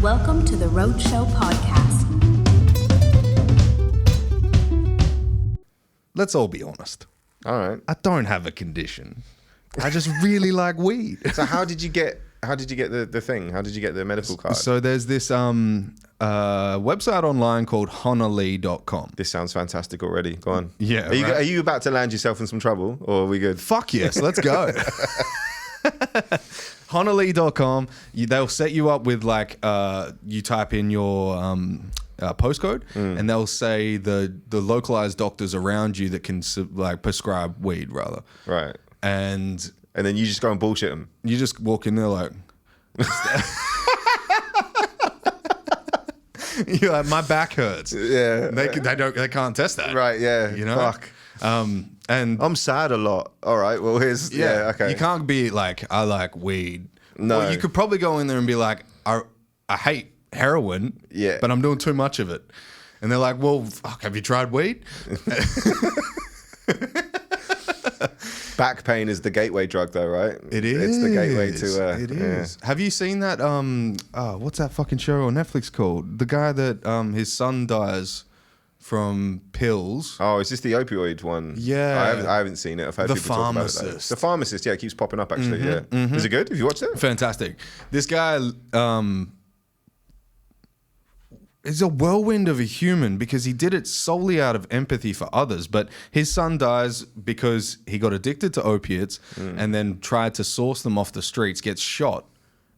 Welcome to the Roadshow podcast. Let's all be honest. All right. I don't have a condition. I just really like weed. So how did you get the thing? How did you get the medical card? So there's this website online called honolly.com. This sounds fantastic already. Go on. Yeah. Are you about to land yourself in some trouble, or are we good? Fuck yes, let's go. Honolly.com. They'll set you up with like you type in your postcode, and they'll say the localized doctors around you that can like prescribe weed rather. Right. And then you just go and bullshit them. you just walk in there like. You're like, my back hurts. Yeah. They can't test that. Right. Yeah. You know. Fuck. And I'm sad a lot. All right. Well, here's okay. You can't be like, I like weed. No. Well, you could probably go in there and be like, I hate heroin. Yeah. But I'm doing too much of it. And they're like, well, fuck, have you tried weed? Back pain is the gateway drug, though, right? It is. It's the gateway to. It is. Have you seen that? What's that fucking show on Netflix called? The guy that his son dies from pills. Oh, is this the opioid one? Yeah. I haven't seen it. I've heard The people talk about it. Pharmacist. The pharmacist, yeah, it keeps popping up actually. Is it good? Have you watched it? Fantastic. This guy is a whirlwind of a human because he did it solely out of empathy for others. But his son dies because he got addicted to opiates and then tried to source them off the streets, gets shot.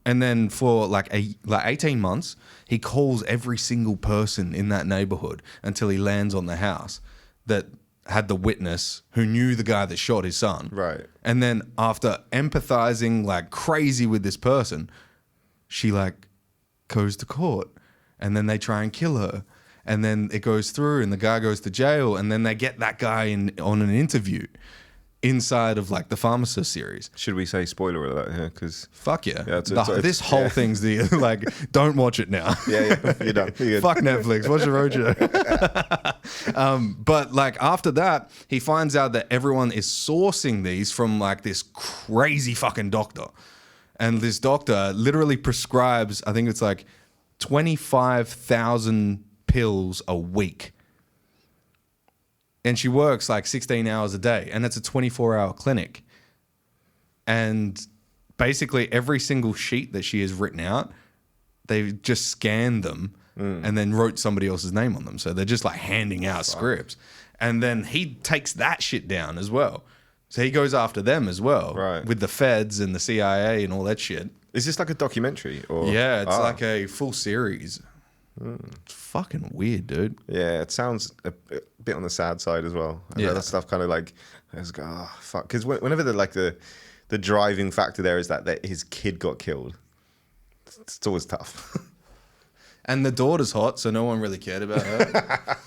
And then for like 18 months, he calls every single person in that neighborhood until he lands on the house that had the witness who knew the guy that shot his son. Right. And then after empathizing like crazy with this person, she like goes to court and then they try and kill her. And then it goes through and the guy goes to jail and then they get that guy on an interview inside of like the Pharmacist series. Should we say spoiler alert here? Because fuck yeah. It's whole thing's the like, don't watch it now. Yeah, you're done. You're good. Fuck Netflix, watch the Roadshow. But like after that, he finds out that everyone is sourcing these from like this crazy fucking doctor. And this doctor literally prescribes, I think it's like 25,000 pills a week. And she works like 16 hours a day, and it's a 24-hour clinic. And basically every single sheet that she has written out, they just scanned them and then wrote somebody else's name on them. So they're just like handing out scripts. And then he takes that shit down as well. So he goes after them as well, right, with the feds and the CIA and all that shit. Is this like a documentary? Or? Yeah, it's like a full series. It's fucking weird, dude. Yeah, it sounds a bit on the sad side as well. Yeah, that stuff kind of like, I was like, oh fuck, because whenever the driving factor there is that his kid got killed, it's always tough. And the daughter's hot, so no one really cared about her.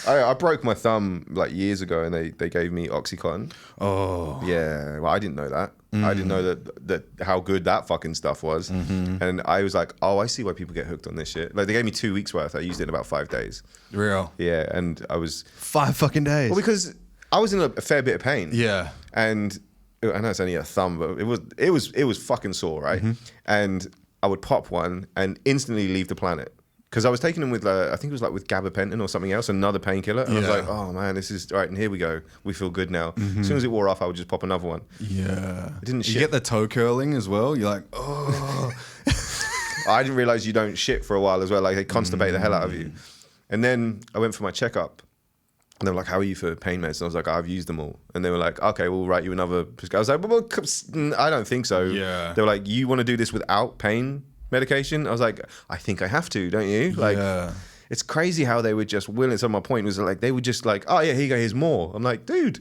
I broke my thumb like years ago, and they gave me Oxycontin. Oh, yeah. Well, I didn't know that. I didn't know that how good that fucking stuff was. And I was like, oh, I see why people get hooked on this shit. Like they gave me 2 weeks worth. I used it in about 5 days. real. Yeah, and I was 5 fucking days. well because I was in a fair bit of pain. Yeah. And I know it's only a thumb, but it was fucking sore, right? And I would pop one and instantly leave the planet. Because I was taking them with, I think it was like with gabapentin or something else, another painkiller. And I was like, oh man, this is, all right, and here we go. We feel good now. As soon as it wore off, I would just pop another one. Yeah. It didn't You shit. get the toe curling as well. You're like, oh. I didn't realize you don't shit for a while as well. Like they constipate the hell out of you. And then I went for my checkup. And they were like, how are you for pain meds? And I was like, I've used them all. And they were like, okay, we'll write you another prescription. I was like, well, I don't think so. Yeah. They were like, you want to do this without pain medication? I was like, I think I have to, don't you? Like, yeah. It's crazy how they would just willing. So my point was like, they would just like, oh yeah, here you go, here's more. I'm like, dude,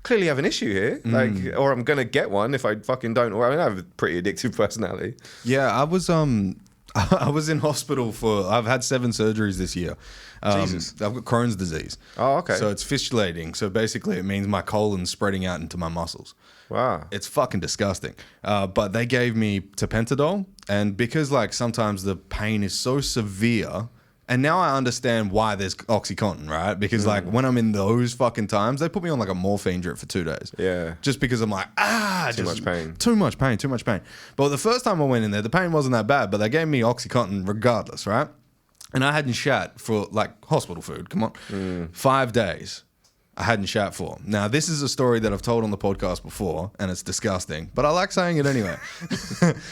clearly have an issue here. Like, or I'm going to get one if I fucking don't. Or I mean, I have a pretty addictive personality. Yeah, I was in hospital I've had 7 surgeries this year. Jesus. I've got Crohn's disease. Oh, okay. So it's fistulating. So basically it means my colon's spreading out into my muscles. Wow. It's fucking disgusting. But they gave me tapentadol. And because like sometimes the pain is so severe And now I understand why there's Oxycontin, right? Because like when I'm in those fucking times, they put me on like a morphine drip for 2 days. Yeah. Just because I'm like, Too much pain. Too much pain. But the first time I went in there, the pain wasn't that bad, but they gave me Oxycontin regardless, right? And I hadn't shat for like hospital food, come on. 5 days. I hadn't shat for. Now, this is a story that I've told on the podcast before, and it's disgusting, but I like saying it anyway.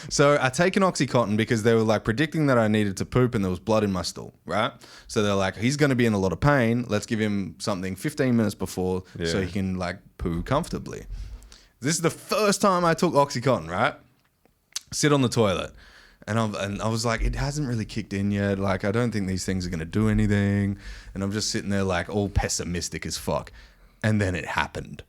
So I take an Oxycontin because they were like predicting that I needed to poop and there was blood in my stool, right? So they're like, he's going to be in a lot of pain. Let's give him something 15 minutes before so he can like poo comfortably. This is the first time I took Oxycontin, right? Sit on the toilet. And I was like, it hasn't really kicked in yet. Like, I don't think these things are going to do anything. And I'm just sitting there like all pessimistic as fuck. And then it happened.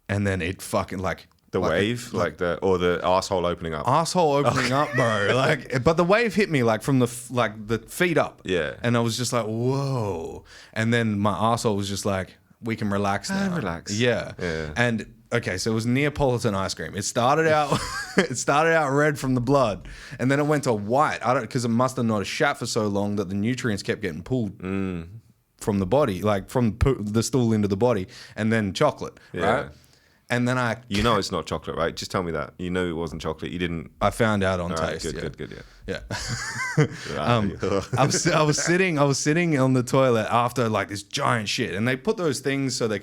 And then it fucking like... The wave? Like the asshole opening up? Asshole opening up, bro. Like, but the wave hit me like from the feet up. Yeah. And I was just like, whoa. And then my asshole was just like, we can relax now. Relax. Yeah. And... okay, so it was Neapolitan ice cream. It started out red from the blood, and then it went to white. Because it must have not shat for so long that the nutrients kept getting pulled from the body, like from the stool into the body, and then chocolate, right? And then you know it's not chocolate, right? Just tell me that. You know it wasn't chocolate. You didn't... I found out on right, taste. Good, yeah. I was sitting on the toilet after like this giant shit, and they put those things so they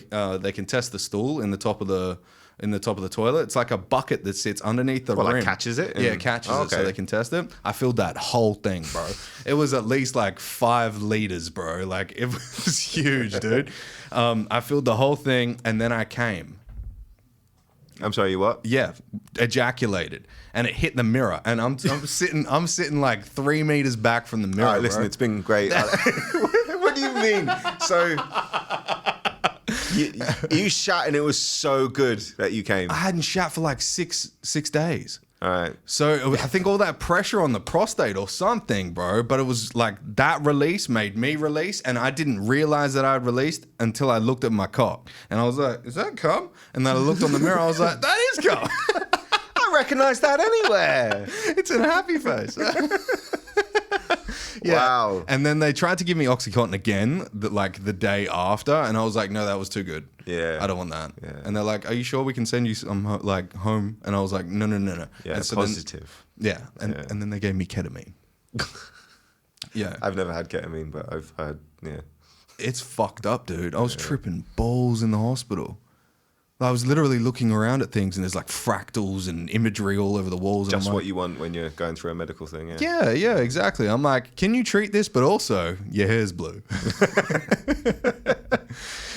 can test the stool in the top of the toilet. It's like a bucket that sits underneath the rim. Like catches it? Yeah, it catches it so they can test it. I filled that whole thing, bro. It was at least like 5 liters, bro. Like it was huge, dude. I filled the whole thing, and then I came. I'm sorry, you what? Yeah, ejaculated, and it hit the mirror, and I'm sitting like 3 meters back from the mirror. All right, listen, bro. it's been great. What do you mean? So you shat, and it was so good that you came. I hadn't shat for like six days. All right. So I think all that pressure on the prostate or something, bro. But it was like that release made me release, and I didn't realize that I'd released until I looked at my cock, and I was like, "Is that cum?" And then I looked on the mirror, I was like, "That is cum." I recognize that anywhere. It's a happy face. Yeah. Wow. And then they tried to give me Oxycontin again, the day after, and I was like, no, that was too good. Yeah. I don't want that. Yeah. And they're like, are you sure we can send you some home? And I was like, no. Yeah, and so positive. And then they gave me ketamine. Yeah. I've never had ketamine, but I've had, It's fucked up, dude. I was tripping balls in the hospital. I was literally looking around at things, and there's like fractals and imagery all over the walls. Just and what you want when you're going through a medical thing, Yeah, exactly. I'm like, can you treat this, but also your hair's blue?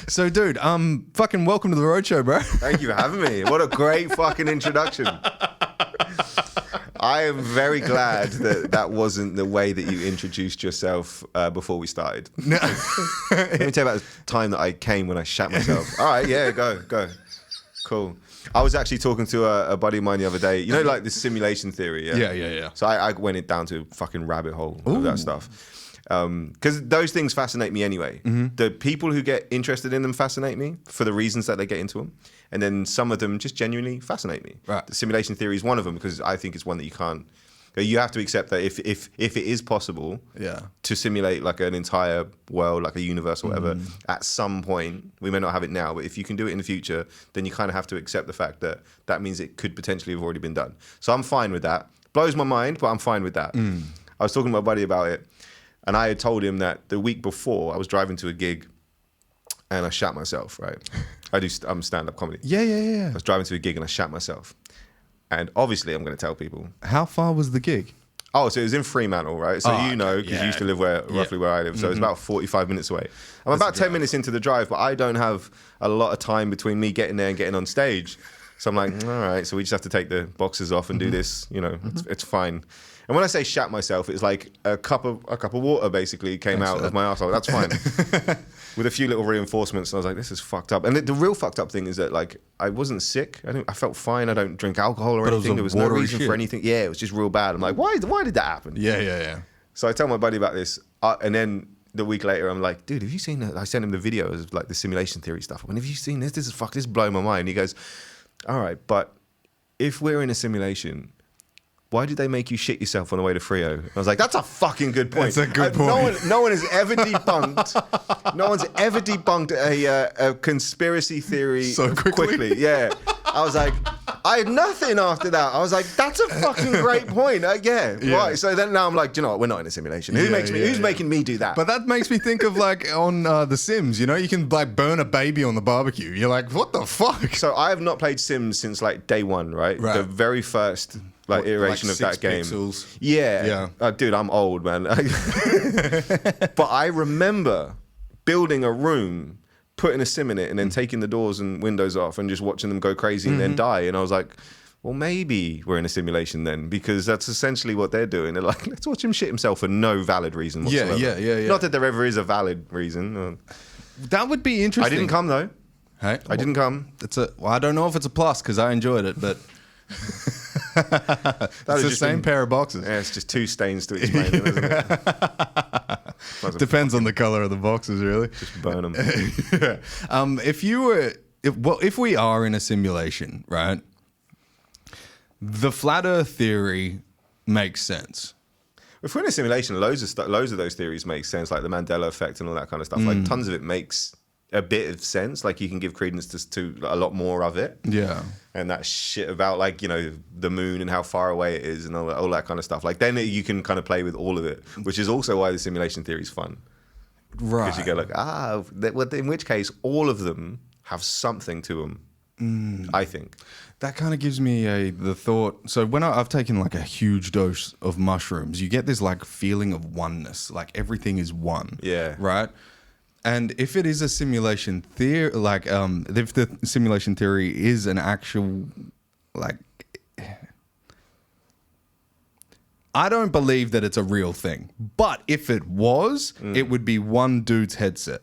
So, dude, fucking welcome to the Roadshow, bro. Thank you for having me. What a great fucking introduction. I am very glad that wasn't the way that you introduced yourself before we started. No. Let me tell you about the time that I came when I shat myself. All right, yeah, go. Cool. I was actually talking to a buddy of mine the other day. You know, like this simulation theory, yeah? Yeah. So I went down to a fucking rabbit hole of that stuff. Because those things fascinate me anyway. Mm-hmm. The people who get interested in them fascinate me for the reasons that they get into them. And then some of them just genuinely fascinate me. Right. The simulation theory is one of them because I think it's one that you can't... You have to accept that if it is possible to simulate like an entire world, like a universe or whatever, at some point, we may not have it now, but if you can do it in the future, then you kind of have to accept the fact that that means it could potentially have already been done. So I'm fine with that. Blows my mind, but I'm fine with that. I was talking to my buddy about it, and I had told him that the week before I was driving to a gig and I shat myself, right? I'm stand-up comedy. Yeah. I was driving to a gig and I shat myself. And obviously, I'm going to tell people. How far was the gig? Oh, so it was in Fremantle, right? So because you used to live roughly where I live. So it's about 45 minutes away. I'm about 10 minutes into the drive, but I don't have a lot of time between me getting there and getting on stage. So I'm like, all right, so we just have to take the boxes off and do this. You know, it's fine. And when I say shat myself, it's like a cup of water basically came out of my arsehole. That's fine. With a few little reinforcements, and I was like, this is fucked up. And the real fucked up thing is that like I wasn't sick. I felt fine. I don't drink alcohol or anything. There was no reason for anything. Yeah, it was just real bad. I'm like, why did that happen? Yeah. So I tell my buddy about this, and then the week later, I'm like, dude, have you seen that? I sent him the videos of like the simulation theory stuff. I went, have you seen this? This is blowing my mind. He goes, all right, but if we're in a simulation, why did they make you shit yourself on the way to Frio? I was like, that's a fucking good point. That's a good point. No one has ever debunked. No one's ever debunked a conspiracy theory So quickly. Yeah, I was like, I had nothing after that. I was like, that's a fucking great point. Yeah, right. So then now I'm like, do you know what? We're not in a simulation. Who's making me do that? But that makes me think of like on The Sims, you know, you can like burn a baby on the barbecue. You're like, what the fuck? So I have not played Sims since like day one, right? The very first like iteration like of that 6 game. pixels. Yeah. Dude, I'm old, man. But I remember building a room, putting a sim in it, and then taking the doors and windows off and just watching them go crazy and then die. And I was like, well, maybe we're in a simulation then, because that's essentially what they're doing. They're like, let's watch him shit himself for no valid reason whatsoever. Yeah. Not that there ever is a valid reason. That would be interesting. I didn't come though. Hey, I didn't come. Well, I don't know if it's a plus because I enjoyed it, but it's the same pair of boxes. Yeah, it's just 2 stains to explain it, isn't it? Depends on the color of the boxes, really. Just burn them. If we are in a simulation, right? The flat Earth theory makes sense. If we're in a simulation, loads of those theories make sense, like the Mandela effect and all that kind of stuff. Like tons of it makes a bit of sense. Like you can give credence to a lot more of it. Yeah. And that shit about like, you know, the moon and how far away it is and all that kind of stuff. Like then you can kind of play with all of it, which is also why the simulation theory is fun. Right. Because you go like, in which case all of them have something to them, I think. That kind of gives me the thought. So when I've taken like a huge dose of mushrooms, you get this like feeling of oneness, like everything is one. Yeah. Right. And if it is a simulation theory, like if the simulation theory is an actual, like, I don't believe that it's a real thing. But if it was, it would be one dude's headset.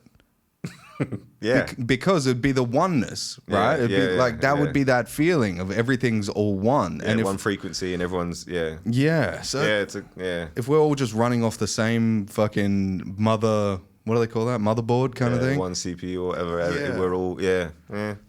Yeah. Because it'd be the oneness, right? It'd be like that would be that feeling of everything's all one. Yeah, and one frequency and everyone's, Yeah. So if we're all just running off the same fucking what do they call that? Motherboard kind of thing? One CPU or whatever. We're all,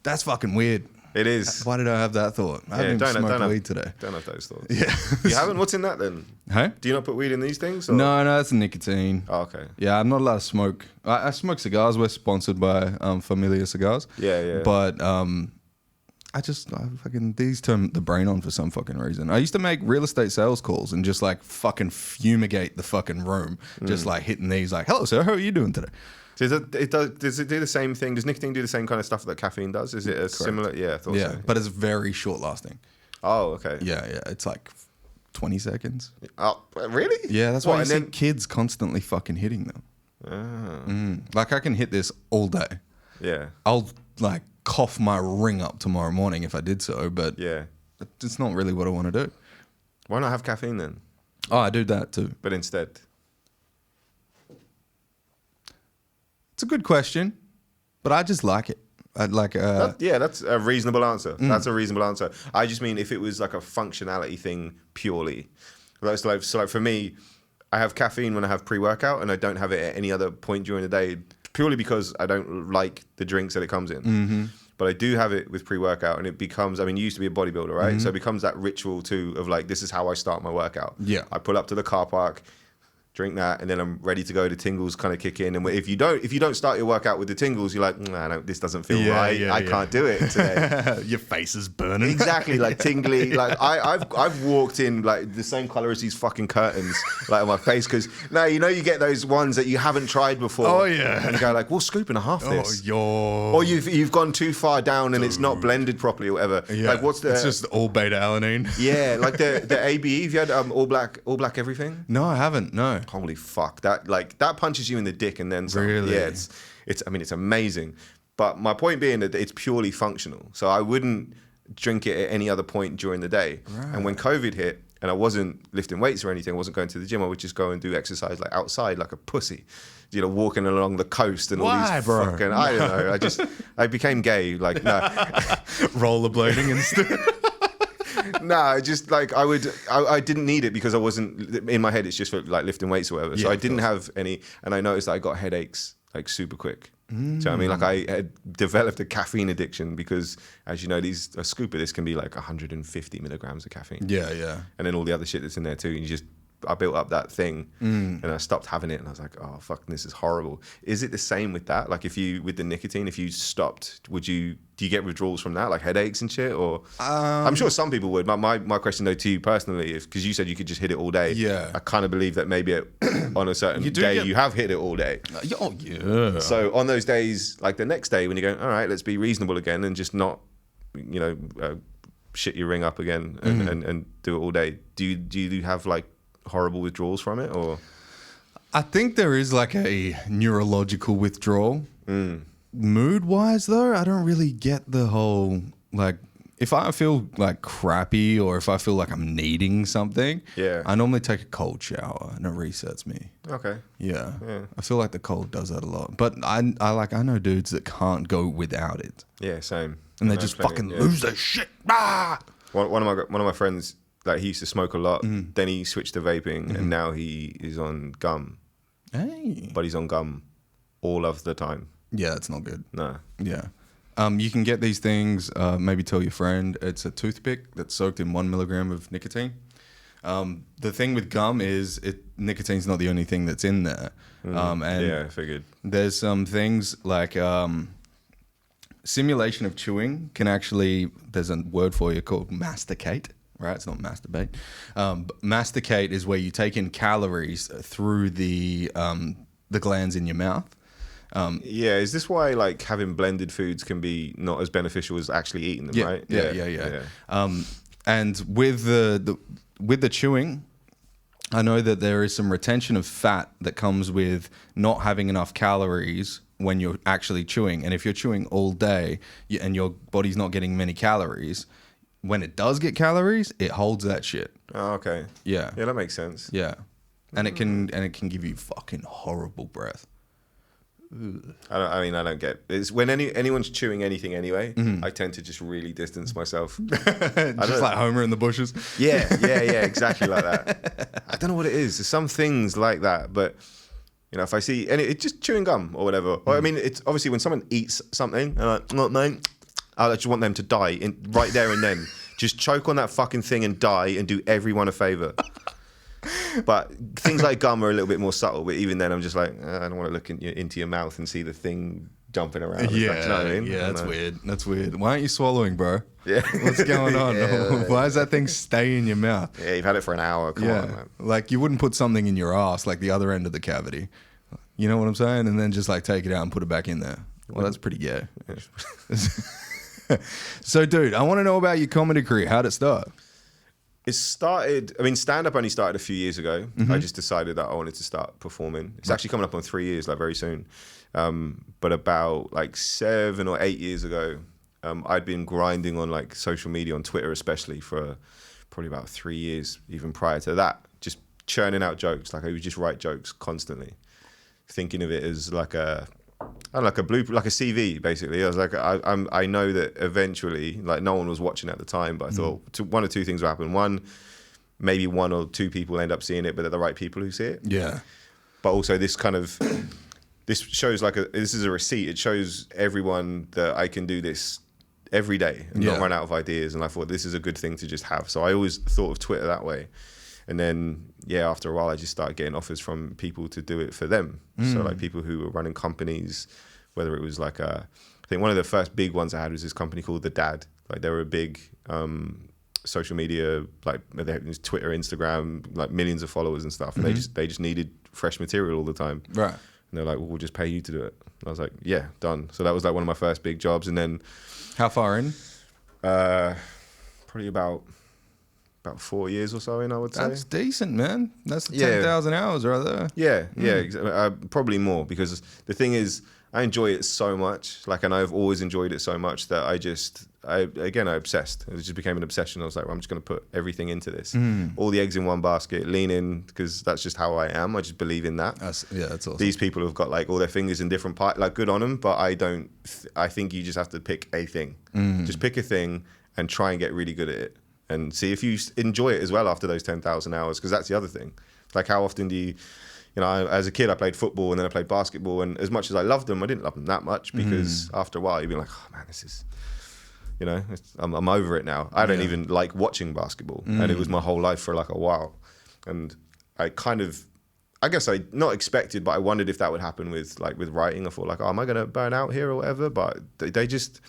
That's fucking weird. It is. Why did I have that thought? I haven't even smoked weed today. Don't have those thoughts. Yeah. You haven't? What's in that then? Hey? Do you not put weed in these things? Or? No, that's nicotine. Oh, okay. Yeah, I'm not allowed to smoke. I smoke cigars. We're sponsored by Familiar Cigars. Yeah. But these turn the brain on for some fucking reason. I used to make real estate sales calls and just like fucking fumigate the fucking room. Just like hitting these like, hello sir, how are you doing today? Does it do the same thing? Does nicotine do the same kind of stuff that caffeine does? Is it a similar? Yeah, I thought so. But it's very short lasting. Oh, okay. Yeah. It's like 20 seconds. Oh, really? Yeah, that's why I see kids constantly fucking hitting them. Like I can hit this all day. Yeah. I'll like cough my ring up tomorrow morning if I did so, but it's not really what I want to do. Why not have caffeine then? Oh, I do that too. But instead? It's a good question, but I just like it. I'd like that's a reasonable answer. That's a reasonable answer. I just mean if it was like a functionality thing purely. So like for me, I have caffeine when I have pre-workout and I don't have it at any other point during the day purely because I don't like the drinks that it comes in. But I do have it with pre-workout and it becomes, you used to be a bodybuilder, right? So it becomes that ritual too of like, this is how I start my workout. Yeah. I pull up to the car park, drink that, and then I'm ready to go. The tingles kind of kick in, and if you don't start your workout with the tingles, you're like, no, this doesn't feel right. I can't do it today. Your face is burning. Exactly, like tingly. Like I've walked in like the same color as these fucking curtains, like on my face, because you get those ones that you haven't tried before. Oh yeah, and you go like, we'll scoop and a half this. Or you've gone too far down and it's not blended properly or whatever. Yeah. Like what's the? It's just all beta alanine. Yeah, like the ABE. Have you had all black everything? No, I haven't. No. Holy fuck! That punches you in the dick and then some. Really? Yeah, it's amazing. But my point being that it's purely functional. So I wouldn't drink it at any other point during the day. Right. And when COVID hit and I wasn't lifting weights or anything, I wasn't going to the gym, I would just go and do exercise like outside like a pussy. Walking along the coast and all these bro? fucking, I don't know. I became gay. Like, no. Rollerblading instead. No, just like I didn't need it because I wasn't, in my head it's just for like lifting weights or whatever. So I didn't have any, and I noticed that I got headaches like super quick. So I mean, like I had developed a caffeine addiction because, as you know, a scoop of this can be like 150 milligrams of caffeine. Yeah. And then all the other shit that's in there too. And I built up that thing and I stopped having it and I was like, oh fuck, this is horrible. Is it the same with that? Like with the nicotine, if you stopped, do you get withdrawals from that? Like headaches and shit? Or I'm sure some people would. My question though to you personally, because you said you could just hit it all day. Yeah. I kind of believe that maybe on a certain day you have hit it all day. Oh yeah. So on those days, like the next day when you go, all right, let's be reasonable again and just not, shit your ring up again and do it all day. Do you have like horrible withdrawals from it, or? I think there is like a neurological withdrawal. Mood wise though, I don't really get the whole, like, if I feel like crappy or if I feel like I'm needing something, I normally take a cold shower and it resets me. Okay. Yeah. I feel like the cold does that a lot. But I know dudes that can't go without it. Yeah, same. And they just fucking lose their shit. Ah! One of my friends, like, he used to smoke a lot. Then he switched to vaping, and now he is on gum. Hey. But he's on gum all of the time. Yeah, it's not good. No. Yeah. You can get these things, maybe tell your friend. It's a toothpick that's soaked in 1 milligram of nicotine. The thing with gum is nicotine's not the only thing that's in there. And I figured. There's some things like simulation of chewing can actually, there's a word for you called masticate. Right, it's not masturbate. But masticate is where you take in calories through the glands in your mouth. Is this why like having blended foods can be not as beneficial as actually eating them? Right? Yeah. And with the chewing, I know that there is some retention of fat that comes with not having enough calories when you're actually chewing. And if you're chewing all day and your body's not getting many calories, when it does get calories, it holds that shit. Oh, okay. Yeah. Yeah, that makes sense. Yeah. And it can give you fucking horrible breath. I don't get it's when anyone's chewing anything anyway. I tend to just really distance myself. Just like Homer in the bushes. Yeah, exactly like that. I don't know what it is. There's some things like that, but if I see it's just chewing gum or whatever. Or, I mean, it's obviously when someone eats something, and I'm like, no, mate, I just want them to die right there and then. Just choke on that fucking thing and die and do everyone a favor. But things like gum are a little bit more subtle. But even then, I'm just like, I don't want to look into your mouth and see the thing jumping around. Yeah, you know what I mean? That's weird. That's weird. Why aren't you swallowing, bro? Yeah. What's going on? Why does that thing stay in your mouth? Yeah, you've had it for an hour. Come on, man. Like you wouldn't put something in your ass, like the other end of the cavity. You know what I'm saying? And then just like take it out and put it back in there. Well, that's pretty gay. So, dude, I want to know about your comedy career. How'd it start? It started, stand-up only started a few years ago. I just decided that I wanted to start performing. It's actually coming up on 3 years, like very soon. But about like 7 or 8 years ago, I'd been grinding on like social media, on Twitter especially, for probably about 3 years, even prior to that, just churning out jokes. Like I would just write jokes constantly, thinking of it as like a blueprint, like a CV, basically. I was like, I know that eventually, like no one was watching at the time, but I thought one or two things will happen. One, maybe 1 or 2 people end up seeing it, but they're the right people who see it. Yeah. But also this shows this is a receipt. It shows everyone that I can do this every day and not run out of ideas. And I thought this is a good thing to just have. So I always thought of Twitter that way. And then, after a while, I just started getting offers from people to do it for them. So, like, people who were running companies, whether it was like I think one of the first big ones I had was this company called The Dad. Like, they were a big social media, like, they had Twitter, Instagram, like, millions of followers and stuff. And they just needed fresh material all the time. Right. And they're like, well, we'll just pay you to do it. And I was like, yeah, done. So that was, like, one of my first big jobs. And then... How far in? Probably about 4 years or so in, I would say. That's decent, man. That's 10,000 hours right there. Yeah, probably more, because the thing is, I enjoy it so much, and I've always enjoyed it so much that I obsessed. It just became an obsession. I was like, well, I'm just going to put everything into this. All the eggs in one basket, lean in, because that's just how I am. I just believe in that. That's awesome. These people have got like all their fingers in different parts, like good on them, but I don't. I think you just have to pick a thing. Just pick a thing and try and get really good at it. And see if you enjoy it as well after those 10,000 hours, because that's the other thing. Like, how often do you, you know, as a kid I played football and then I played basketball, and as much as I loved them, I didn't love them that much because after a while you'd be like, oh man, this is, you know, I'm over it now. I don't even like watching basketball, and it was my whole life for like a while, and I kind of, I guess I not expected, but I wondered if that would happen with writing. I thought like, oh, am I going to burn out here or whatever? But they just,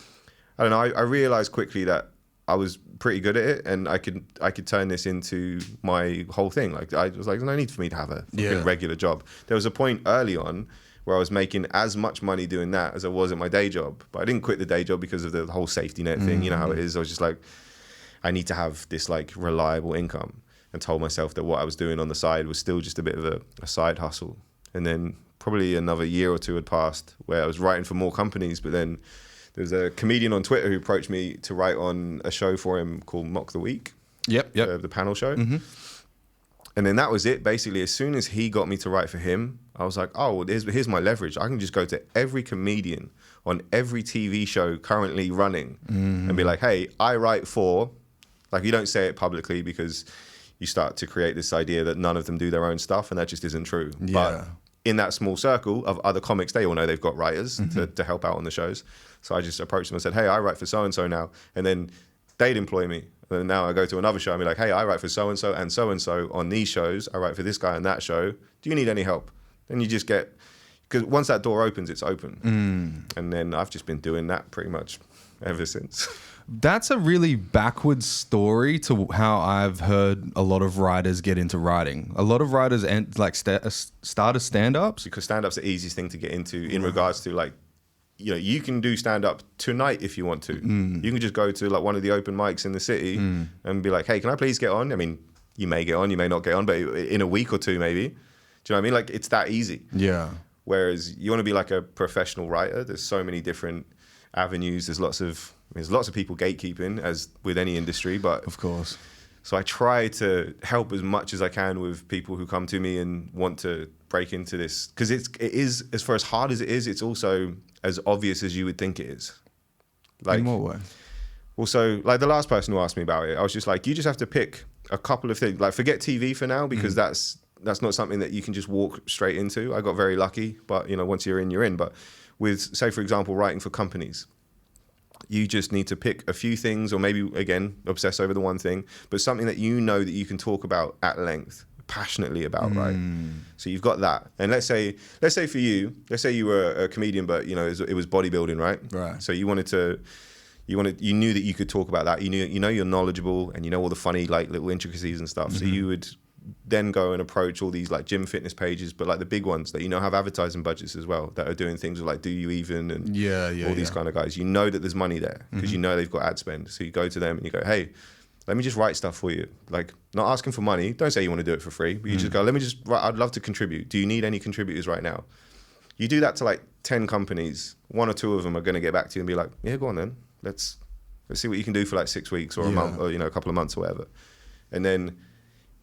I don't know. I realized quickly that I was pretty good at it, and I could turn this into my whole thing. Like I was like, there's no need for me to have a fucking regular job. There was a point early on where I was making as much money doing that as I was at my day job, but I didn't quit the day job because of the whole safety net thing. You know how it is. I was just like, I need to have this like reliable income, and told myself that what I was doing on the side was still just a bit of a side hustle. And then probably another year or two had passed where I was writing for more companies, but then there's a comedian on Twitter who approached me to write on a show for him called Mock the Week. Yep. The panel show. And then that was it. Basically, as soon as he got me to write for him, I was like, oh, well, here's my leverage. I can just go to every comedian on every TV show currently running and be like, hey, I write for, like, you don't say it publicly because you start to create this idea that none of them do their own stuff, and that just isn't true. Yeah. But in that small circle of other comics, they all know they've got writers to help out on the shows. So I just approached them and said, hey, I write for so-and-so now. And then they'd employ me. And then now I go to another show and be like, hey, I write for so-and-so and so-and-so on these shows. I write for this guy on that show. Do you need any help? Then you just get, because once that door opens, it's open. And then I've just been doing that pretty much ever since. That's a really backwards story to how I've heard a lot of writers get into writing. A lot of writers start as stand-ups. Because stand-up's the easiest thing to get into in regards to like, you know, you can do stand-up tonight if you want to. You can just go to like one of the open mics in the city and be like, hey, can I please get on? I mean, you may get on, you may not get on, but in a week or two maybe. Do you know what I mean? Like, it's that easy. Yeah. Whereas you want to be like a professional writer, there's so many different avenues. There's lots of people gatekeeping, as with any industry, but Of course. so I try to help as much as I can with people who come to me and want to break into this, because it is, as far as hard as it is, it's also as obvious as you would think it is. Like, in what way? Also, like the last person who asked me about it, I was just like, you just have to pick a couple of things. Like, forget TV for now, because that's not something that you can just walk straight into. I got very lucky, but you know, once you're in, you're in. But with, say, for example, writing for companies, you just need to pick a few things, or maybe, again, obsess over the one thing, but something that you know that you can talk about at length, passionately about, right? So you've got that. And let's say for you, let's say you were a comedian, but you know, it was bodybuilding, right? Right. So you knew that you could talk about that. You know you're knowledgeable, and you know all the funny like little intricacies and stuff. So you would then go and approach all these like gym fitness pages, but like the big ones that you know have advertising budgets as well, that are doing things with like Do You Even and all these kind of guys. You know that there's money there because you know they've got ad spend. So you go to them and you go, hey, let me just write stuff for you. Like, not asking for money. Don't say you want to do it for free, but you just go, let me just write. I'd love to contribute. Do you need any contributors right now? You do that to like 10 companies. 1 or 2 of them are going to get back to you and be like, yeah, go on then. Let's see what you can do for like 6 weeks or a month, or you know, a couple of months or whatever. And then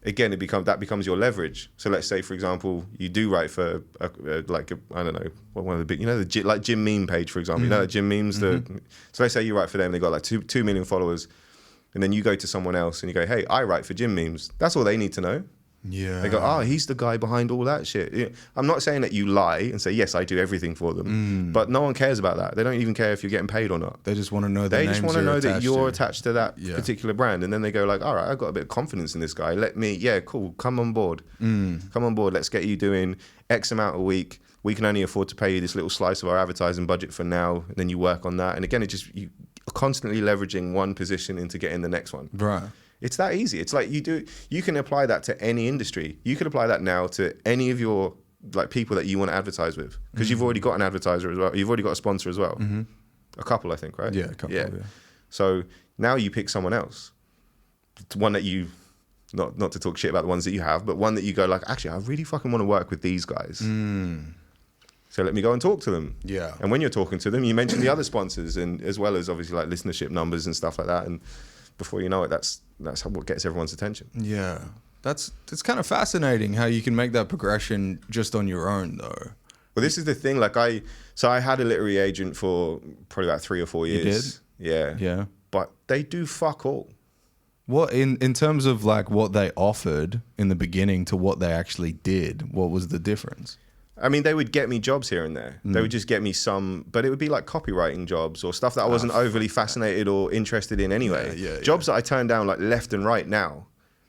again, that becomes your leverage. So let's say, for example, you do write for I don't know, one of the big, you know, like gym meme page, for example. You know, the gym memes. So let's say you write for them. They got like 2 million followers, and then you go to someone else and you go, hey, I write for gym memes. That's all they need to know. Yeah. They go, oh, he's the guy behind all that shit. Yeah. I'm not saying that you lie and say, yes, I do everything for them, but no one cares about that. They don't even care if you're getting paid or not. They just want to know They just want to know that you're attached attached to that particular brand. And then they go like, all right, I've got a bit of confidence in this guy. Cool, come on board. Come on board. Let's get you doing X amount a week. We can only afford to pay you this little slice of our advertising budget for now. And then you work on that. And again, you are constantly leveraging one position into getting the next one. Right. It's that easy. It's like you can apply that to any industry. You could apply that now to any of your like people that you want to advertise with, because you've already got an advertiser as well. You've already got a sponsor as well. A couple, I think, right? Yeah, a couple. Yeah. So now you pick someone else, one that you, not to talk shit about the ones that you have, but one that you go like, actually, I really fucking want to work with these guys. So let me go and talk to them. Yeah. And when you're talking to them, you mention the other sponsors, and as well as obviously like listenership numbers and stuff like that. And before you know it, that's what gets everyone's attention. Yeah. It's kind of fascinating how you can make that progression just on your own, though. Well, this is the thing. Like I had a literary agent for probably about 3 or 4 years. You did? Yeah. But they do fuck all. What in terms of like what they offered in the beginning to what they actually did, what was the difference? I mean, they would get me jobs here and there. They would just get me some, but it would be like copywriting jobs or stuff that I wasn't overly fascinated or interested in anyway. Jobs that I turn down like left and right now.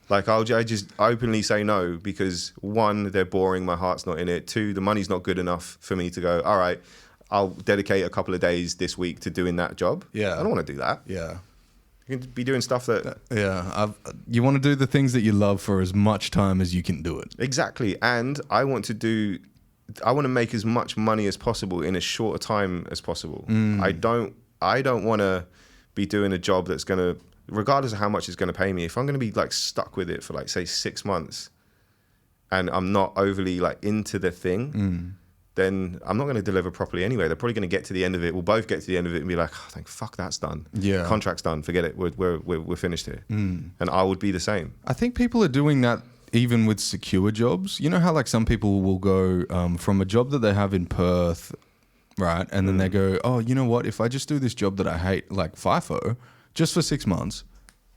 Like I just openly say no because one, they're boring, my heart's not in it. Two, the money's not good enough for me to go, all right, I'll dedicate a couple of days this week to doing that job. Yeah. I don't want to do that. Yeah. You can be doing stuff that... You want to do the things that you love for as much time as you can do it. Exactly. And I want to make as much money as possible in as short a time as possible. I don't want to be doing a job that's going to, regardless of how much it's going to pay me, if I'm going to be like stuck with it for like say 6 months and I'm not overly like into the thing, then I'm not going to deliver properly anyway. They're probably going to get to the end of it. We'll both get to the end of it and be like, oh, thank fuck that's done. Yeah. Contract's done. Forget it. We're finished here. And I would be the same. I think people are doing that even with secure jobs. You know how like some people will go from a job that they have in Perth, right? And then they go, oh, you know what? If I just do this job that I hate, like FIFO, just for 6 months,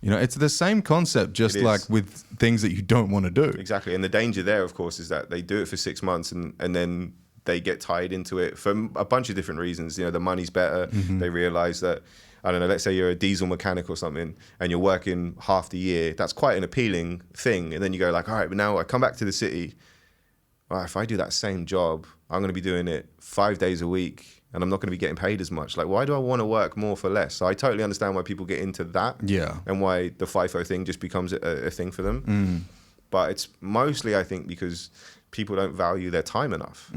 you know, it's the same concept, just like with things that you don't want to do. Exactly. And the danger there, of course, is that they do it for 6 months and then they get tied into it for a bunch of different reasons. You know, the money's better. They realize that, I don't know, let's say you're a diesel mechanic or something and you're working half the year. That's quite an appealing thing. And then you go like, all right, but now I come back to the city. Well, if I do that same job, I'm going to be doing it 5 days a week and I'm not going to be getting paid as much. Like, why do I want to work more for less? So I totally understand why people get into that. Yeah. And why the FIFO thing just becomes a thing for them. But it's mostly, I think, because people don't value their time enough.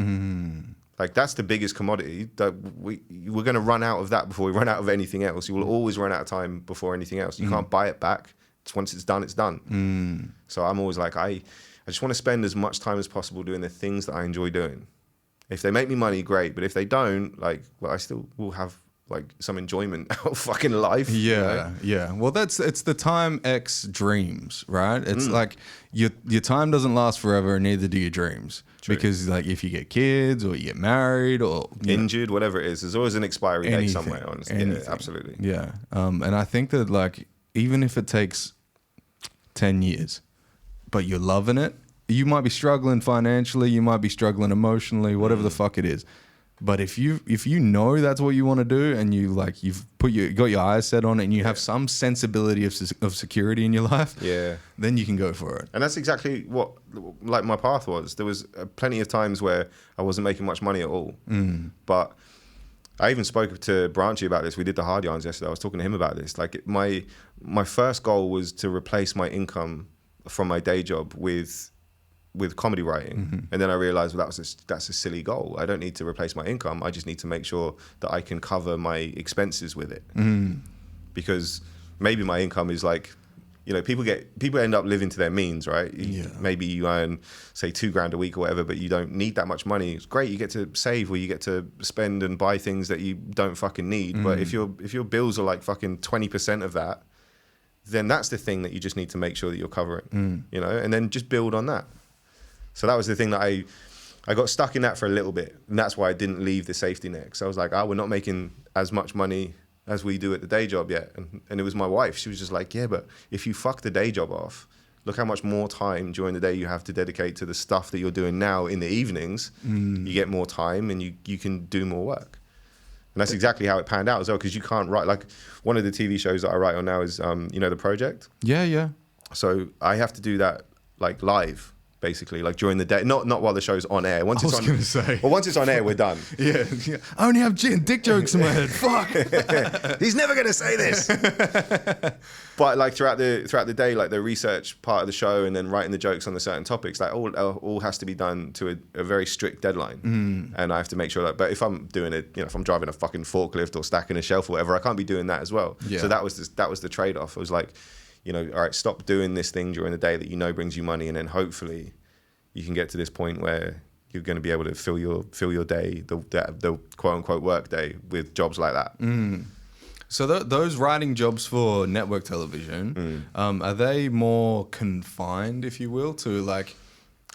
Like that's the biggest commodity that we're going to run out of that before we run out of anything else. You will always run out of time before anything else. You can't buy it back. Once it's done, it's done. So I'm always like, I just want to spend as much time as possible doing the things that I enjoy doing. If they make me money, great. But if they don't, like, well, I still will have like some enjoyment out of fucking life. Yeah, you know? yeah. Well, it's the time X dreams, right? It's like your time doesn't last forever, and neither do your dreams. True. Because like if you get kids or you get married or injured, whatever it is, there's always an expiry date somewhere. Honestly, yeah, absolutely. Yeah, and I think that like even if it takes 10 years, but you're loving it, you might be struggling financially, you might be struggling emotionally, whatever the fuck it is. But if you know that's what you want to do and you like you've got your eyes set on it and you have some sensibility of security in your life, then you can go for it. And that's exactly what like my path was. There was plenty of times where I wasn't making much money at all. But I even spoke to Branchy about this. We did the hard yarns yesterday. I was talking to him about this. Like my first goal was to replace my income from my day job with comedy writing. And then I realized, well, that's a silly goal. I don't need to replace my income. I just need to make sure that I can cover my expenses with it. Because maybe my income is like, you know, people end up living to their means, right? Maybe you earn, say, $2,000 a week or whatever, but you don't need that much money. It's great. You get to save or you get to spend and buy things that you don't fucking need. But if your bills are like fucking 20% of that, then that's the thing that you just need to make sure that you're covering, you know, and then just build on that. So that was the thing that I got stuck in that for a little bit. And that's why I didn't leave the safety net. So I was like, we're not making as much money as we do at the day job yet. And it was my wife. She was just like, yeah, but if you fuck the day job off, look how much more time during the day you have to dedicate to the stuff that you're doing now in the evenings. You get more time and you can do more work. And that's exactly how it panned out as well, because you can't write. Like one of the TV shows that I write on now is, you know, The Project. Yeah. So I have to do that like live. Basically, like during the day, not while the show's on air. Once it's on air, we're done. Yeah. I only have dick jokes in my head. Fuck. He's never gonna say this. But like throughout the day, like the research part of the show, and then writing the jokes on the certain topics, like all has to be done to a very strict deadline. And I have to make sure that. But if I'm doing it, you know, if I'm driving a fucking forklift or stacking a shelf or whatever, I can't be doing that as well. Yeah. So that was the trade-off. It was like, you know, all right, stop doing this thing during the day that you know brings you money, and then hopefully you can get to this point where you're going to be able to fill your day, the quote unquote work day, with jobs like that. So those writing jobs for network television, are they more confined, if you will, to like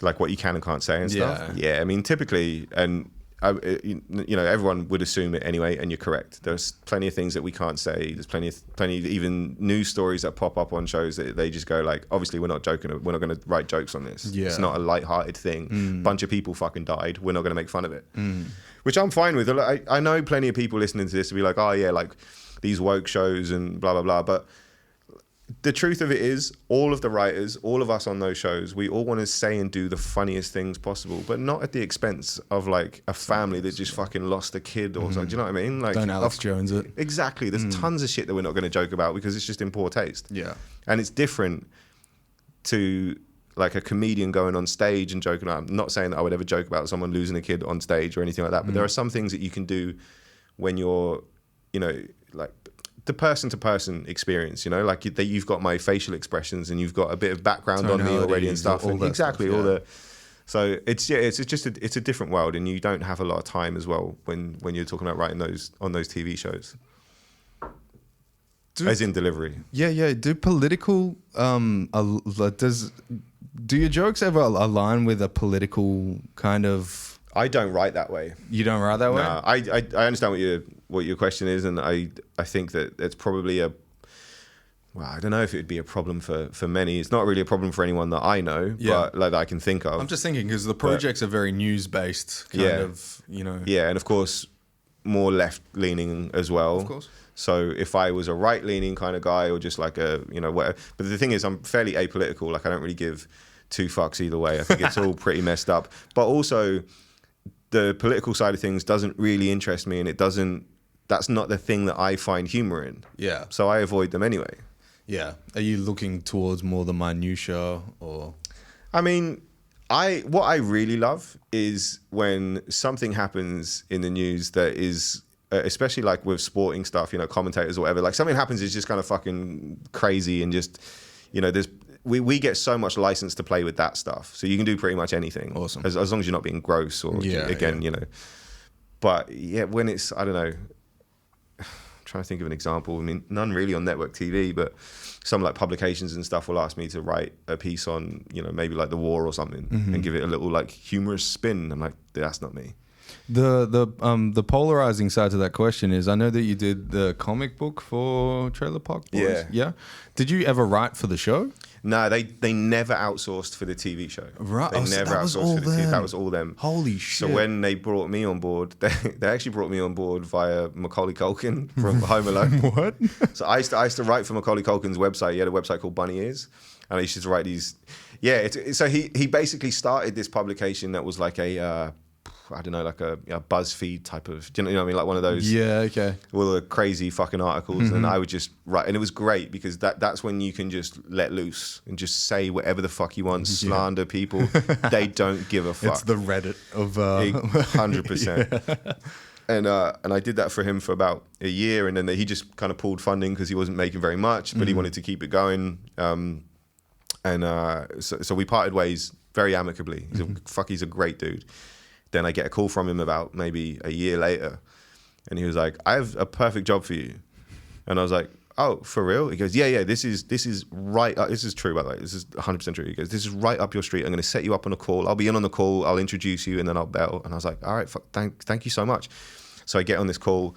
what you can and can't say and stuff? Yeah, I mean, typically, and everyone would assume it anyway, and you're correct. There's plenty of things that we can't say. There's plenty of even news stories that pop up on shows that they just go like, obviously we're not joking. We're not going to write jokes on this. Yeah. It's not a light-hearted thing. Bunch of people fucking died. We're not going to make fun of it. Which I'm fine with. I know plenty of people listening to this to be like, oh yeah, like these woke shows and blah, blah, blah. But the truth of it is, all of the writers, all of us on those shows, we all want to say and do the funniest things possible, but not at the expense of like a family that just fucking lost a kid or something. Do you know what I mean? Like, Don't Alex Jones it. Exactly. There's tons of shit that we're not going to joke about because it's just in poor taste. Yeah. And it's different to like a comedian going on stage and joking. I'm not saying that I would ever joke about someone losing a kid on stage or anything like that, but there are some things that you can do when you're, like the person-to-person experience, like that you've got my facial expressions and you've got a bit of background on me already and stuff. All And that exactly, stuff, all the... So it's a different world, and you don't have a lot of time as well when you're talking about writing on those TV shows. As in delivery. Yeah. Do political do your jokes ever align with a political kind of? I don't write that way. You don't write that way? No, I understand what your question is, and I think that it's probably I don't know if it would be a problem for many. It's not really a problem for anyone that I know, but like I can think of. I'm just thinking because the projects are very news-based kind of, Yeah, and of course, more left-leaning as well. Of course. So if I was a right-leaning kind of guy or just like a, whatever. But the thing is, I'm fairly apolitical. Like I don't really give two fucks either way. I think it's all pretty messed up. But also, the political side of things doesn't really interest me, and that's not the thing that I find humor in. Yeah. So I avoid them anyway. Yeah. Are you looking towards more the minutiae or? I mean, what I really love is when something happens in the news that is, especially like with sporting stuff, commentators or whatever, like something happens is just kind of fucking crazy and just, we get so much license to play with that stuff. So you can do pretty much anything. Awesome. As long as you're not being gross or But yeah, when it's, I don't know, trying to think of an example. I mean, none really on network TV, but some like publications and stuff will ask me to write a piece on, maybe like the war or something and give it a little like humorous spin. I'm like, that's not me. The polarizing side to that question is, I know that you did the comic book for Trailer Park Boys. Yeah. Did you ever write for the show? No, they never outsourced for the TV show. Right. They never outsourced for the TV. That was all them. Holy shit. So when they brought me on board, they actually brought me on board via Macaulay Culkin from Home Alone. What? So I used to write for Macaulay Culkin's website. He had a website called Bunny Ears. And I used to write these. Yeah, so he basically started this publication that was like a... I don't know, like a BuzzFeed type of, do you know what I mean? Like one of those, all the crazy fucking articles. And I would just write, and it was great because that's when you can just let loose and just say whatever the fuck you want, slander people. They don't give a fuck. It's the Reddit of 100%. And I did that for him for about a year, and then he just kind of pulled funding because he wasn't making very much, but he wanted to keep it going. So we parted ways very amicably. He's a great dude. Then I get a call from him about maybe a year later, and he was like, "I have a perfect job for you," and I was like, "Oh, for real?" He goes, "Yeah. This is right. This is true, by the way. This is 100% true." He goes, "This is right up your street. I'm going to set you up on a call. I'll be in on the call. I'll introduce you, and then I'll bell." And I was like, "All right, thank you so much." So I get on this call,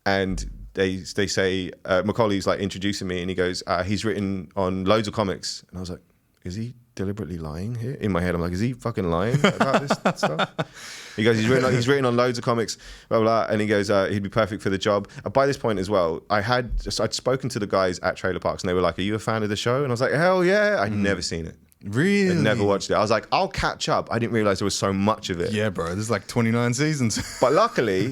and they say Macaulay's like introducing me, and he goes, "He's written on loads of comics," and I was like, "Is he deliberately lying here?" In my head, I'm like, is he fucking lying about this stuff? He goes, he's written on loads of comics, blah, blah, blah. And he goes, he'd be perfect for the job. By this point as well, I'd spoken to the guys at Trailer Parks, and they were like, "Are you a fan of the show?" And I was like, "Hell yeah." I'd never seen it. Really? I'd never watched it. I was like, I'll catch up. I didn't realize there was so much of it. Yeah, bro. There's like 29 seasons. But luckily,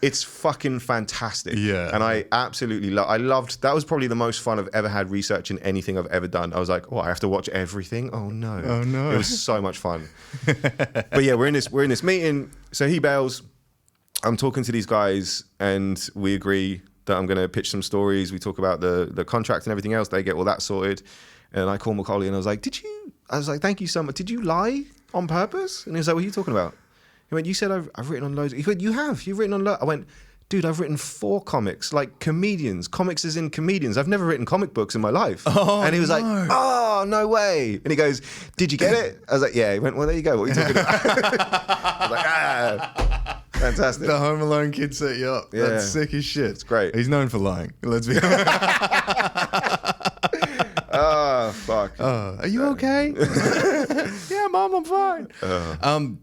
it's fucking fantastic. Yeah. And I absolutely loved, that was probably the most fun I've ever had researching anything I've ever done. I was like, I have to watch everything? Oh no. Oh no. It was so much fun. But yeah, we're in this meeting. So he bails. I'm talking to these guys, and we agree that I'm going to pitch some stories. We talk about the contract and everything else. They get all that sorted. And I call Macaulay, and I was like, "Thank you so much. Did you lie on purpose?" And he was like, "What are you talking about?" He went, "You said I've written on loads." He went, "You've written on loads." I went, "Dude, I've written 4 comics, like comedians. Comics as in comedians. I've never written comic books in my life." And he was like, "Oh, no way." And he goes, "Did you get it?" I was like, "Yeah." He went, "Well, there you go. What are you talking about?" I was like, Fantastic. The Home Alone kid set you up. Yeah. That's sick as shit. It's great. He's known for lying. Let's be honest. Oh, fuck. Are you okay? Yeah, Mom, I'm fine.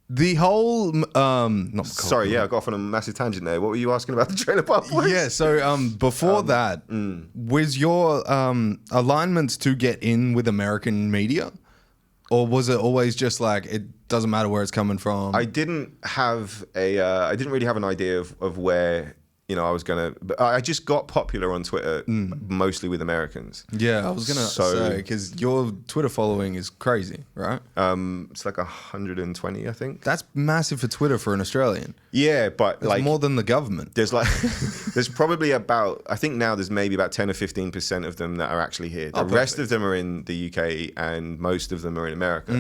The whole not Sorry, yeah, I got off on a massive tangent there. What were you asking about the Trailer Park Boys? Yeah, so before that, was your alignments to get in with American media? Or was it always just like, it doesn't matter where it's coming from? I didn't really have an idea of where, you know, I was going to, I just got popular on Twitter, mostly with Americans. Yeah, I was going to say, because your Twitter following is crazy, right? It's like 120, I think. That's massive for Twitter for an Australian. Yeah, but That's like more than the government. there's like, there's probably about, I think now there's maybe about 10 or 15% of them that are actually here. The rest of them are in the UK and most of them are in America.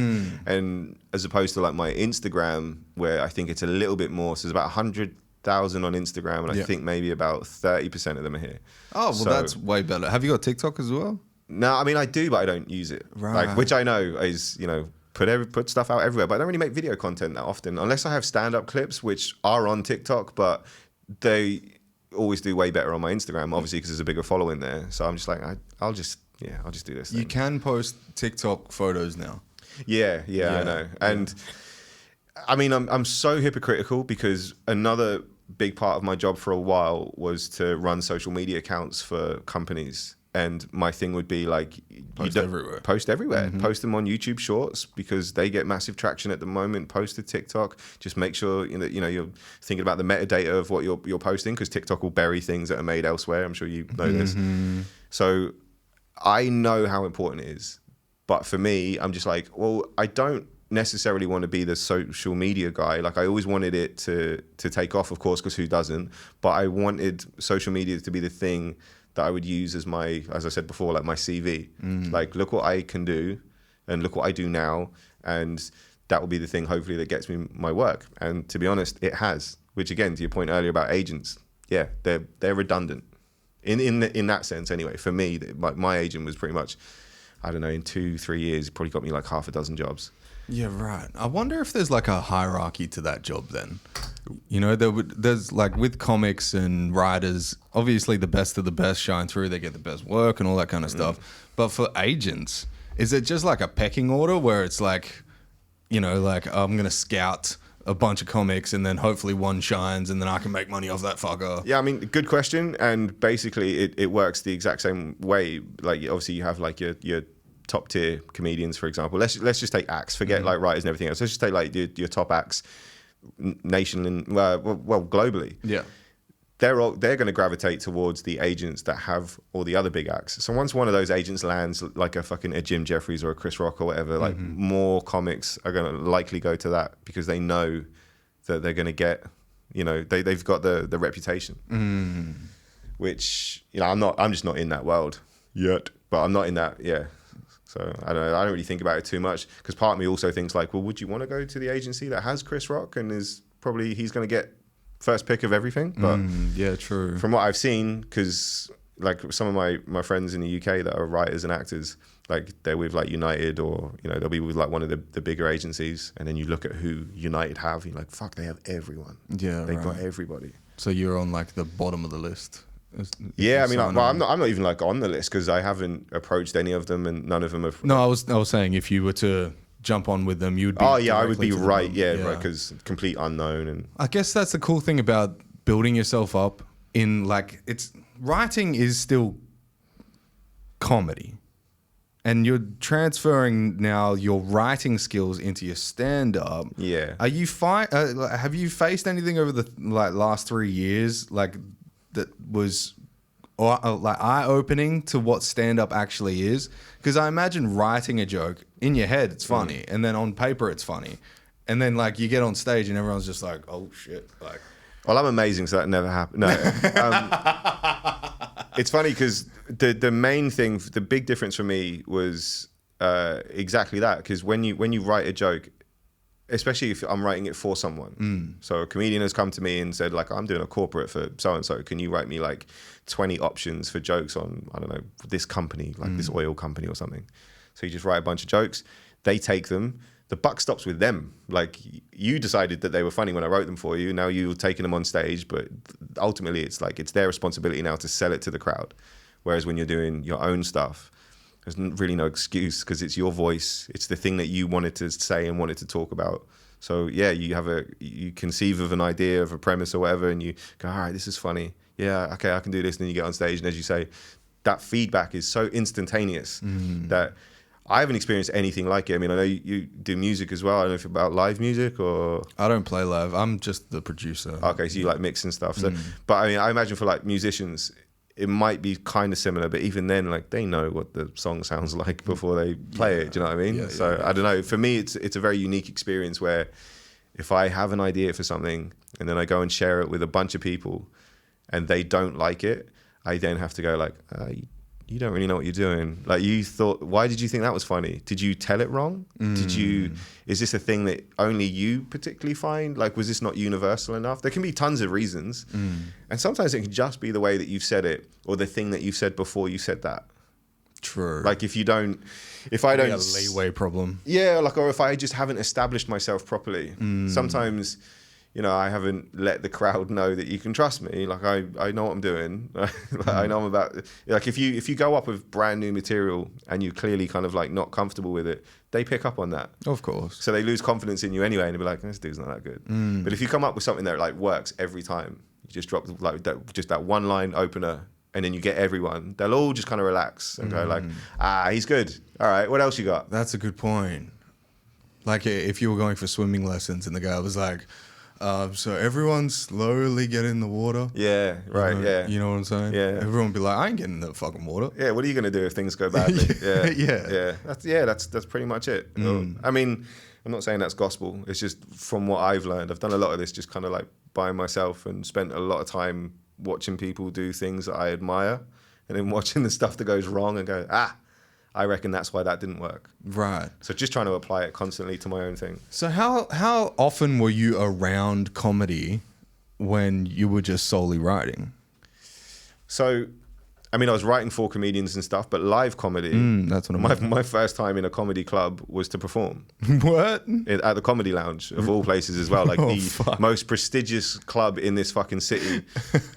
And as opposed to like my Instagram, where I think it's a little bit more, so there's about 100,000 on Instagram, and I think maybe about 30% of them are here. Oh, well, that's way better. Have you got TikTok as well? No, I mean I do, but I don't use it. Right. Like, which I know is, you know, put stuff out everywhere, but I don't really make video content that often, unless I have stand-up clips, which are on TikTok, but they always do way better on my Instagram, obviously, because there's a bigger following there. So I'm just like, I'll just do this thing. You can post TikTok photos now. Yeah, I know. And I mean, I'm so hypocritical because another big part of my job for a while was to run social media accounts for companies. And my thing would be like, Post everywhere. Post everywhere. Post them on YouTube Shorts because they get massive traction at the moment. Post to TikTok. Just make sure you're thinking about the metadata of what you're posting, because TikTok will bury things that are made elsewhere. I'm sure you know this. So I know how important it is. But for me, I'm just like, well, I don't necessarily want to be the social media guy. Like, I always wanted it to take off, of course, because who doesn't? But I wanted social media to be the thing that I would use as my, as I said before, like my CV. Like, look what I can do and look what I do now. And that will be the thing, hopefully, that gets me my work. And to be honest, it has. Which, again, to your point earlier about agents, yeah, they're redundant. In that sense, anyway. For me, my agent was pretty much, I don't know, in 2-3 years, he probably got me like half a dozen jobs. Yeah, right. I wonder if there's like a hierarchy to that job then. You know, there's like with comics and writers, obviously the best of the best shine through, they get the best work and all that kind of stuff. But for agents, is it just like a pecking order where it's like, you know, like I'm going to scout a bunch of comics and then hopefully one shines and then I can make money off that fucker? Yeah, I mean, good question. And basically it works the exact same way. Like, obviously you have like your top tier comedians, for example. Let's just take acts, forget like writers and everything else. Let's just take like your top acts nationally, well, globally. Yeah. They're going to gravitate towards the agents that have all the other big acts. So once one of those agents lands, like a Jim Jeffries or a Chris Rock or whatever, like more comics are going to likely go to that because they know that they're going to get, you know, they've got the reputation. Which, you know, I'm just not in that world yet, but I'm not in that. Yeah. So I don't know. I don't really think about it too much because part of me also thinks like, well, would you want to go to the agency that has Chris Rock and he's going to get first pick of everything? But yeah, true. From what I've seen, because like some of my friends in the UK that are writers and actors, like they're with like United or, you know, they'll be with like one of the bigger agencies, and then you look at who United have, you're like, fuck, they have everyone. Yeah, they've got everybody. So you're on like the bottom of the list. Yeah, I mean, I'm not even like on the list because I haven't approached any of them, and none of them have. No, I was saying if you were to jump on with them, you'd be. Oh yeah, I would be right. Them. Yeah, right, because complete unknown. And I guess that's the cool thing about building yourself up in like writing is still comedy, and you're transferring now your writing skills into your stand-up. Yeah. Are you have you faced anything over the last 3 years that was like eye-opening to what stand-up actually is? Because I imagine writing a joke in your head, it's funny, and then on paper it's funny, and then like you get on stage and everyone's just like, oh shit, like. Well, I'm amazing, so that never happened. No, it's funny because the main thing, the big difference for me was exactly that. Because when you write a joke, especially if I'm writing it for someone. So a comedian has come to me and said, like, I'm doing a corporate for so-and-so. Can you write me like 20 options for jokes on, I don't know, this company, like this oil company or something? So you just write a bunch of jokes. They take them. the buck stops with them. Like, you decided that they were funny when I wrote them for you. Now you're taking them on stage, but ultimately it's like it's their responsibility now to sell it to the crowd. Whereas when you're doing your own stuff, there's really no excuse because it's your voice. It's the thing that you wanted to say and wanted to talk about. So yeah, you conceive of an idea of a premise or whatever, and you go, all right, this is funny. Yeah, okay, I can do this. And then you get on stage, and as you say, that feedback is so instantaneous that I haven't experienced anything like it. I mean, I know you do music as well. I don't know if about live music or... I don't play live. I'm just the producer. Okay, so you like mix and stuff. So, but I mean, I imagine for like musicians, it might be kind of similar, but even then, like, they know what the song sounds like before they play it. Do you know what I mean? Yeah, I don't know. For me, it's a very unique experience where if I have an idea for something and then I go and share it with a bunch of people and they don't like it, I then have to go like, you don't really know what you're doing. Like, why did you think that was funny? Did you tell it wrong? Is this a thing that only you particularly find? Like, was this not universal enough? There can be tons of reasons. And sometimes it can just be the way that you've said it or the thing that you've said before you said that. True. Like, if I don't... a leeway problem. Yeah, like, or if I just haven't established myself properly. Sometimes... I haven't let the crowd know that you can trust me. Like, I know what I'm doing. I know I'm about... Like, if you go up with brand new material and you're clearly kind of like not comfortable with it, they pick up on that. Of course. So they lose confidence in you anyway, and they'll be like, this dude's not that good. But if you come up with something that like works every time, you just drop like that one line opener, and then you get everyone, they'll all just kind of relax and go like, he's good. All right, what else you got? That's a good point. Like, if you were going for swimming lessons and the guy was like... so everyone slowly get in the water. Yeah, right, yeah. You know what I'm saying? Yeah. Everyone be like, I ain't getting in the fucking water. Yeah, what are you going to do if things go badly? Yeah. That's pretty much it. I mean, I'm not saying that's gospel. It's just from what I've learned. I've done a lot of this just kind of like by myself and spent a lot of time watching people do things that I admire and then watching the stuff that goes wrong and go, I reckon that's why that didn't work. Right. So just trying to apply it constantly to my own thing. So how often were you around comedy when you were just solely writing? So, I mean, I was writing for comedians and stuff, but live comedy, that's what I mean. My first time in a comedy club was to perform. What? At the Comedy Lounge, of all places as well. Like most prestigious club in this fucking city.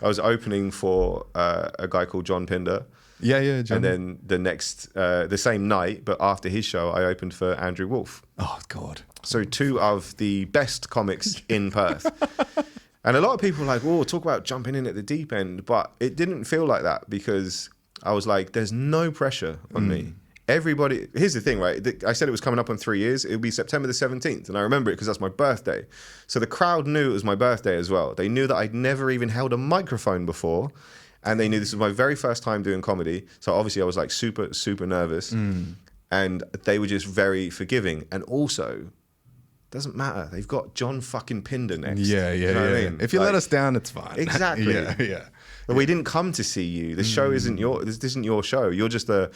I was opening for a guy called John Pinder. Yeah, John. And then the same night, but after his show, I opened for Andrew Wolf. Oh, God. So 2 of the best comics in Perth. And a lot of people are like, oh, talk about jumping in at the deep end. But it didn't feel like that because I was like, there's no pressure on me. Everybody, here's the thing, right? I said it was coming up on 3 years. It would be September the 17th. And I remember it because that's my birthday. So the crowd knew it was my birthday as well. They knew that I'd never even held a microphone before. And they knew this was my very first time doing comedy. So obviously I was like super, super nervous. And they were just very forgiving. And also, doesn't matter. They've got John fucking Pinder next. Yeah. You know what I mean? If you let us down, it's fine. Exactly. Yeah. But we didn't come to see you. The show isn't this isn't your show. You're just I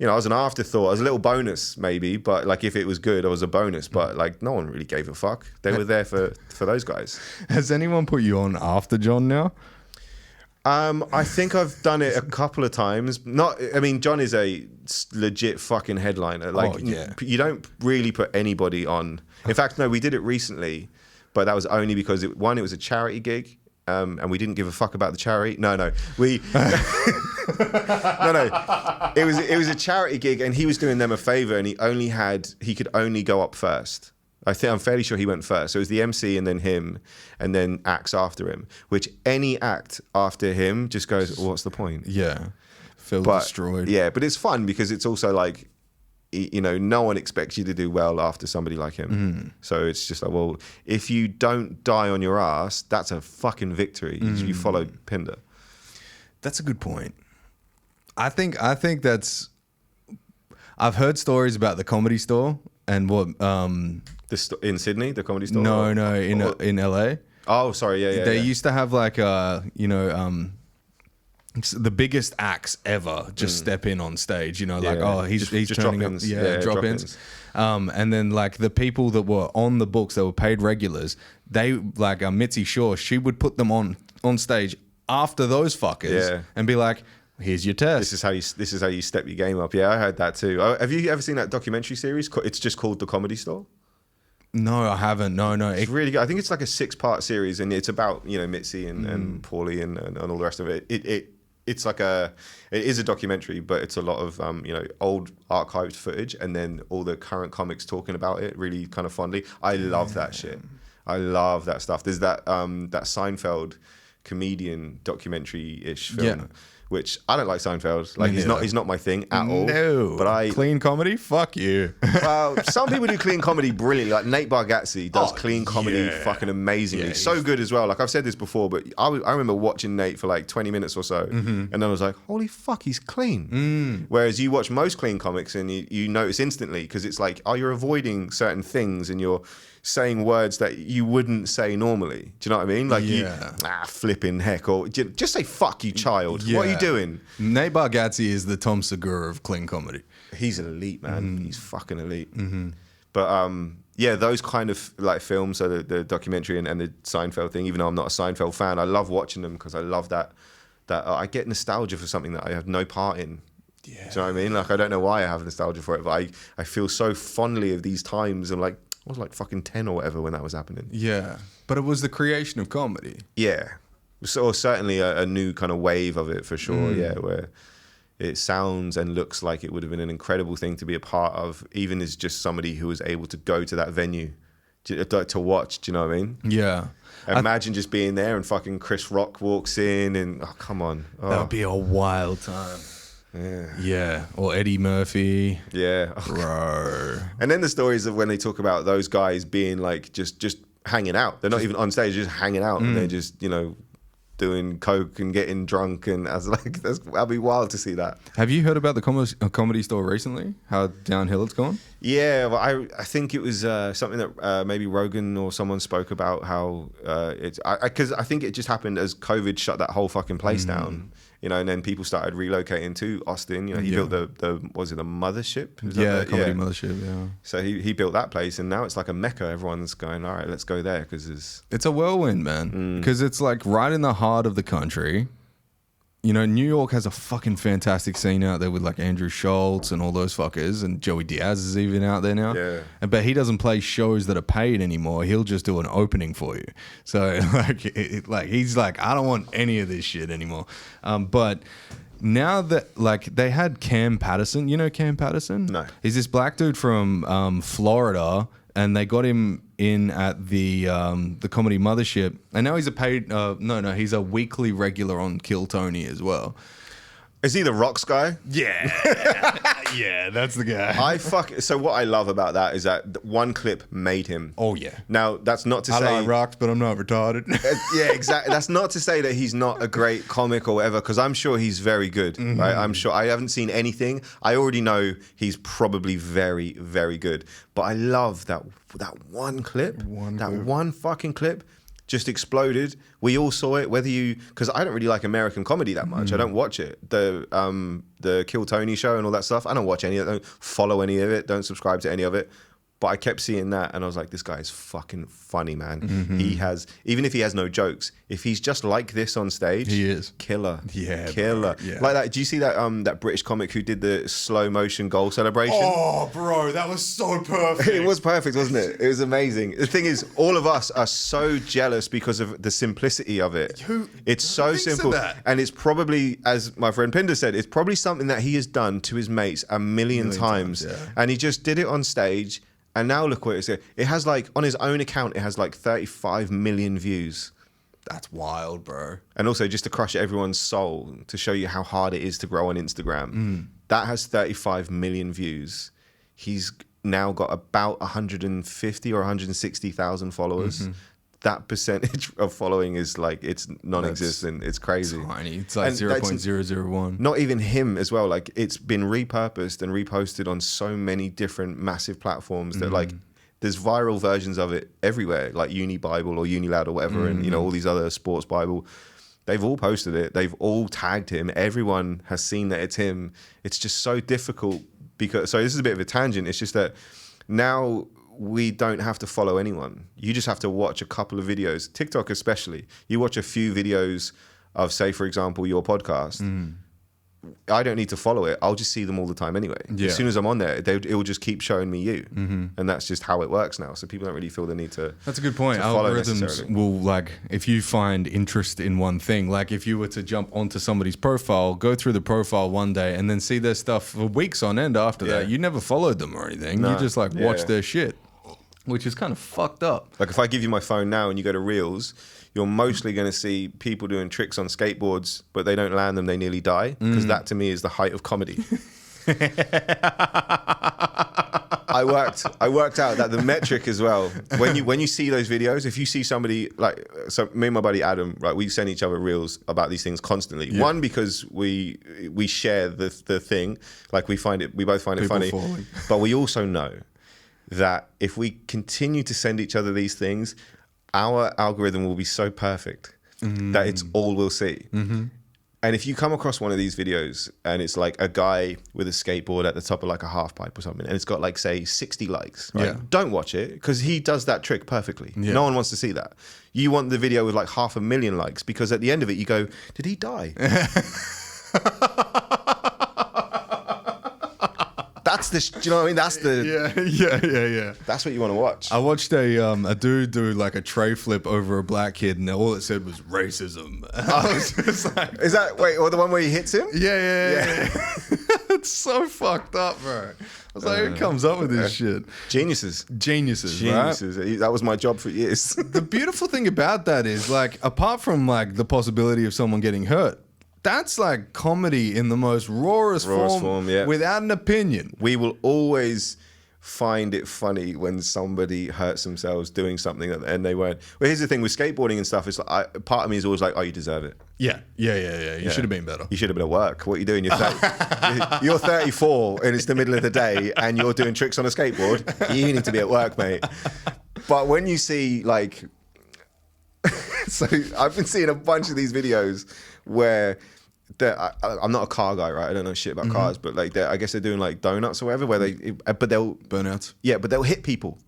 was an afterthought. I was a little bonus maybe, but like if it was good, I was a bonus. But like no one really gave a fuck. They were there for those guys. Has anyone put you on after John now? I think I've done it a couple of times. John is a legit fucking headliner. Like, you don't really put anybody on. In fact, no, we did it recently, but that was only because it was a charity gig, and we didn't give a fuck about the charity. No, we no. It was a charity gig, and he was doing them a favor, and he could only go up first. I'm fairly sure he went first. So it was the MC and then him and then acts after him, which any act after him just goes, what's the point? Yeah. Feel destroyed. Yeah, but it's fun because it's also like, no one expects you to do well after somebody like him. So it's just like, well, if you don't die on your ass, that's a fucking victory. You followed Pinder. That's a good point. I think that's... I've heard stories about the Comedy Store and what... in Sydney, the Comedy Store? No, in LA. Oh, sorry, yeah. They used to have like the biggest acts ever just step in on stage. He's just turning up. Drop-ins. And then like the people that were on the books that were paid regulars, they like Mitzi Shaw, she would put them on stage after those fuckers and be like, here's your test. This is how you step your game up. Yeah, I heard that too. Have you ever seen that documentary series? It's just called The Comedy Store. No, I haven't. No. It's really good. I think it's like a 6-part series, and it's about Mitzi and Paulie and all the rest of it. It's like it is a documentary, but it's a lot of old archived footage, and then all the current comics talking about it really kind of fondly. I love that shit. I love that stuff. There's that Seinfeld comedian documentary-ish film. Which I don't like Seinfeld. Like he's not my thing at all. No, but clean comedy, fuck you. Well, some people do clean comedy brilliantly. Like Nate Bargatze does clean comedy fucking amazingly. Yeah, so good as well. Like I've said this before, but I remember watching Nate for like 20 minutes or so, and then I was like, holy fuck, he's clean. Whereas you watch most clean comics and you notice instantly because it's like, you're avoiding certain things and you're saying words that you wouldn't say normally. Do you know what I mean? Like flipping heck, or just say fuck you, child. What are you doing? Nate Bargatze is the Tom Segura of clean comedy. He's an elite, man. He's fucking elite. But those kind of like films, so the documentary and the Seinfeld thing, even though I'm not a Seinfeld fan, I love watching them because I love that I get nostalgia for something that I have no part in. Yeah. Do you know what I mean? Like I don't know why I have nostalgia for it, but I feel so fondly of these times. I'm like, I was like fucking 10 or whatever when that was happening. Yeah. But it was the creation of comedy. Yeah. So certainly a new kind of wave of it for sure. Yeah. Where it sounds and looks like it would have been an incredible thing to be a part of, even as just somebody who was able to go to that venue to watch. Do you know what I mean? Yeah. Imagine just being there and fucking Chris Rock walks in and come on. That would be a wild time. Yeah. Or Eddie Murphy. Yeah. Bro. And then the stories of when they talk about those guys being like just hanging out. They're not even on stage, just hanging out. And they're just, doing coke and getting drunk. And I was like, that'd be wild to see that. Have you heard about the Comedy Store recently? How downhill it's gone? Yeah, well, I think it was something that maybe Rogan or someone spoke about how because I think it just happened as COVID shut that whole fucking place down. And then people started relocating to Austin. He built the Mothership? Comedy Mothership, yeah. So he built that place, and now it's like a mecca. Everyone's going, all right, let's go there, because it's a whirlwind, man. Because it's like right in the heart of the country. New York has a fucking fantastic scene out there with like Andrew Schultz and all those fuckers, and Joey Diaz is even out there now. Yeah. But he doesn't play shows that are paid anymore. He'll just do an opening for you. So he's like, I don't want any of this shit anymore. But now that they had Cam Patterson, Cam Patterson? No. He's this black dude from Florida. And they got him in at the Comedy Mothership, and now he's a paid. He's a weekly regular on Kill Tony as well. Is he the Rocks guy? Yeah, yeah, that's the guy. So what I love about that is that one clip made him. Oh yeah. Now that's not to say I like rocks, but I'm not retarded. Yeah, exactly. That's not to say that he's not a great comic or whatever, because I'm sure he's very good. Right? I'm sure. I haven't seen anything. I already know he's probably very, very good. But I love that one clip. One fucking clip. Just exploded. We all saw it. Because I don't really like American comedy that much. I don't watch it. The Kill Tony show and all that stuff. I don't watch any of it. Don't follow any of it. Don't subscribe to any of it. But I kept seeing that, and I was like, this guy is fucking funny, man. He has, even if he has no jokes, if he's just like this on stage, he is killer. Yeah, killer. Bro. Yeah. Like that. Do you see that British comic who did the slow motion goal celebration? Oh, bro, that was so perfect. It was perfect, wasn't it? It was amazing. The thing is, all of us are so jealous because of the simplicity of it. It's so simple, and it's probably, as my friend Pinder said, it's probably something that he has done to his mates a million times, and he just did it on stage. And now look what it's. It has on his own account, it has 35 million views. That's wild, bro. And also just to crush everyone's soul, to show you how hard it is to grow on Instagram. That has 35 million views. He's now got about 150 or 160,000 followers. That percentage of following is it's non-existent. It's crazy. Tiny. It's 0.001. Not even him as well. It's been repurposed and reposted on so many different massive platforms that there's viral versions of it everywhere, like Uni Bible or Unilad or whatever, and all these other sports Bible. They've all posted it. They've all tagged him. Everyone has seen that it's him. It's just so difficult so this is a bit of a tangent. It's just that now we don't have to follow anyone. You just have to watch a couple of videos, TikTok especially. You watch a few videos of, say, for example, your podcast, I don't need to follow it. I'll just see them all the time anyway. Yeah. As soon as I'm on there, it will just keep showing me you, and that's just how it works now. So people don't really feel the need to. That's a good point. to follow Algorithms necessarily. will, like, if you find interest in one thing, like if you were to jump onto somebody's profile, go through the profile one day, and then see their stuff for weeks on end after that, you never followed them or anything. No. You just like watch Yeah. their shit, which is kind of fucked up. Like if I give you my phone now and you go to Reels, you're mostly going to see people doing tricks on skateboards, but they don't land them, they nearly die. Because that to me is the height of comedy. I worked out that the metric as well, when you see those videos, if you see somebody like, so me and my buddy Adam, right, we send each other Reels about these things constantly. Yeah. One, because we share the thing, like we both find it People funny, falling. but we also know that if we continue to send each other these things, our algorithm will be so perfect that it's all we'll see. And if you come across one of these videos and it's like a guy with a skateboard at the top of like a half pipe or something, and it's got like, say, 60 likes, right? Yeah. Don't watch it, because he does that trick perfectly. Yeah. No one wants to see that. You want the video with like 500,000 likes, because at the end of it you go, did he die? That's the, do you know what I mean? That's the, Yeah. that's what you want to watch. I watched a dude do like a tray flip over a black kid, and all it said was racism. I was just like, Is that, wait, or the one where he hits him? yeah. It's so fucked up, bro. I was like, who comes up with this shit? Geniuses. Geniuses, right? That was my job for years. The beautiful thing about that is, like, apart from like the possibility of someone getting hurt, that's like comedy in the most rawest form, yeah. without an opinion. We will always find it funny when somebody hurts themselves doing something and they weren't. Well, here's the thing with skateboarding and stuff. It's like, part of me is always like, oh, you deserve it. Yeah. You should have been better. You should have been at work. What are you doing? You're 34 and it's the middle of the day and you're doing tricks on a skateboard. You need to be at work, mate. But when you see like, so I've been seeing a bunch of these videos where I'm not a car guy, right? I don't know shit about cars, but like I guess they're doing like donuts or whatever, where they'll Burnouts. Yeah, but they'll hit people.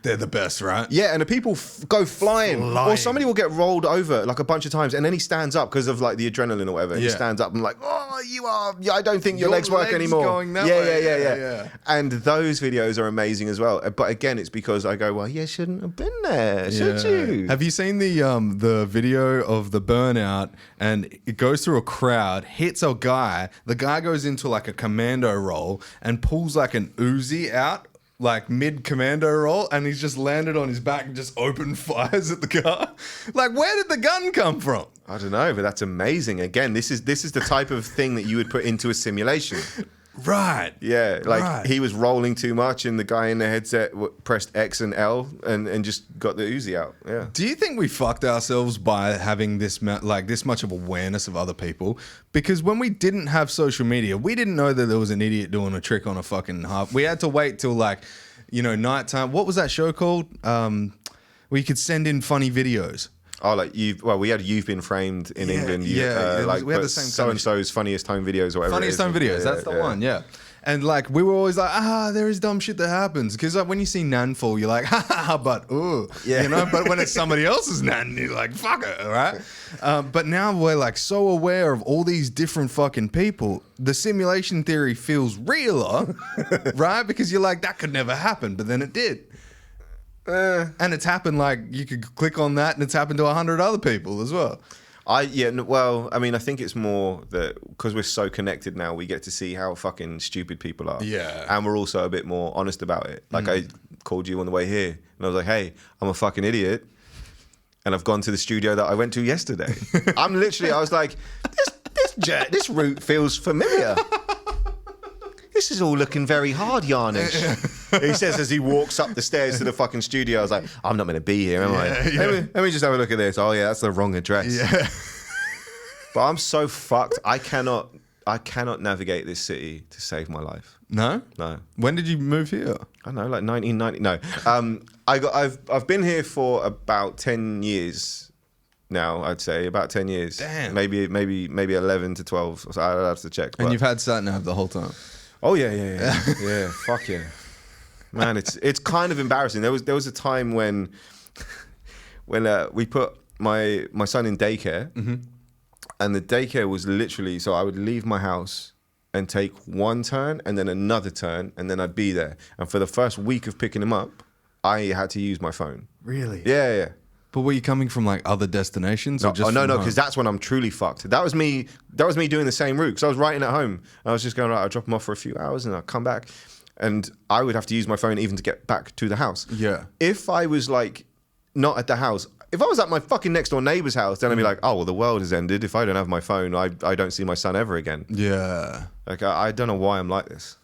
They're the best, right? Yeah, and the people go flying. Or somebody will get rolled over like a bunch of times, and then he stands up because of like the adrenaline or whatever. And he stands up and like, oh, you are. Yeah, I don't think your legs work anymore. Going that yeah, way. yeah. And those videos are amazing as well. But again, it's because I go, well, you shouldn't have been there, should you? Have you seen the video of the burnout, and it goes through a crowd, hits a guy, the guy goes into like a commando roll and pulls like an Uzi out, like mid commando roll, and he's just landed on his back and just opened fires at the car? Like, where did the gun come from? I don't know, but that's amazing. Again, this is the type of thing that you would put into a simulation. Right. Yeah, like he was rolling too much, and the guy in the headset pressed X and L and just got the Uzi out. Yeah. Do you think we fucked ourselves by having this much of awareness of other people? Because when we didn't have social media, we didn't know that there was an idiot doing a trick on a fucking half. We had to wait till like, nighttime. What was that show called? Where you could send in funny videos. Oh, like we had You've Been Framed in England. We had the same so and so's funniest home videos or whatever. Funniest home videos. That's the one. Yeah. And like we were always like, there is dumb shit that happens, because like when you see Nan fall, you're like, but ooh, But when it's somebody else's Nan, you're like, fuck it, right? But now we're like so aware of all these different fucking people. The simulation theory feels realer, right? Because you're like, that could never happen, but then it did. And it's happened, like you could click on that and it's happened to 100 other people as well. I think it's more that because we're so connected now, we get to see how fucking stupid people are. Yeah. And we're also a bit more honest about it. Like I called you on the way here and I was like, hey, I'm a fucking idiot. And I've gone to the studio that I went to yesterday. I was like, this route feels familiar. This is all looking very hard, Yarnish. He says as he walks up the stairs to the fucking studio. I was like, I'm not going to be here, am I? Let me just have a look at this. Oh yeah, that's the wrong address. Yeah. But I'm so fucked. I cannot navigate this city to save my life. No? When did you move here? I don't know, like 1990. No, I've been here for about 10 years now. I'd say about 10 years. Damn. Maybe 11 to 12. So I'd have to check. And you've had sat nav the whole time. Oh yeah. Yeah, fuck yeah. Man, it's kind of embarrassing. There was a time when we put my son in daycare, And the daycare was literally, so I would leave my house and take one turn and then another turn, and then I'd be there. And for the first week of picking him up, I had to use my phone. Really? Yeah. But were you coming from like other destinations? Or just no, from because that's when I'm truly fucked. That was me doing the same route, because I was writing at home. I was just going, right, I'll drop him off for a few hours and I'll come back. And I would have to use my phone even to get back to the house. Yeah. If I was like not at the house, if I was at my fucking next door neighbor's house, then I'd be like, oh, well, the world has ended. If I don't have my phone, I don't see my son ever again. Yeah. Like, I don't know why I'm like this.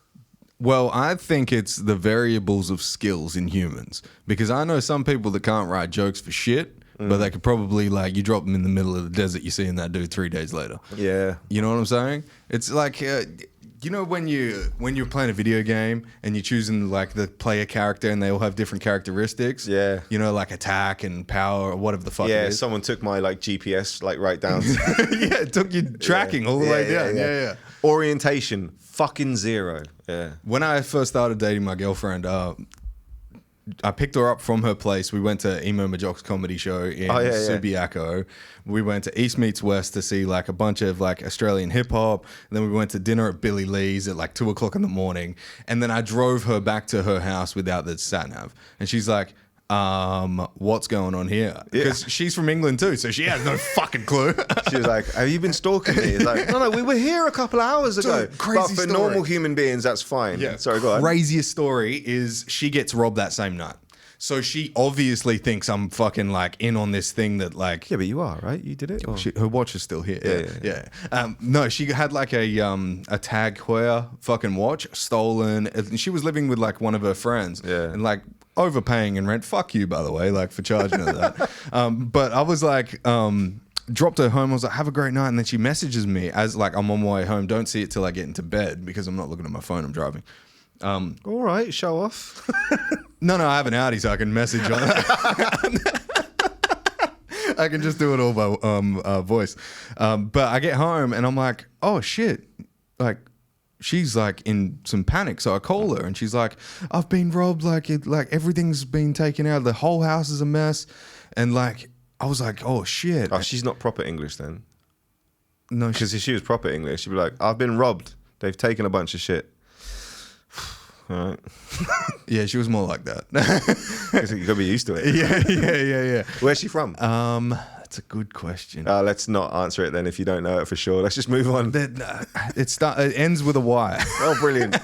Well, I think it's the variables of skills in humans, because I know some people that can't write jokes for shit, but they could probably, like, you drop them in the middle of the desert, you're seeing that dude 3 days later. Yeah. You know what I'm saying? It's like, you know, when you're playing a video game and you're choosing like the player character and they all have different characteristics. Yeah. You know, like attack and power or whatever the fuck it is. Someone took my like GPS like right down. Yeah, it took you tracking all the way down. Yeah. Orientation, fucking 0. Yeah. When I first started dating my girlfriend, I picked her up from her place. We went to Emo Majok's comedy show in Subiaco. We went to East Meets West to see like a bunch of like Australian hip hop. And then we went to dinner at Billy Lee's at like 2 o'clock in the morning. And then I drove her back to her house without the sat nav. And she's like, what's going on here? Because she's from England too, so she has no fucking clue. She was like, have you been stalking me? It's like, no, we were here a couple of hours ago. Dude, crazy but for story. normal human beings, that's fine. Yeah. Sorry, go on. Craziest story is she gets robbed that same night. So she obviously thinks I'm fucking like in on this thing that like... Yeah, but you are, right? You did it? Or? Her watch is still here. Yeah. No, she had like a Tag Heuer fucking watch stolen. And she was living with like one of her friends. Yeah. And like overpaying in rent. Fuck you, by the way, like for charging her that. But I was like... dropped her home. I was like, have a great night. And then she messages me as like, I'm on my way home. Don't see it till I get into bed because I'm not looking at my phone. I'm driving. All right, show off. No, I have an Audi, so I can message on that. I can just do it all by voice. But I get home and I'm like, oh shit. Like, she's like in some panic. So I call her and she's like, I've been robbed. Like everything's been taken out. The whole house is a mess. And like, I was like, oh shit. Oh, she's not proper English then. No, because if she was proper English, she'd be like, I've been robbed. They've taken a bunch of shit. All right. Yeah, she was more like that. You gotta be used to it. Yeah. Where's she from? That's a good question. Let's not answer it then if you don't know it for sure. Let's just move on. It ends with a Y. Oh, brilliant.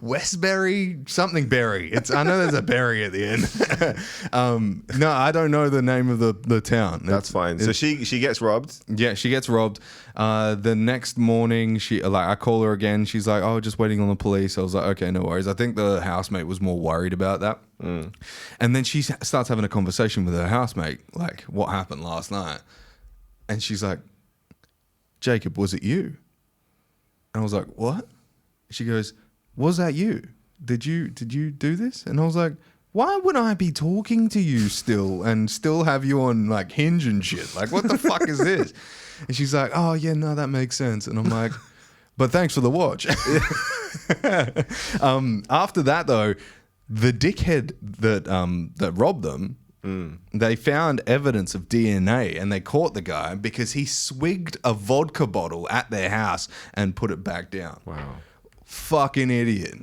Westbury, something Berry. I know there's a Berry at the end. No, I don't know the name of the town. That's fine. So she gets robbed. Yeah, she gets robbed. The next morning, I call her again. She's like, "Oh, just waiting on the police." I was like, "Okay, no worries." I think the housemate was more worried about that. And then she starts having a conversation with her housemate, like, "What happened last night?" And she's like, "Jacob, was it you?" And I was like, "What?" She goes, "Was that you? Did you do this?" And I was like, "Why would I be talking to you still and still have you on like Hinge and shit? Like, what the fuck is this?" And she's like, "Oh yeah, no, that makes sense." And I'm like, "But thanks for the watch." After that though, the dickhead that robbed them, they found evidence of DNA and they caught the guy because he swigged a vodka bottle at their house and put it back down. Wow. Fucking idiot.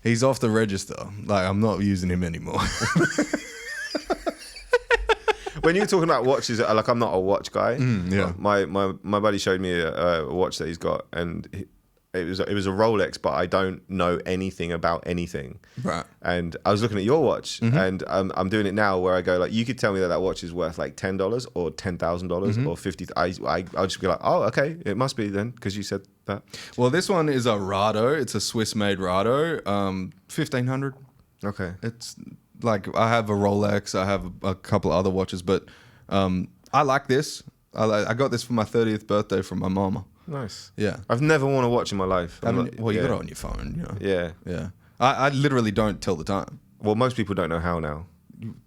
He's off the register. Like, I'm not using him anymore. When you're talking about watches, like, I'm not a watch guy. Yeah. My buddy showed me a watch that he's got, and it was a Rolex, but I don't know anything about anything. Right. And I was looking at your watch, and I'm doing it now where I go like, you could tell me that watch is worth like $10 or $10,000 or 50. I'll just be like, oh, okay, it must be then because you said that. Well, this one is a Rado. It's a Swiss-made Rado. 1,500. Okay. It's like, I have a Rolex. I have a couple of other watches, but I like this. I got this for my 30th birthday from my mama. Nice. Yeah. I've never worn a watch in my life. Well, you got it on your phone, you know. Yeah. Yeah. I literally don't tell the time. Well, most people don't know how now.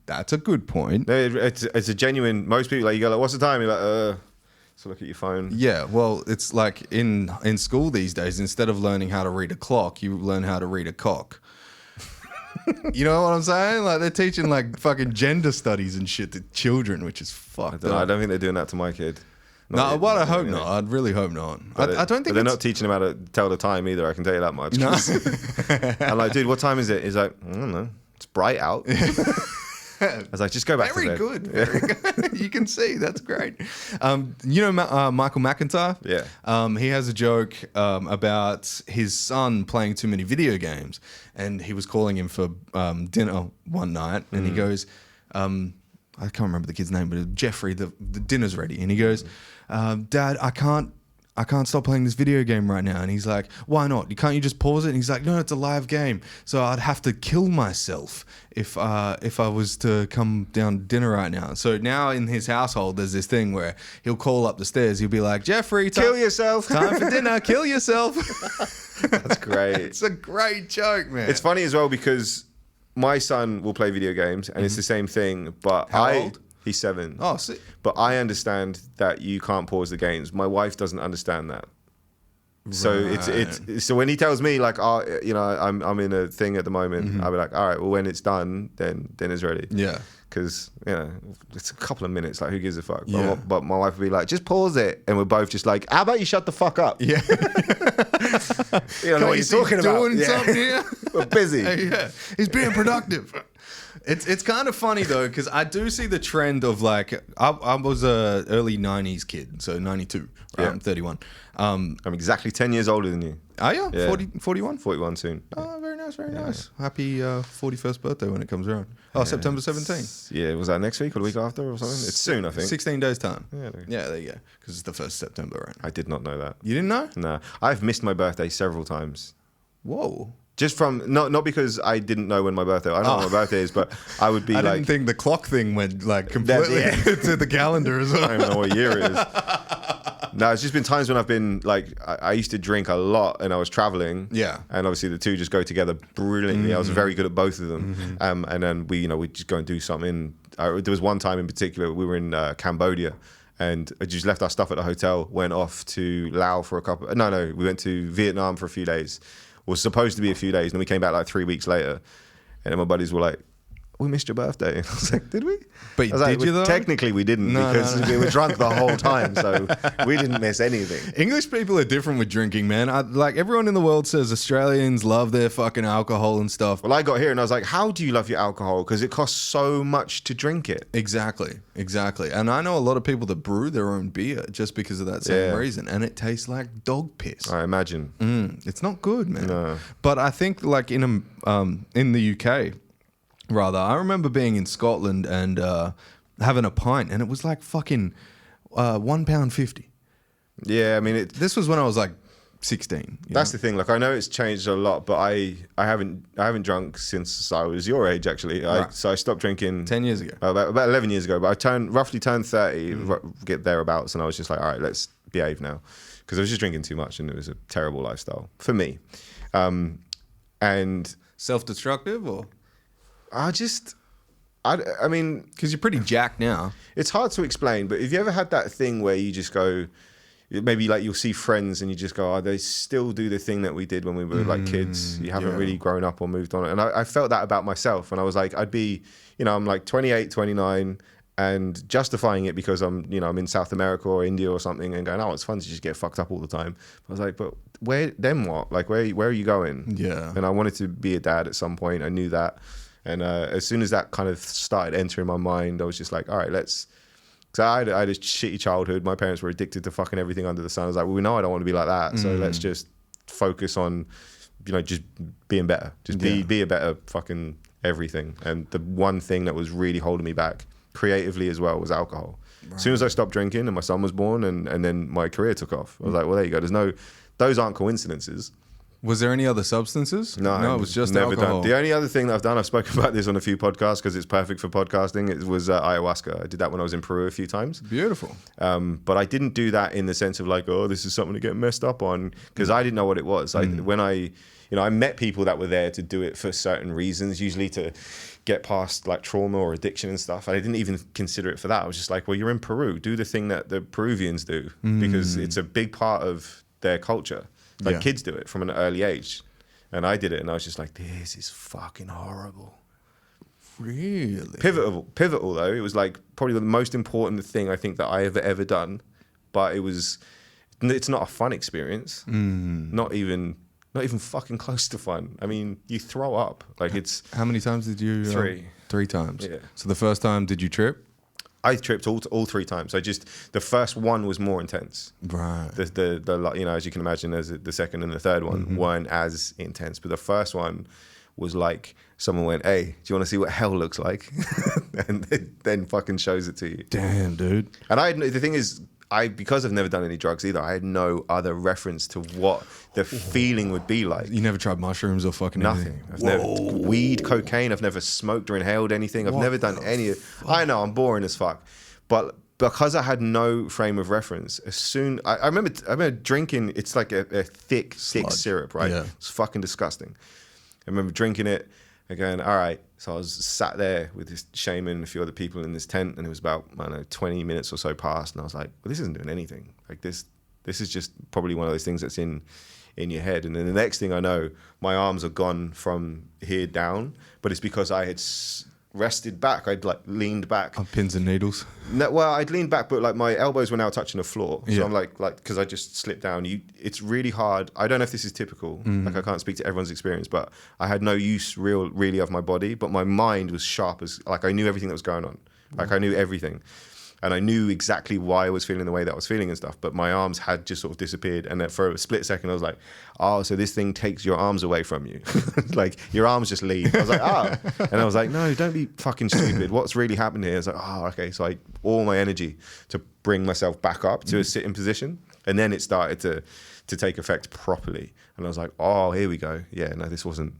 That's a good point. It's a genuine. Most people, like, you go like, "What's the time?" You're like, So look at your phone. Yeah, well, it's like in school these days, instead of learning how to read a clock, you learn how to read a cock. You know what I'm saying? Like, they're teaching like fucking gender studies and shit to children, which is fucked up. I don't think they're doing that to my kid. No, well, I hope not. I'd really hope not. I don't think but they're not teaching him how to tell the time either. I can tell you that much. No. I'm like, dude, what time is it? He's like, I don't know. It's bright out. I was like, just go back to bed. Very good. You can see. That's great. Michael McIntyre? Yeah. He has a joke about his son playing too many video games. And he was calling him for dinner one night. And he goes, I can't remember the kid's name, but Jeffrey, the dinner's ready. And he goes, Dad, I can't stop playing this video game right now. And he's like, why not? Can't you just pause it? And he's like, no, it's a live game. So I'd have to kill myself if I was to come down to dinner right now. So now in his household, there's this thing where he'll call up the stairs. He'll be like, Jeffrey, kill yourself. Time for dinner. Kill yourself. That's great. It's a great joke, man. It's funny as well because my son will play video games and it's the same thing. But How old? He's 7. Oh, see. But I understand that you can't pause the games. My wife doesn't understand that. So it's so when he tells me like, oh, I'm in a thing at the moment, I'll be like, all right, well, when it's done, then dinner's ready. Yeah. Because it's a couple of minutes. Like, who gives a fuck? Yeah. But my wife would be like, just pause it, and we're both just like, how about you shut the fuck up? Yeah. You know what you're talking about? Doing something here. We're busy. Yeah. He's being productive. It's kind of funny though, because I do see the trend of like I was a early 90s kid, so 92, right? Yeah. I'm 31. I'm exactly 10 years older than you. Are you? Yeah. 41? 41 soon. Oh, very nice, very nice. Happy 41st birthday when it comes around. Oh, September 17th. Yeah, was that next week or the week after or something? It's soon, I think. 16 days time. Yeah, there you go. Because it's the 1st September, right? I did not know that. You didn't know? No. I've missed my birthday several times. Whoa. Just from, not because I didn't know when my birthday, I don't know when my birthday is, but I would be I like. didn't think the clock thing went like completely to the calendar as well. I don't even know what year it is. No, it's just been times when I've been like, I used to drink a lot and I was traveling. Yeah. And obviously the two just go together brilliantly. I was very good at both of them. And then we'd just go and do something. There was one time in particular, we were in Cambodia and I just left our stuff at the hotel, went off to Laos for we went to Vietnam for a few days. Was supposed to be a few days, and then we came back like 3 weeks later, and then my buddies were like, we missed your birthday. And I was like, did we? But did you though? Technically we didn't because we were drunk the whole time, so we didn't miss anything. English people are different with drinking, man. Like everyone in the world says Australians love their fucking alcohol and stuff. Well, I got here and I was like, how do you love your alcohol? Because it costs so much to drink it. Exactly. And I know a lot of people that brew their own beer just because of that same reason, and it tastes like dog piss. I imagine. It's not good, man. No. But I think like in the UK, rather, I remember being in Scotland and having a pint, and it was like fucking £1.50. Yeah, I mean, this was when I was like 16. That's the thing. Like, I know it's changed a lot, but I haven't drunk since I was your age. Actually, so I stopped drinking 10 years ago, about 11 years ago. But I roughly turned 30, get thereabouts, and I was just like, all right, let's behave now, because I was just drinking too much, and it was a terrible lifestyle for me. And self-destructive, or I mean, because you're pretty jacked now. It's hard to explain, but have you ever had that thing where you just go, maybe like you'll see friends and you just go, oh, they still do the thing that we did when we were like kids. You haven't really grown up or moved on. And I felt that about myself. And I was like, I'd be, I'm like 28, 29 and justifying it because I'm in South America or India or something and going, oh, it's fun to just get fucked up all the time. I was like, but then what? Like, where are you going? Yeah. And I wanted to be a dad at some point. I knew that. And as soon as that kind of started entering my mind, I was just like, all right, let's... Because I had a shitty childhood. My parents were addicted to fucking everything under the sun. I was like, well, we know I don't want to be like that. So let's just focus on, just being better. Just be a better fucking everything. And the one thing that was really holding me back, creatively as well, was alcohol. Right. As soon as I stopped drinking and my son was born and then my career took off, I was like, well, there you go. Those aren't coincidences. Was there any other substances? No, it was just never alcohol. Done. The only other thing that I've done, I've spoken about this on a few podcasts because it's perfect for podcasting, it was ayahuasca. I did that when I was in Peru a few times. Beautiful. But I didn't do that in the sense of like, oh, this is something to get messed up on, because I didn't know what it was. When I met people that were there to do it for certain reasons, usually to get past like trauma or addiction and stuff. I didn't even consider it for that. I was just like, well, you're in Peru. Do the thing that the Peruvians do because it's a big part of their culture. Like kids do it from an early age. And I did it, and I was just like, this is fucking horrible. Really? Pivotal though. It was like probably the most important thing I think that I have ever done but it's not a fun experience. Not even fucking close to fun. I mean, you throw up. Like it's. How many times did you? 3. 3 times. Yeah. So the first time, did you trip? I tripped all 3 times. The first one was more intense. Right. The you know, as you can imagine, as the second and the third one weren't as intense, but the first one was like someone went, "Hey, do you want to see what hell looks like?" and then fucking shows it to you. Damn, dude. And the thing is, because I've never done any drugs either, I had no other reference to what the feeling would be like. You never tried mushrooms or fucking Nothing. anything? I've never weed, cocaine. I've never smoked or inhaled anything. I've never done any. I know I'm boring as fuck, but because I had no frame of reference, I remember drinking. It's like a thick syrup, right? Yeah. It's fucking disgusting. I remember drinking it and going, all right. So I was sat there with this shaman and a few other people in this tent, and it was about, I don't know, 20 minutes or so past, and I was like, well, this isn't doing anything. Like this is just probably one of those things that's in your head. And then the next thing I know, my arms are gone from here down, but it's because I had rested back. I'd like leaned back. On pins and needles. No, well, I'd leaned back, but like my elbows were now touching the floor. So Yeah. I'm like, because I just slipped down. It's really hard. I don't know if this is typical. Like I can't speak to everyone's experience, but I had no use really of my body, but my mind was sharp as, like I knew everything that was going on. Like I knew everything. And I knew exactly why I was feeling the way that I was feeling and stuff, but my arms had just sort of disappeared. And then for a split second, I was like, oh, so this thing takes your arms away from you. Like, your arms just leave. I was like, And I was like, no, don't be fucking stupid. What's really happened here? It's like, okay. So all my energy to bring myself back up to a sitting position. And then it started to take effect properly. And I was like, oh, here we go. Yeah, no, this wasn't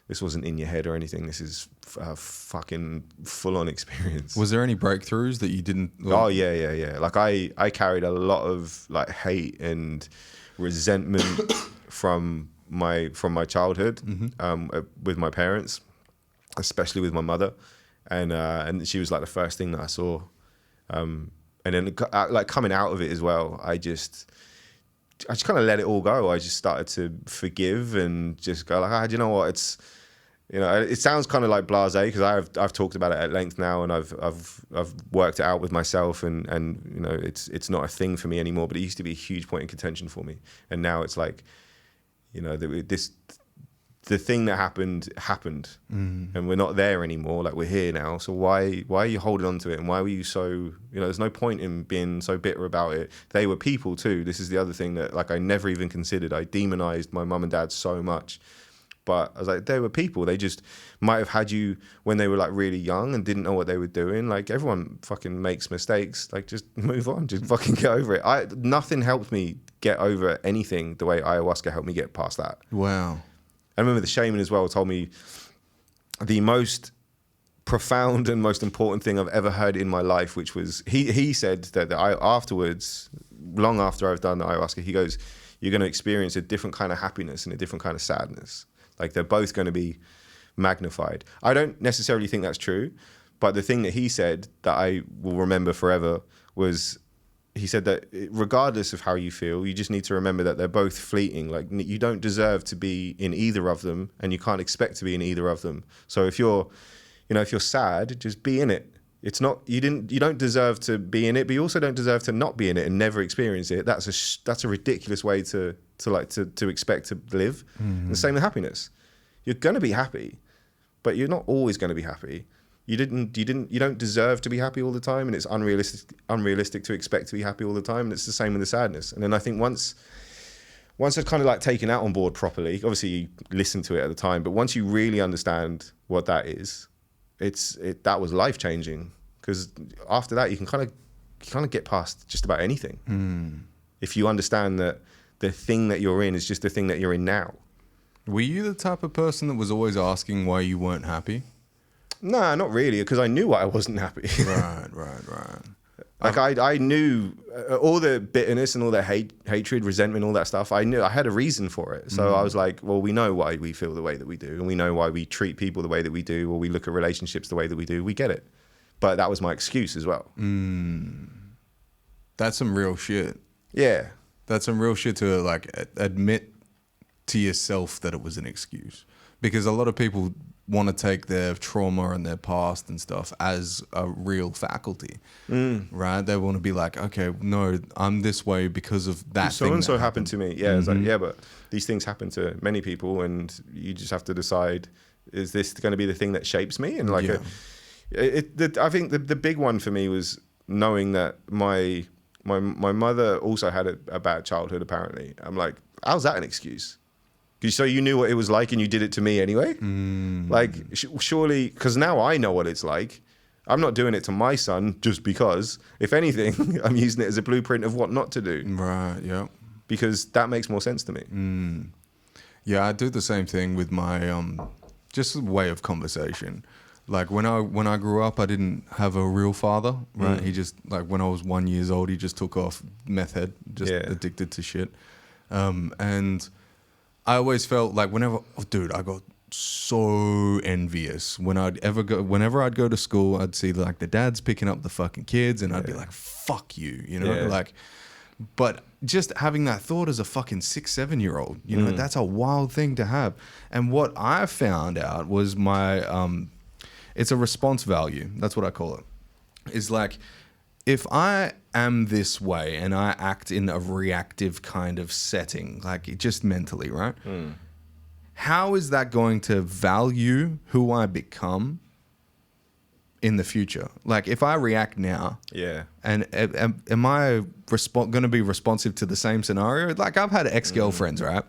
in your head or anything. This is a fucking full-on experience. Was there any breakthroughs that you didn't? Oh yeah. Like I carried a lot of like hate and resentment from my childhood with my parents, especially with my mother, and she was like the first thing that I saw, and then like coming out of it as well, I just kind of let it all go. I just started to forgive and just go like, do you know what? It's, you know, it sounds kind of like blasé because I've talked about it at length now, and I've worked it out with myself, and you know, it's not a thing for me anymore. But it used to be a huge point in contention for me, and now it's like, you know, the thing that happened, and we're not there anymore. Like we're here now. So why are you holding on to it? And why were you so, you know, there's no point in being so bitter about it. They were people too. This is the other thing that like I never even considered. I demonized my mum and dad so much. But I was like, they were people. They just might have had you when they were like really young and didn't know what they were doing. Like everyone fucking makes mistakes. Like just move on. Just fucking get over it. Nothing helped me get over anything the way ayahuasca helped me get past that. Wow. I remember the shaman as well told me the most profound and most important thing I've ever heard in my life, which was he said that I afterwards, long after I've done the ayahuasca, he goes, you're going to experience a different kind of happiness and a different kind of sadness. Like they're both going to be magnified. I don't necessarily think that's true, but the thing that he said that I will remember forever was, he said that regardless of how you feel, you just need to remember that they're both fleeting. Like you don't deserve to be in either of them, and you can't expect to be in either of them. So if you're sad, just be in it. It's not, you don't deserve to be in it, but you also don't deserve to not be in it and never experience it. That's a ridiculous way to expect to live. And the same with happiness. You're going to be happy, but you're not always going to be happy. You don't deserve to be happy all the time, and it's unrealistic to expect to be happy all the time. And it's the same with the sadness. And then I think once I've kind of like taken that on board properly, obviously you listen to it at the time, but once you really understand what that is, that was life changing, because after that you can kind of get past just about anything. If you understand that the thing that you're in is just the thing that you're in now. Were you the type of person that was always asking why you weren't happy? No, not really, because I knew I wasn't happy. Right. Like I knew all the bitterness and all the hatred, resentment, all that stuff. I knew I had a reason for it. So I was like, well, we know why we feel the way that we do, and we know why we treat people the way that we do, or we look at relationships the way that we do. We get it. But that was my excuse as well. That's some real shit. Yeah. That's some real shit to like admit to yourself that it was an excuse. because a lot of people want to take their trauma and their past and stuff as a real faculty, right? They want to be like, okay, no, I'm this way because of that. So and so happened to me. Yeah, it's like, yeah, but these things happen to many people, and you just have to decide: is this going to be the thing that shapes me? And like, I think the big one for me was knowing that my mother also had a bad childhood. Apparently, I'm like, how's that an excuse? So you knew what it was like and you did it to me anyway? Like, surely, because now I know what it's like. I'm not doing it to my son just because. If anything, I'm using it as a blueprint of what not to do. Right, yeah. Because that makes more sense to me. Yeah, I do the same thing with my just way of conversation. Like when I grew up, I didn't have a real father, right? He just, like when I was 1 year old, he just took off meth head, just addicted to shit. And I always felt like I got so envious whenever I'd go to school, I'd see like the dads picking up the fucking kids and I'd be like, fuck you, you know, like, but just having that thought as a fucking 6-7 year old, you know, that's a wild thing to have. And what I found out was it's a response value. That's what I call it. It's like, if I am this way and I act in a reactive kind of setting, like just mentally, right? How is that going to value who I become in the future? Like if I react now, and am I going to be responsive to the same scenario? Like I've had ex-girlfriends, right,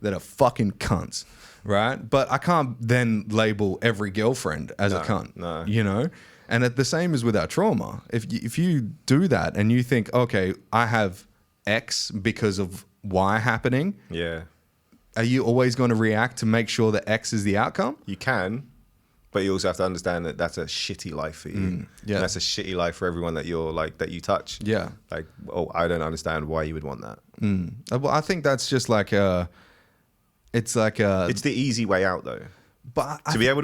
that are fucking cunts, right? But I can't then label every girlfriend as a cunt, you know? And the same is with our trauma. If you do that and you think, okay, I have X because of Y happening, are you always going to react to make sure that X is the outcome? You can, but you also have to understand that that's a shitty life for you. Yeah, and that's a shitty life for everyone that you're like that you touch. Yeah, like, oh, I don't understand why you would want that. Well, I think that's just like it's the easy way out though. But to be able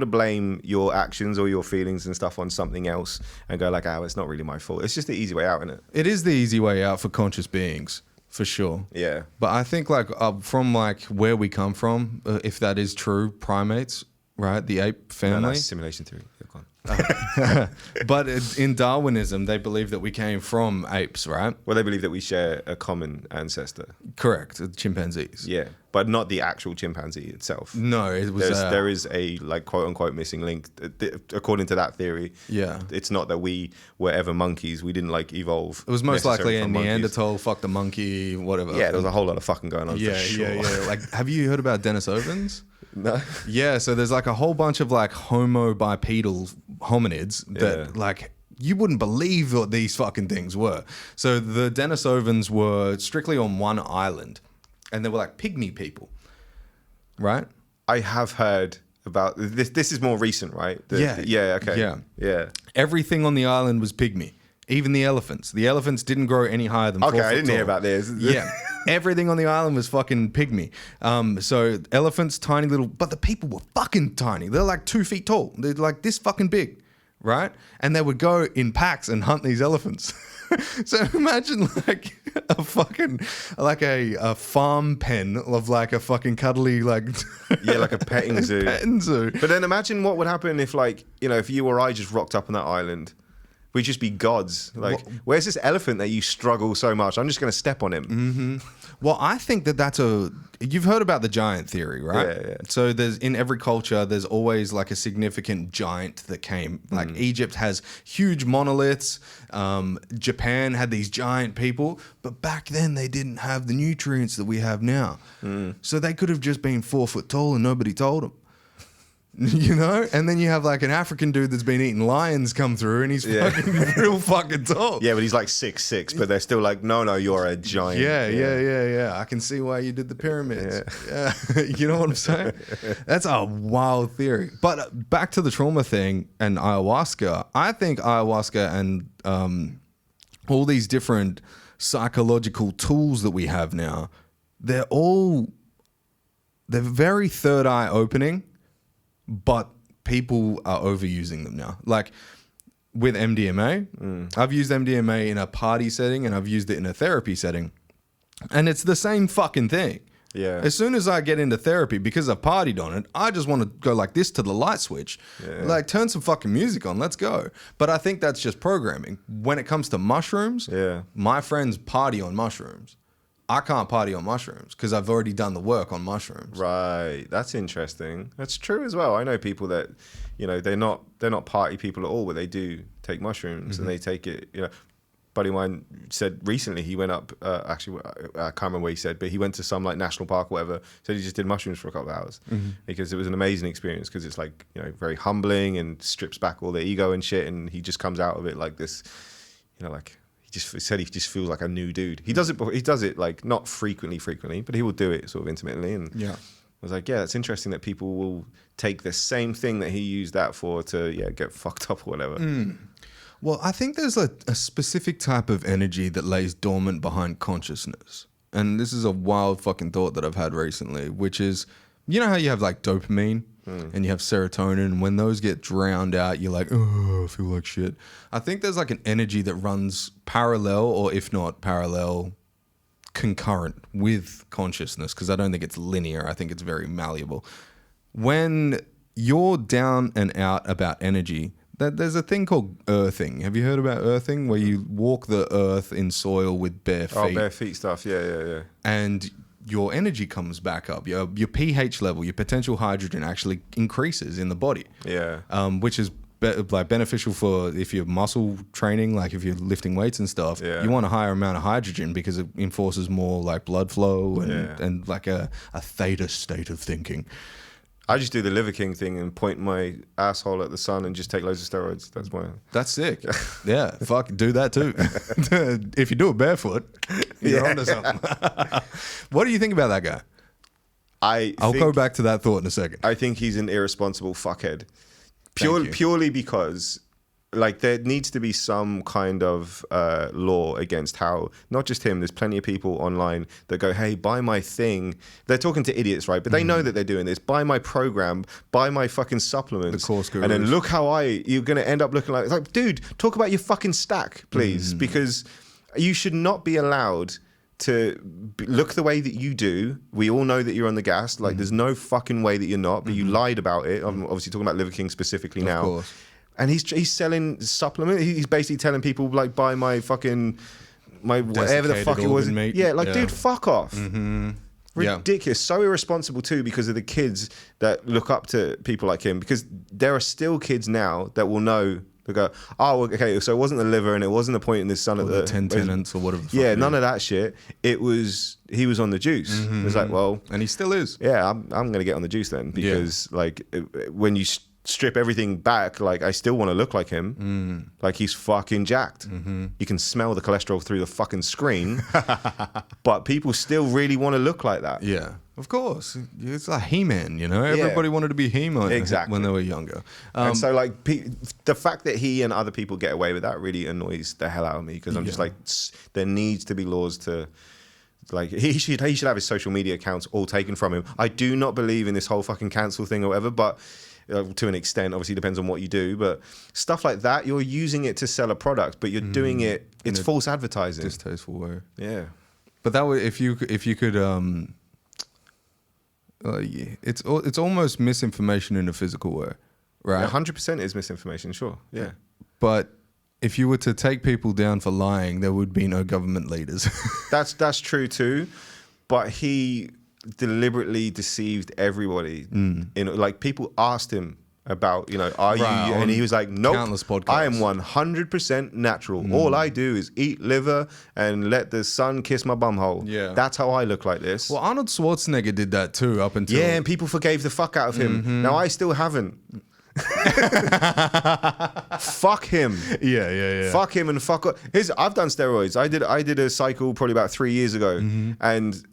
to blame your actions or your feelings and stuff on something else and go like, oh, it's not really my fault. It's just the easy way out, isn't it? It is the easy way out for conscious beings, for sure. Yeah. But I think like from like where we come from, if that is true, primates, right? The ape family. No, that's simulation theory. But in Darwinism, they believe that we came from apes, right? Well, they believe that we share a common ancestor. Correct, chimpanzees. Yeah, but not the actual chimpanzee itself. No, it was. There is a like quote unquote missing link. According to that theory, it's not that we were ever monkeys. We didn't like evolve. It was most likely a Neanderthal, fuck the monkey, whatever. Yeah, there was a whole lot of fucking going on. Yeah, for sure. yeah. Like, have you heard about Denisovans? No. Yeah, so there's like a whole bunch of like homo bipedal hominids that like you wouldn't believe what these fucking things were. So the Denisovans were strictly on one island and they were like pygmy people, right? I have heard about this. This is more recent, right? Okay. Yeah. Everything on the island was pygmy. Even the elephants. The elephants didn't grow any higher than 4 foot Okay, I didn't hear about this. Yeah. Everything on the island was fucking pygmy. So elephants, tiny little, but the people were fucking tiny. They're like 2 feet tall. They're like this fucking big, right? And they would go in packs and hunt these elephants. So imagine like a fucking, like a farm pen of like a fucking cuddly like... Yeah, like a petting zoo. Petting zoo. But then imagine what would happen if like, you know, if you or I just rocked up on that island. We'd just be gods. Like, where's this elephant that you struggle so much? I'm just going to step on him. Mm-hmm. Well, I think that's you've heard about the giant theory, right? Yeah. So there's in every culture, there's always like a significant giant that came. Like Egypt has huge monoliths. Japan had these giant people, but back then they didn't have the nutrients that we have now. So they could have just been 4 foot tall and nobody told them. You know, and then you have like an African dude that's been eating lions come through, and he's fucking real fucking tall. Yeah, but he's like 6'6", but they're still like, no, you're a giant. Yeah. I can see why you did the pyramids. Yeah. You know what I'm saying? That's a wild theory. But back to the trauma thing and ayahuasca. I think ayahuasca and all these different psychological tools that we have now, they're very third eye opening. But people are overusing them now. Like with MDMA, I've used MDMA in a party setting and I've used it in a therapy setting. And it's the same fucking thing. Yeah. As soon as I get into therapy, because I've partied on it, I just want to go like this to the light switch. Yeah. Like, turn some fucking music on. Let's go. But I think that's just programming. When it comes to mushrooms, my friends party on mushrooms. I can't party on mushrooms because I've already done the work on mushrooms. Right. That's interesting. That's true as well. I know people that, you know, they're not party people at all, but they do take mushrooms and they take it, you know. Buddy of mine said recently he went up, actually, I can't remember what he said, but he went to some like national park or whatever, said he just did mushrooms for a couple of hours because it was an amazing experience because it's like, you know, very humbling and strips back all the ego and shit. And he just comes out of it like this, you know, like he said he just feels like a new dude. He does it like not frequently, but he will do it sort of intermittently. And I was like, yeah, it's interesting that people will take the same thing that he used that for to, get fucked up or whatever. Well, I think there's a specific type of energy that lays dormant behind consciousness. And this is a wild fucking thought that I've had recently, which is, you know how you have like dopamine and you have serotonin, and when those get drowned out, you're like, oh, I feel like shit. I think there's like an energy that runs parallel, or if not parallel, concurrent with consciousness, because I don't think it's linear. I think it's very malleable. When you're down and out about energy, there's a thing called earthing. Have you heard about earthing, where you walk the earth in soil with bare feet? Oh, bare feet stuff. Yeah. And your energy comes back up. Your pH level, your potential hydrogen actually increases in the body. Yeah. Which is like beneficial for if you're muscle training, like if you're lifting weights and stuff. Yeah. You want a higher amount of hydrogen because it enforces more like blood flow and like a theta state of thinking. I just do the Liver King thing and point my asshole at the sun and just take loads of steroids. That's sick. Yeah, fuck, do that too. If you do it barefoot, you're onto something. What do you think about that guy? I'll go back to that thought in a second. I think he's an irresponsible fuckhead. Purely because, like, there needs to be some kind of law against how, not just him, there's plenty of people online that go, hey, buy my thing. They're talking to idiots, right? But they know that they're doing this. Buy my program, buy my fucking supplements. The course gurus. And then look how you're going to end up looking like, dude, talk about your fucking stack, please. Because you should not be allowed to look the way that you do. We all know that you're on the gas. Like, there's no fucking way that you're not, but you lied about it. I'm obviously talking about Liver King specifically now. Of course. And he's selling supplement. He's basically telling people, like, buy my fucking, whatever the fuck it was. Meat. Yeah, like, dude, fuck off. Ridiculous. So irresponsible too, because of the kids that look up to people like him. Because there are still kids now that will know, they go, oh, okay, so it wasn't the liver and it wasn't the point in the sun or of the 10 tenants or whatever. Yeah, none of that shit. He was on the juice. It was like, well, and he still is. Yeah, I'm going to get on the juice then, because like when you strip everything back, like, I still want to look like him. Like, he's fucking jacked. You can smell the cholesterol through the fucking screen, but people still really want to look like that. Yeah, of course. It's like He-Man, you know? Everybody wanted to be He-Man when they were younger. And so, like, the fact that he and other people get away with that really annoys the hell out of me, because I'm just like, there needs to be laws to... Like, he should have his social media accounts all taken from him. I do not believe in this whole fucking cancel thing or whatever, but... to an extent, obviously depends on what you do, but stuff like that, you're using it to sell a product, but you're doing it's false advertising. Distasteful way. Yeah. But that would, if you could, it's almost misinformation in a physical way, right? 100% is misinformation, sure. Yeah. But if you were to take people down for lying, there would be no government leaders. That's true too, but he deliberately deceived everybody. Like, people asked him about, you know, are you, and he was like, nope, I am 100% natural. All I do is eat liver and let the sun kiss my bumhole. Yeah, that's how I look like this. Well, Arnold Schwarzenegger did that too, up until and people forgave the fuck out of him. Now I still haven't. Fuck him. Yeah. Fuck him and fuck. I've done steroids. I did a cycle probably about 3 years ago, and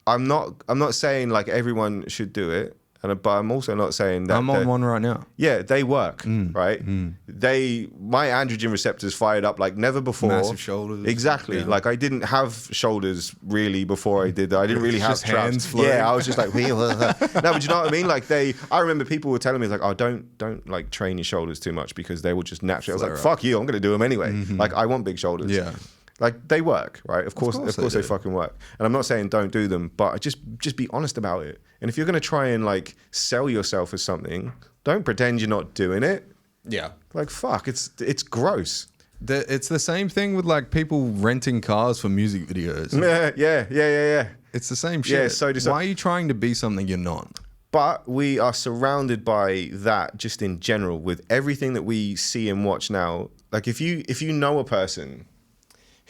I'm not saying like everyone should do it, but I'm also not saying that I'm on one right now. Yeah, they work, right? My androgen receptors fired up like never before. Massive shoulders. Exactly. Yeah. Like, I didn't have shoulders really before I did that. I didn't really have hands traps. Yeah, I was just like, no, but you know what I mean? Like, I remember people were telling me like, oh, don't like train your shoulders too much because they will just naturally. I was like, fuck you, I'm gonna do them anyway. Like, I want big shoulders. Yeah. Like they work, right? Of course they they do. fucking work. And I'm not saying don't do them, but just be honest about it. And if you're gonna try and like sell yourself as something, don't pretend you're not doing it. Yeah. Like fuck, it's gross. It's the same thing with like people renting cars for music videos. Yeah. It's the same shit. Yeah, so why are you trying to be something you're not? But we are surrounded by that just in general with everything that we see and watch now. Like if you know a person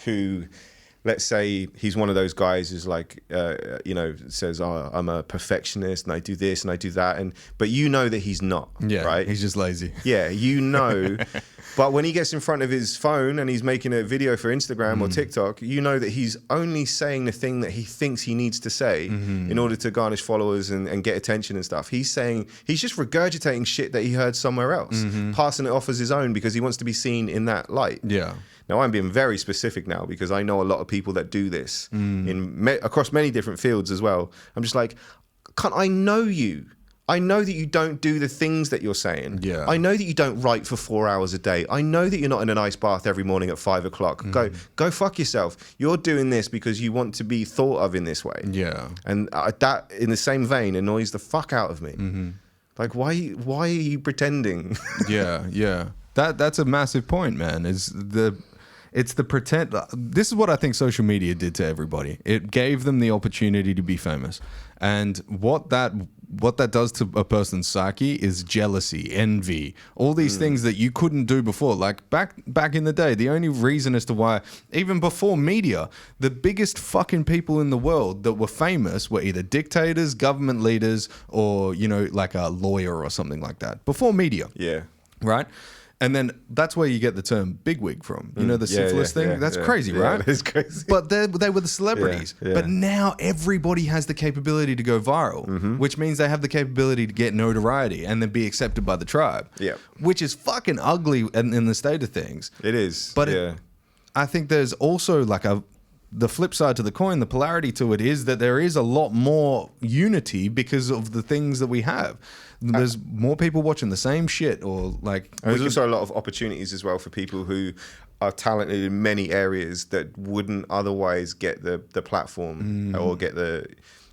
who, let's say he's one of those guys who's like, says, oh, I'm a perfectionist and I do this and I do that. But you know that he's not, right? He's just lazy. Yeah, you know. But when he gets in front of his phone and he's making a video for Instagram or TikTok, you know that he's only saying the thing that he thinks he needs to say in order to garnish followers and get attention and stuff. He's just regurgitating shit that he heard somewhere else, passing it off as his own because he wants to be seen in that light. Yeah. Now, I'm being very specific now because I know a lot of people that do this across many different fields as well. I'm just like, I know you. I know that you don't do the things that you're saying. Yeah. I know that you don't write for 4 hours a day. I know that you're not in an ice bath every morning at 5 o'clock. Go fuck yourself. You're doing this because you want to be thought of in this way. Yeah. And that, in the same vein, annoys the fuck out of me. Like, why are you pretending? Yeah. That's a massive point, man. It's the pretend. This is what I think social media did to everybody. It gave them the opportunity to be famous, and what that does to a person's psyche is jealousy, envy, all these things that you couldn't do before. Like back in the day, the only reason as to why, even before media, the biggest fucking people in the world that were famous were either dictators, government leaders, or like a lawyer or something like that. Before media, Yeah. right? And then that's where you get the term bigwig from. The syphilis thing? That's crazy, right? It's crazy. But they were the celebrities. Yeah. But now everybody has the capability to go viral, which means they have the capability to get notoriety and then be accepted by the tribe. Yeah. Which is fucking ugly in the state of things. It is. But yeah. I think there's also like the flip side to the coin, the polarity to it is that there is a lot more unity because of the things that we have. There's more people watching the same shit, or like. And there's also a lot of opportunities as well for people who are talented in many areas that wouldn't otherwise get the platform or get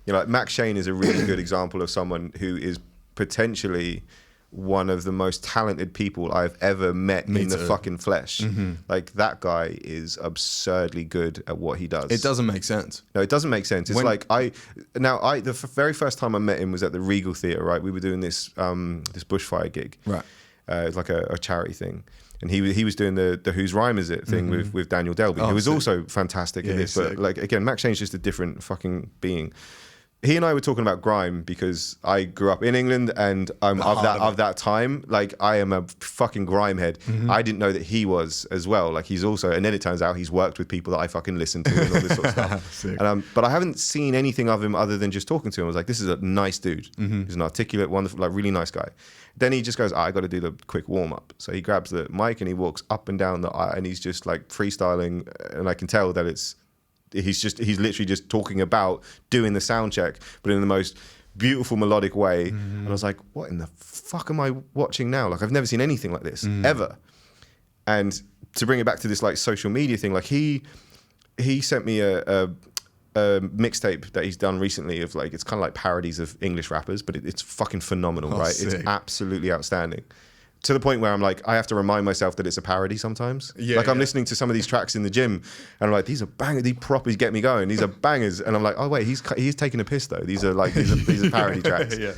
like Max Shane is a really good example of someone who is potentially one of the most talented people I've ever met in the fucking flesh. Like that guy is absurdly good at what he does. It doesn't make sense. No, it doesn't make sense. It's the very first time I met him was at the Regal Theatre, right? We were doing this bushfire gig. Right. It was like a charity thing. And he was doing the Whose Rhyme Is It thing with Daniel Delby, who was also fantastic at this. But like again, Max Shane's just a different fucking being. He and I were talking about grime because I grew up in England and I'm of that time. Like I am a fucking grime head. I didn't know that he was as well. Like he's also, and then it turns out he's worked with people that I fucking listen to and all this sort of stuff. And, but I haven't seen anything of him other than just talking to him. I was like, this is a nice dude. He's an articulate, wonderful, like really nice guy. Then he just goes, I got to do the quick warm up. So he grabs the mic and he walks up and down the aisle and he's just like freestyling. And I can tell that he's literally just talking about doing the sound check, but in the most beautiful melodic way. And I was like, what in the fuck am I watching now? Like I've never seen anything like this ever. And to bring it back to this like social media thing, like he sent me a mixtape that he's done recently of like, it's kind of like parodies of English rappers, but it's fucking phenomenal, right? Sick. It's absolutely outstanding. To the point where I'm like, I have to remind myself that it's a parody sometimes. I'm listening to some of these tracks in the gym and I'm like, these are bangers, these proppers get me going. These are bangers. And I'm like, oh wait, he's taking a piss though. These are parody tracks. Yeah.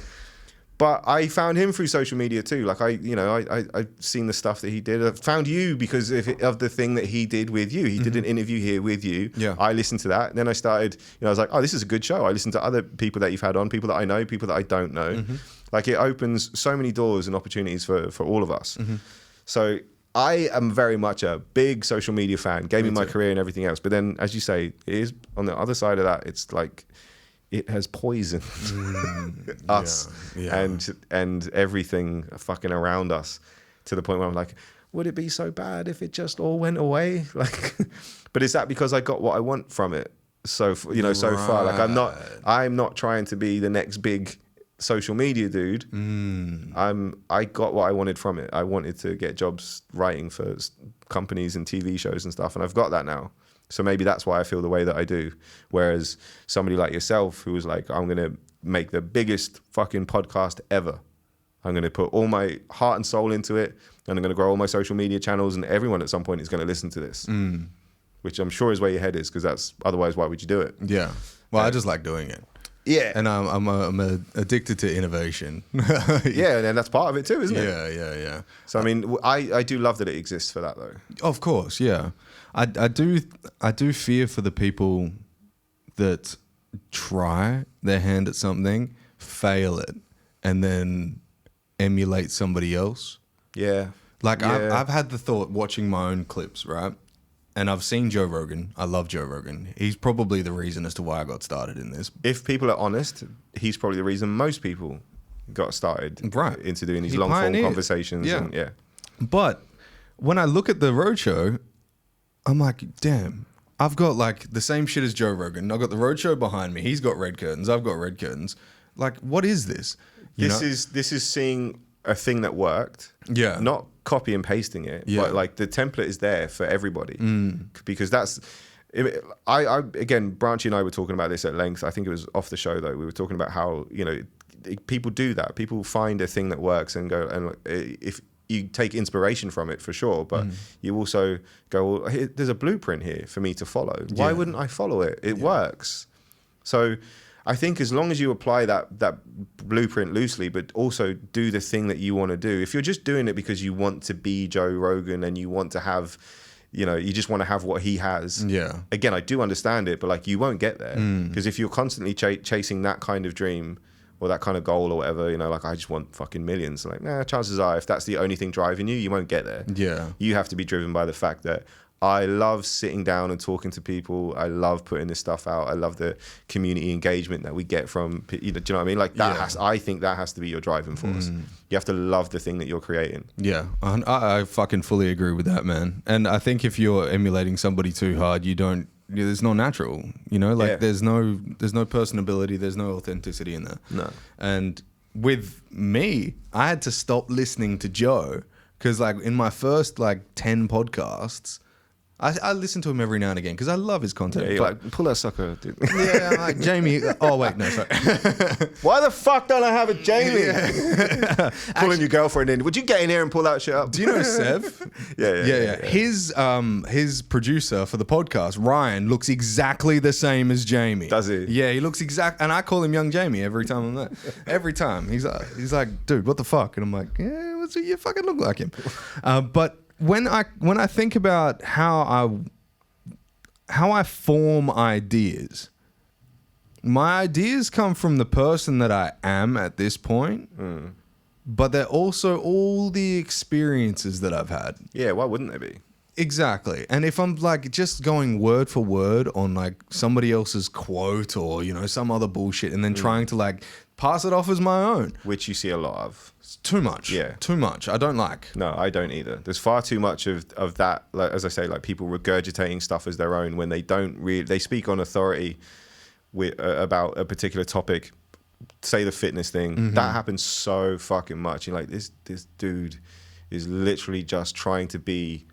But I found him through social media too. Like I've seen the stuff that he did. I found you because of the thing that he did with you. He did an interview here with you. Yeah. I listened to that. And then I started, I was like, oh, this is a good show. I listened to other people that you've had on, people that I know, people that I don't know. Like it opens so many doors and opportunities for all of us. So I am very much a big social media fan, gave me my career and everything else. But then, as you say, it is on the other side of that, it's like, it has poisoned us and everything fucking around us to the point where I'm like, would it be so bad if it just all went away? Like, but is that because I got what I want from it? So far, like I'm not trying to be the next big social media dude. I got what I wanted from it. I wanted to get jobs writing for companies and TV shows and stuff, and I've got that now. So maybe that's why I feel the way that I do. Whereas somebody like yourself who was like, I'm going to make the biggest fucking podcast ever. I'm going to put all my heart and soul into it, and I'm going to grow all my social media channels, and everyone at some point is going to listen to this, which I'm sure is where your head is, because that's otherwise why would you do it? Yeah. Well, I just like doing it. Yeah. And I'm addicted to innovation. Yeah, and that's part of it too, isn't it? Yeah. So I mean, I do love that it exists for that though. Of course, yeah. I do fear for the people that try their hand at something, fail it, and then emulate somebody else. Yeah. Like Yeah. I've had the thought watching my own clips, right? And I've seen Joe Rogan. I love Joe Rogan. He's probably the reason as to why I got started in this. If people are honest, he's probably the reason most people got started into doing these He long form pioneered. conversations. Yeah. And, yeah. But when I look at the Roadshow, I'm like, damn, I've got like the same shit as Joe Rogan. I've got the Roadshow behind me. He's got red curtains. I've got red curtains. Like, what is this? This is seeing a thing that worked. Yeah. Not copy and pasting it. Yeah. But like the template is there for everybody. Because that's I again, Branchy and I were talking about this at length. I think it was off the show though. We were talking about how, you know, people do that. People find a thing that works and go, and if you take inspiration from it for sure, but you also go, well, there's a blueprint here for me to follow. Why wouldn't I follow it? It works. So I think as long as you apply that blueprint loosely, but also do the thing that you want to do. If you're just doing it because you want to be Joe Rogan and you want to have, you know, you just want to have what he has. Yeah. Again, I do understand it, but like you won't get there because if you're constantly chasing that kind of dream or that kind of goal or whatever, you know, like I just want fucking millions. Like, chances are if that's the only thing driving you, you won't get there. Yeah. You have to be driven by the fact that I love sitting down and talking to people. I love putting this stuff out. I love the community engagement that we get from, you know, do you know what I mean? Like that I think that has to be your driving force. You have to love the thing that you're creating. Yeah, I fucking fully agree with that, man. And I think if you're emulating somebody too hard, there's no natural, you know, like there's no personability, there's no authenticity in there. No. And with me, I had to stop listening to Joe because like in my first like 10 podcasts, I listen to him every now and again because I love his content. Yeah, you're like, pull that sucker, dude. Yeah, I'm like, Jamie. Oh, wait, no, sorry. Why the fuck don't I have a Jamie? Pulling your girlfriend in. Would you get in here and pull that shit up? Do you know Sev? Yeah. His producer for the podcast, Ryan, looks exactly the same as Jamie. Does he? Yeah, he looks and I call him Young Jamie every time I'm there. Every time. He's like, dude, what the fuck? And I'm like, yeah, you fucking look like him. But when I think about how I form ideas, my ideas come from the person that I am at this point, but they're also all the experiences that I've had. Yeah, why wouldn't they be? Exactly. And if I'm like just going word for word on like somebody else's quote or, you know, some other bullshit and then trying to like pass it off as my own. Which you see a lot of. It's too much. Yeah. Too much. I don't like. No, I don't either. There's far too much of that, like, as I say, like people regurgitating stuff as their own when they don't really, they speak on authority about a particular topic, say the fitness thing. That happens so fucking much. You're like, this dude is literally just trying to be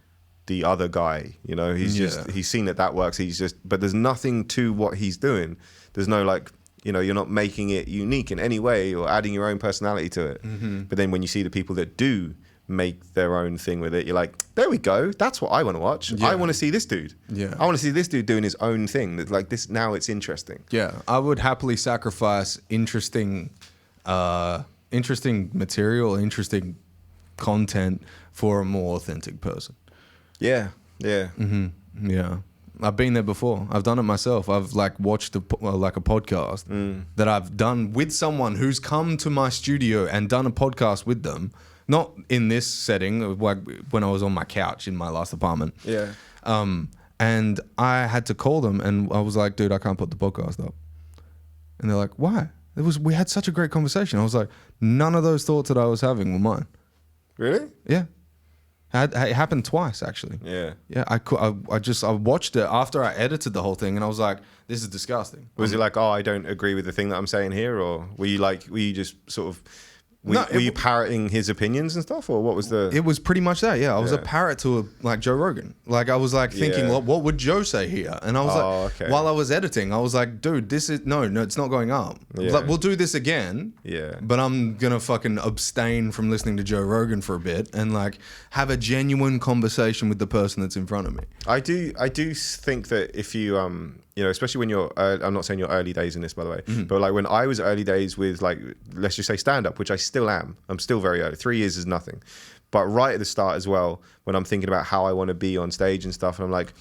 the other guy, you know, he's seen that works. But there's nothing to what he's doing. There's no like, you know, you're not making it unique in any way or adding your own personality to it. But then when you see the people that do make their own thing with it, you're like, there we go. That's what I want to watch. I want to see this dude. Yeah. I want to see this dude doing his own thing. That's like this. Now it's interesting. Yeah. I would happily sacrifice interesting material, interesting content for a more authentic person. Yeah. Yeah. Yeah. I've been there before. I've done it myself. I've like watched a podcast that I've done with someone who's come to my studio and done a podcast with them. Not in this setting, like when I was on my couch in my last apartment. Yeah. And I had to call them and I was like, dude, I can't put the podcast up. And they're like, why? We had such a great conversation. I was like, none of those thoughts that I was having were mine. Really? Yeah. It happened twice, actually. Yeah. Yeah, I watched it after I edited the whole thing, and I was like, "This is disgusting." Was it like, oh, I don't agree with the thing that I'm saying here, or were you just sort of Were you parroting his opinions and stuff, or what was the? It was pretty much that. Yeah, I was a parrot to like Joe Rogan. Like I was like thinking, what would Joe say here? And I was while I was editing, I was like, dude, this is no, it's not going up. Yeah. Like we'll do this again. Yeah. But I'm gonna fucking abstain from listening to Joe Rogan for a bit and like have a genuine conversation with the person that's in front of me. I do think that if you you know, especially when you're, I'm not saying you're early days in this, by the way, but like when I was early days with like, let's just say stand up, which I still am. I'm still very early. 3 years is nothing. But right at the start as well, when I'm thinking about how I want to be on stage and stuff, and I'm like,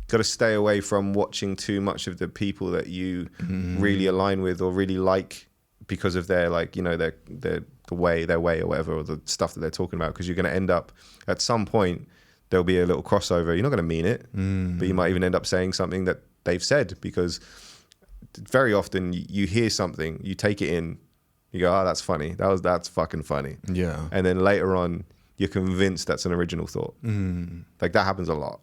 got to stay away from watching too much of the people that you really align with or really like because of their like, you know, their way or whatever, or the stuff that they're talking about, because you're going to end up at some point, there'll be a little crossover. You're not going to mean it, but you might even end up saying something that they've said, because very often you hear something, you take it in, you go, oh, that's funny. That's fucking funny. Yeah. And then later on, you're convinced that's an original thought. Like that happens a lot.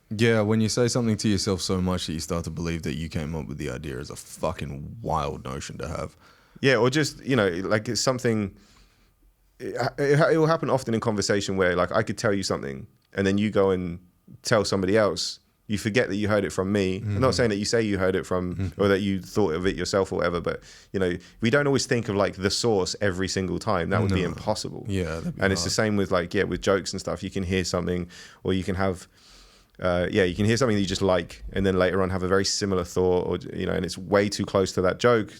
Yeah, when you say something to yourself so much that you start to believe that you came up with the idea is a fucking wild notion to have. Yeah, or just, you know, like it's something, it will happen often in conversation where like I could tell you something and then you go and tell somebody else, you forget that you heard it from me. I'm not saying that you say you heard it from or that you thought of it yourself or whatever, but you know, we don't always think of like the source every single time. That would be impossible. Yeah. And it's the same with like, with jokes and stuff. You can hear something, or you can have, you can hear something that you just like, and then later on have a very similar thought, or, you know, and it's way too close to that joke.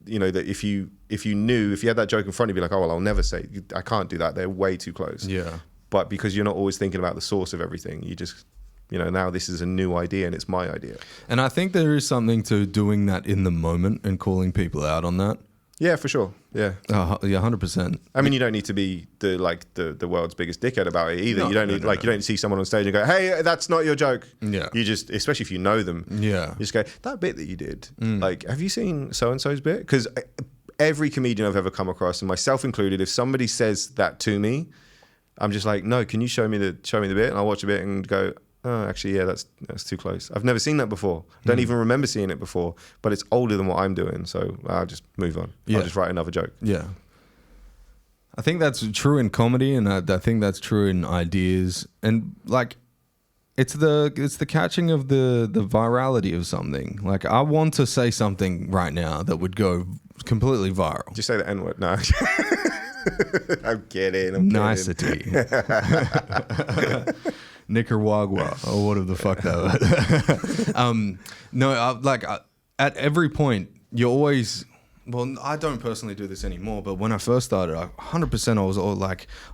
You know, that if you had that joke in front of you, like, oh, well, I'll never say, I can't do that. They're way too close. Yeah. But because you're not always thinking about the source of everything, you just, you know, now this is a new idea and it's my idea. And I think there is something to doing that in the moment and calling people out on that. Yeah, for sure. Yeah. Yeah, 100%. I mean, you don't need to be the world's biggest dickhead about it either. No, you don't need you don't see someone on stage and go, hey, that's not your joke. Yeah. You just, especially if you know them. Yeah. You just go, that bit that you did, like, have you seen so-and-so's bit? Because every comedian I've ever come across, and myself included, if somebody says that to me, I'm just like, no, can you show me the bit? And I'll watch a bit and go, oh, actually, yeah, that's too close. I've never seen that before. Don't even remember seeing it before, but it's older than what I'm doing. So I'll just move on. Yeah. I'll just write another joke. Yeah. I think that's true in comedy, and I think that's true in ideas. And like, it's the catching of the virality of something. Like, I want to say something right now that would go completely viral. Just say the N-word. No. I'm kidding. Nicety. Nicaragua, or whatever the fuck that was. At every point, you're always, well, I don't personally do this anymore, but when I first started, 100% I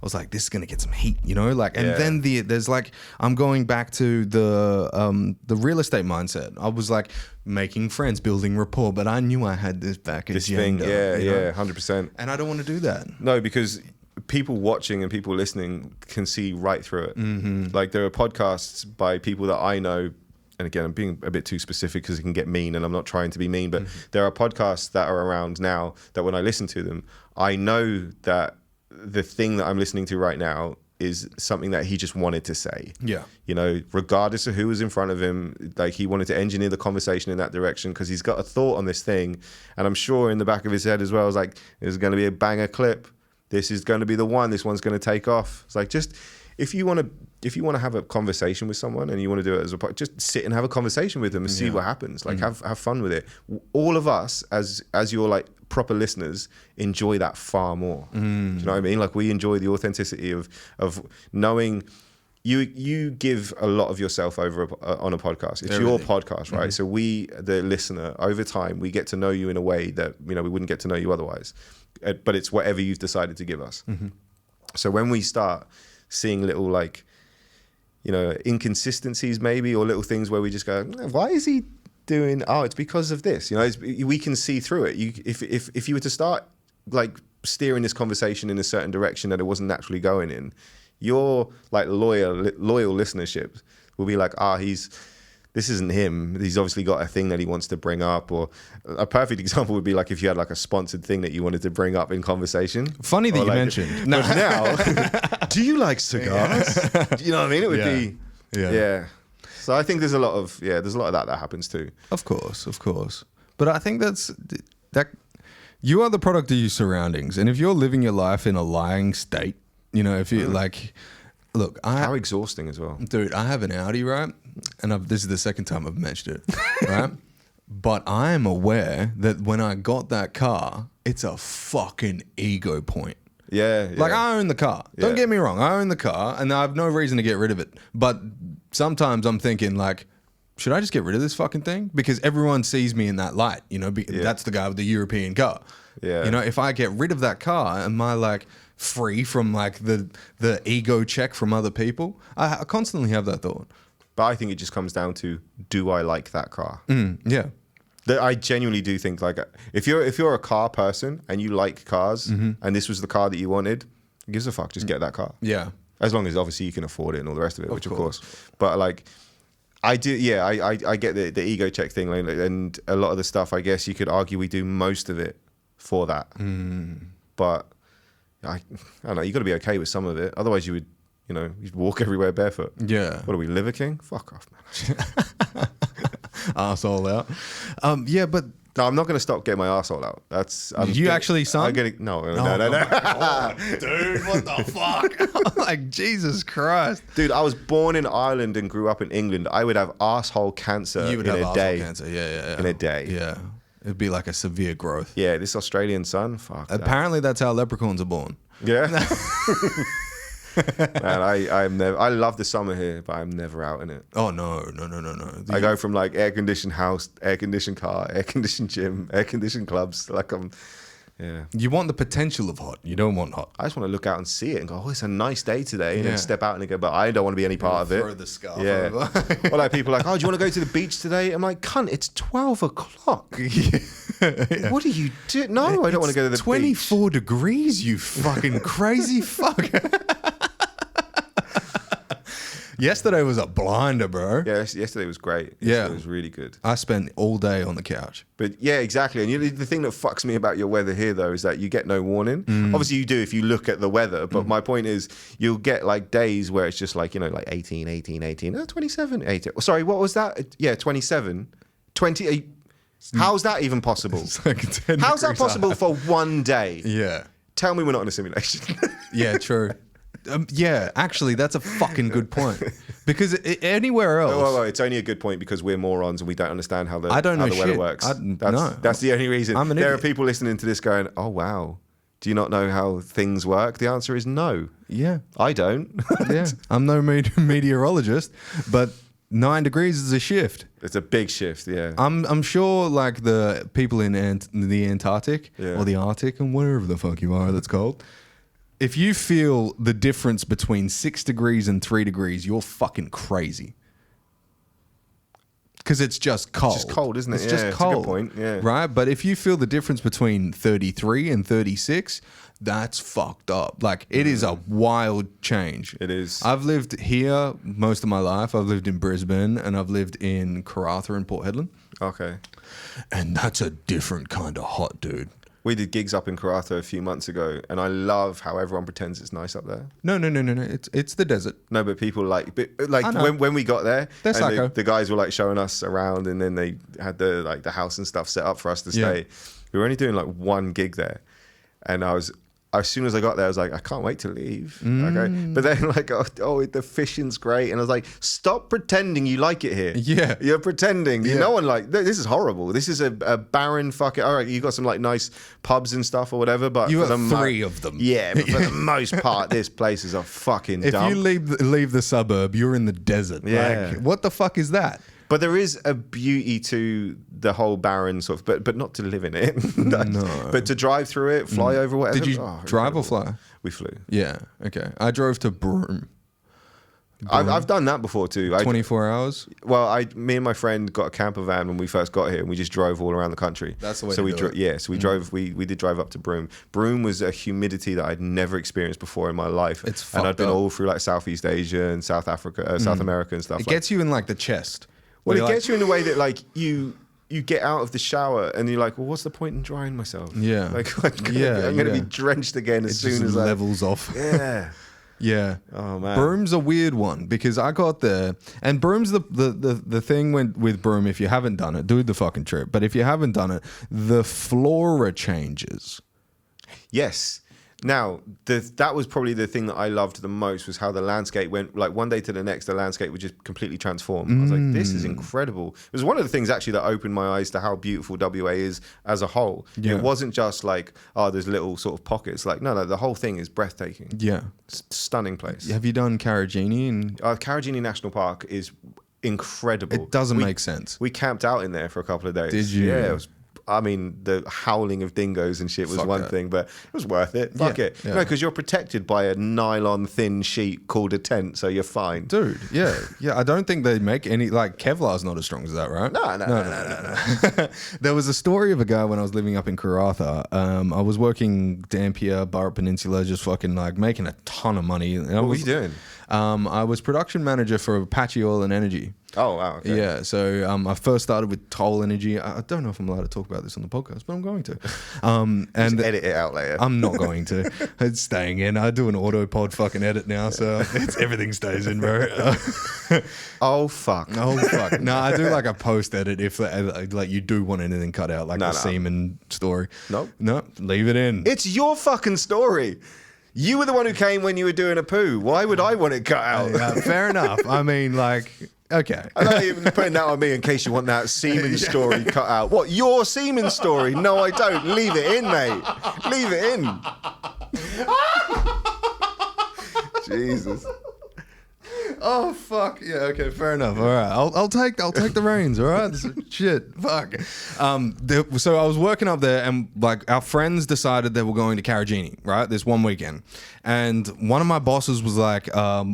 was like, this is gonna get some heat, you know, like, and then there's like, I'm going back to the real estate mindset. I was like making friends, building rapport, but I knew I had this back agenda. Thing, yeah, 100%. And I don't want to do that. No, because people watching and people listening can see right through it. Like, there are podcasts by people that I know, and again, I'm being a bit too specific because it can get mean, and I'm not trying to be mean, but there are podcasts that are around now that when I listen to them, I know that the thing that I'm listening to right now is something that he just wanted to say. Yeah. You know, regardless of who was in front of him, like, he wanted to engineer the conversation in that direction because he's got a thought on this thing. And I'm sure in the back of his head as well, is like, there's going to be a banger clip. This is going to be the one. This one's going to take off. It's like, just if you want to have a conversation with someone and you want to do it as a podcast, just sit and have a conversation with them and see what happens. Like, have fun with it. All of us as your like proper listeners enjoy that far more. Do you know what I mean? Like, we enjoy the authenticity of knowing you give a lot of yourself over on a podcast. It's your podcast, right? So we, the listener, over time, we get to know you in a way that, you know, we wouldn't get to know you otherwise. But it's whatever you've decided to give us. So when we start seeing little, like, you know, inconsistencies maybe, or little things where we just go, why is he doing, it's because of this, you know, we can see through it. If you were to start like steering this conversation in a certain direction that it wasn't naturally going in, your like loyal listenership will be like, this isn't him. He's obviously got a thing that he wants to bring up. Or a perfect example would be like if you had like a sponsored thing that you wanted to bring up in conversation. Funny that you mentioned. No. But now, do you like cigars? You know what I mean? It would be, yeah. So I think there's a lot of that happens too. Of course. But I think that You are the product of your surroundings. And if you're living your life in a lying state, you know, if you like, look, How exhausting as well. dude, I have an Audi, right? And this is the second time I've mentioned it, right? But I am aware that when I got that car, it's a fucking ego point. Yeah. Like, I own the car. Don't Yeah. get me wrong. I own the car and I have no reason to get rid of it. But sometimes I'm thinking, like, should I just get rid of this fucking thing? Because everyone sees me in that light, you know, that's the guy with the European car. Yeah. You know, if I get rid of that car, am I like free from like the ego check from other people? I constantly have that thought. But I think it just comes down to, do I like that car? Yeah. I genuinely do think, like, if you're a car person and you like cars and this was the car that you wanted, who gives a fuck, just get that car. Yeah. As long as obviously you can afford it and all the rest of it, which of course. course. But like, I do, yeah, I get the ego check thing, like, and a lot of the stuff, I guess you could argue we do most of it for that. But I don't know, you got to be okay with some of it. Otherwise you would, you know, you'd walk everywhere barefoot. Yeah. What are we, Liver King? Fuck off, man. Arsehole out. Yeah, but No, I'm not going to stop getting my arsehole out. Did you actually, son? No. Dude, what the fuck? Like, Jesus Christ. Dude, I was born in Ireland and grew up in England. I would have arsehole cancer You would in have a arsehole day. cancer. Yeah. In a day. Yeah. It'd be like a severe growth. Yeah, this Australian sun, fuck that. Apparently that's how leprechauns are born. Yeah. Man, I love the summer here, but I'm never out in it. Oh, no. I go from like air-conditioned house, air-conditioned car, air-conditioned gym, air-conditioned clubs. Like yeah. You want the potential of hot. You don't want hot. I just want to look out and see it and go, oh, it's a nice day today. And Yeah. then step out and go, but I don't want to be any part of it. Throw the scarf Yeah. over. Or like people are like, oh, do you want to go to the beach today? I'm like, cunt, it's 12 o'clock. Yeah. What do you do? No, I don't want to go to the 24 degrees, you fucking crazy fuck. Yesterday was a blinder, bro. beach. Yeah, yesterday was great. Yeah. It was really good. I spent all day on the couch. But yeah, exactly. And the thing that fucks me about your weather here, though, is that you get no warning. Mm. Obviously, you do if you look at the weather. But my point is, you'll get like days where it's just like, you know, like 18, 27, 18. Sorry, what was that? Yeah, 27, 28. How's that even possible? It's like 10 How's that degrees possible high. for one day? Yeah. Tell me we're not in a simulation. Yeah, true. Yeah, actually, that's a fucking good point. Because anywhere else, Well, it's only a good point because we're morons and we don't understand how the I don't know weather shit. works. No. That's the only reason. I'm an There are idiot. people listening to this going, "Oh wow, do you not know how things work?" The answer is no. yeah, I don't. yeah. I'm no meteorologist, but 9 degrees is a shift. It's a big shift. Yeah. I'm sure, like the people in the Antarctic Yeah. or the Arctic and wherever the fuck you are, that's called. If you feel the difference between 6 degrees and 3 degrees, you're fucking crazy. Because it's just cold. just cold, isn't it? It's Yeah, just it's a good cold. point, yeah. Right? But if you feel the difference between 33 and 36, that's fucked up. Like, it is a wild change. It is. I've lived here most of my life. I've lived in Brisbane and I've lived in Karratha and Port Hedland. Okay. And that's a different kind of hot, dude. We did gigs up in Karratha a few months ago, and I love how everyone pretends it's nice up there. No. It's the desert. No, but people I know. when we got there, They're and psycho. the guys were like showing us around, and then they had the house and stuff set up for us to Yeah. stay. We were only doing like one gig there, and as soon as I got there, I was like, I can't wait to leave. Okay, but then like, oh, the fishing's great, and I was like, stop pretending you like it here. Yeah. You're pretending. Yeah. No one this is horrible. This is a barren fucking. All right, you got some like nice pubs and stuff or whatever, but You for got the 3 of them. Yeah, but for the most part, this place is a fucking If dump. you leave the suburb, you're in the desert. Yeah. Like, what the fuck is that? But there is a beauty to the whole barren sort of, but not to live in it. No. But to drive through it, fly over whatever. Did you drive or incredible. fly? We flew. Yeah. Okay. I drove to Broome. I've done that before too. 24 hours. Me and my friend got a camper van when we first got here, and we just drove all around the country. That's the way so to we do it. Yeah, so we drove. We did drive up to Broome. Broome was a humidity that I'd never experienced before in my life. It's and I'd fucked been up. all through like Southeast Asia and South Africa, South America and stuff. It like gets you in like the chest. Well, Where it you're gets you in a way that like you get out of the shower and you're like, well, what's the point in drying myself? Yeah. Like I'm Yeah, going to yeah. be drenched again it as just soon as I. levels off. Yeah. Yeah. Oh, man. Broom's a weird one because I got there, and Broom's the thing with Broom. If you haven't done it, do the fucking trip. But if you haven't done it, the flora changes. Yes. Now, that was probably the thing that I loved the most, was how the landscape went, like one day to the next, the landscape would just completely transform. I was like, this is incredible. It was one of the things actually that opened my eyes to how beautiful WA is as a whole. Yeah. It wasn't just like, oh, there's little sort of pockets. Like, no, the whole thing is breathtaking. Yeah. Stunning place. Have you done Karajini? And Karajini National Park is incredible. it doesn't make sense. We camped out in there for a couple of days. Did you? Yeah, it was. I mean, the howling of dingoes and shit was Fuck one that. thing, but it was worth it. Fuck Yeah, it. yeah. No, because you're protected by a nylon thin sheet called a tent, so you're fine. Dude, yeah. I don't think they make any, like, Kevlar's not as strong as that, right? No. There was a story of a guy when I was living up in Karratha. I was working Dampier, Burrup Peninsula, just fucking like making a ton of money. What were you doing? I was production manager for Apache Oil and Energy. Oh, wow. Okay. Yeah, so I first started with Toll Energy. I don't know if I'm allowed to talk about this on the podcast, but I'm going to. And Edit it out later. I'm not going to. It's staying in. I do an autopod fucking edit now, so everything stays in, bro. Oh, fuck. Oh fuck! No, I do like a post edit if like you do want anything cut out, like the semen story. Nope. No, leave it in. It's your fucking story. You were the one who came when you were doing a poo. Why would I want it cut out? Fair enough. I mean, like, okay. I'm not even putting that on me in case you want that semen story cut out. What, your semen story? No, I don't. Leave it in, mate. Leave it in. Jesus. Oh fuck! Yeah, okay, fair enough. All right, I'll take the reins. All right, shit, fuck. So I was working up there, and like our friends decided they were going to Karajini, right? This one weekend, and one of my bosses was like,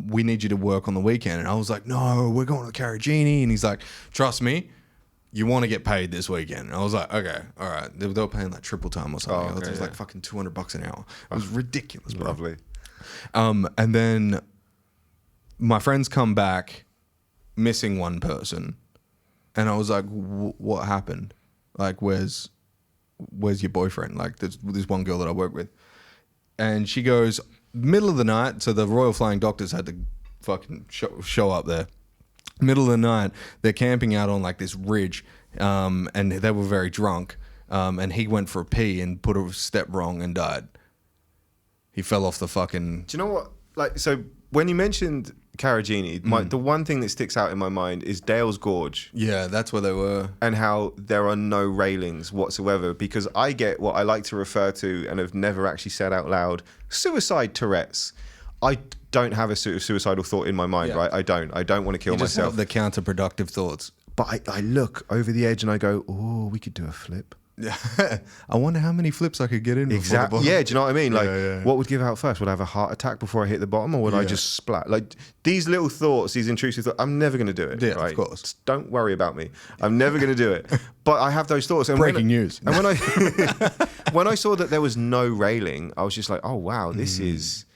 "We need you to work on the weekend," and I was like, "No, we're going to Karajini," and he's like, "Trust me, you want to get paid this weekend." And I was like, "Okay, all right." They were paying like triple time or something. It was like fucking $200 an hour. It was ridiculous, bro. Lovely. And then my friends come back missing one person, and I was like, what happened? Like, where's your boyfriend? Like, there's one girl that I work with, and she goes, middle of the night, so the Royal Flying Doctors had to fucking show up there. Middle of the night, they're camping out on like this ridge, and they were very drunk, and he went for a pee and put a step wrong and died. He fell off the fucking... Do you know what? Like, so when you mentioned Karajini, the one thing that sticks out in my mind is Dale's Gorge. Yeah, that's where they were. And how there are no railings whatsoever, because I get what I like to refer to, and have never actually said out loud, suicide Tourette's. I don't have a suicidal thought in my mind, right? I don't want to kill myself. The counterproductive thoughts. But I look over the edge and I go, oh, we could do a flip. Yeah, I wonder how many flips I could get in. Exactly. Yeah, do you know what I mean? Like, what would give out first? Would I have a heart attack before I hit the bottom, or would I just splat? Like, these little thoughts, these intrusive thoughts, I'm never going to do it. Yeah, right? of course. Just don't worry about me. I'm never going to do it. But I have those thoughts. And Breaking news. And when I saw that there was no railing, I was just like, oh wow, this is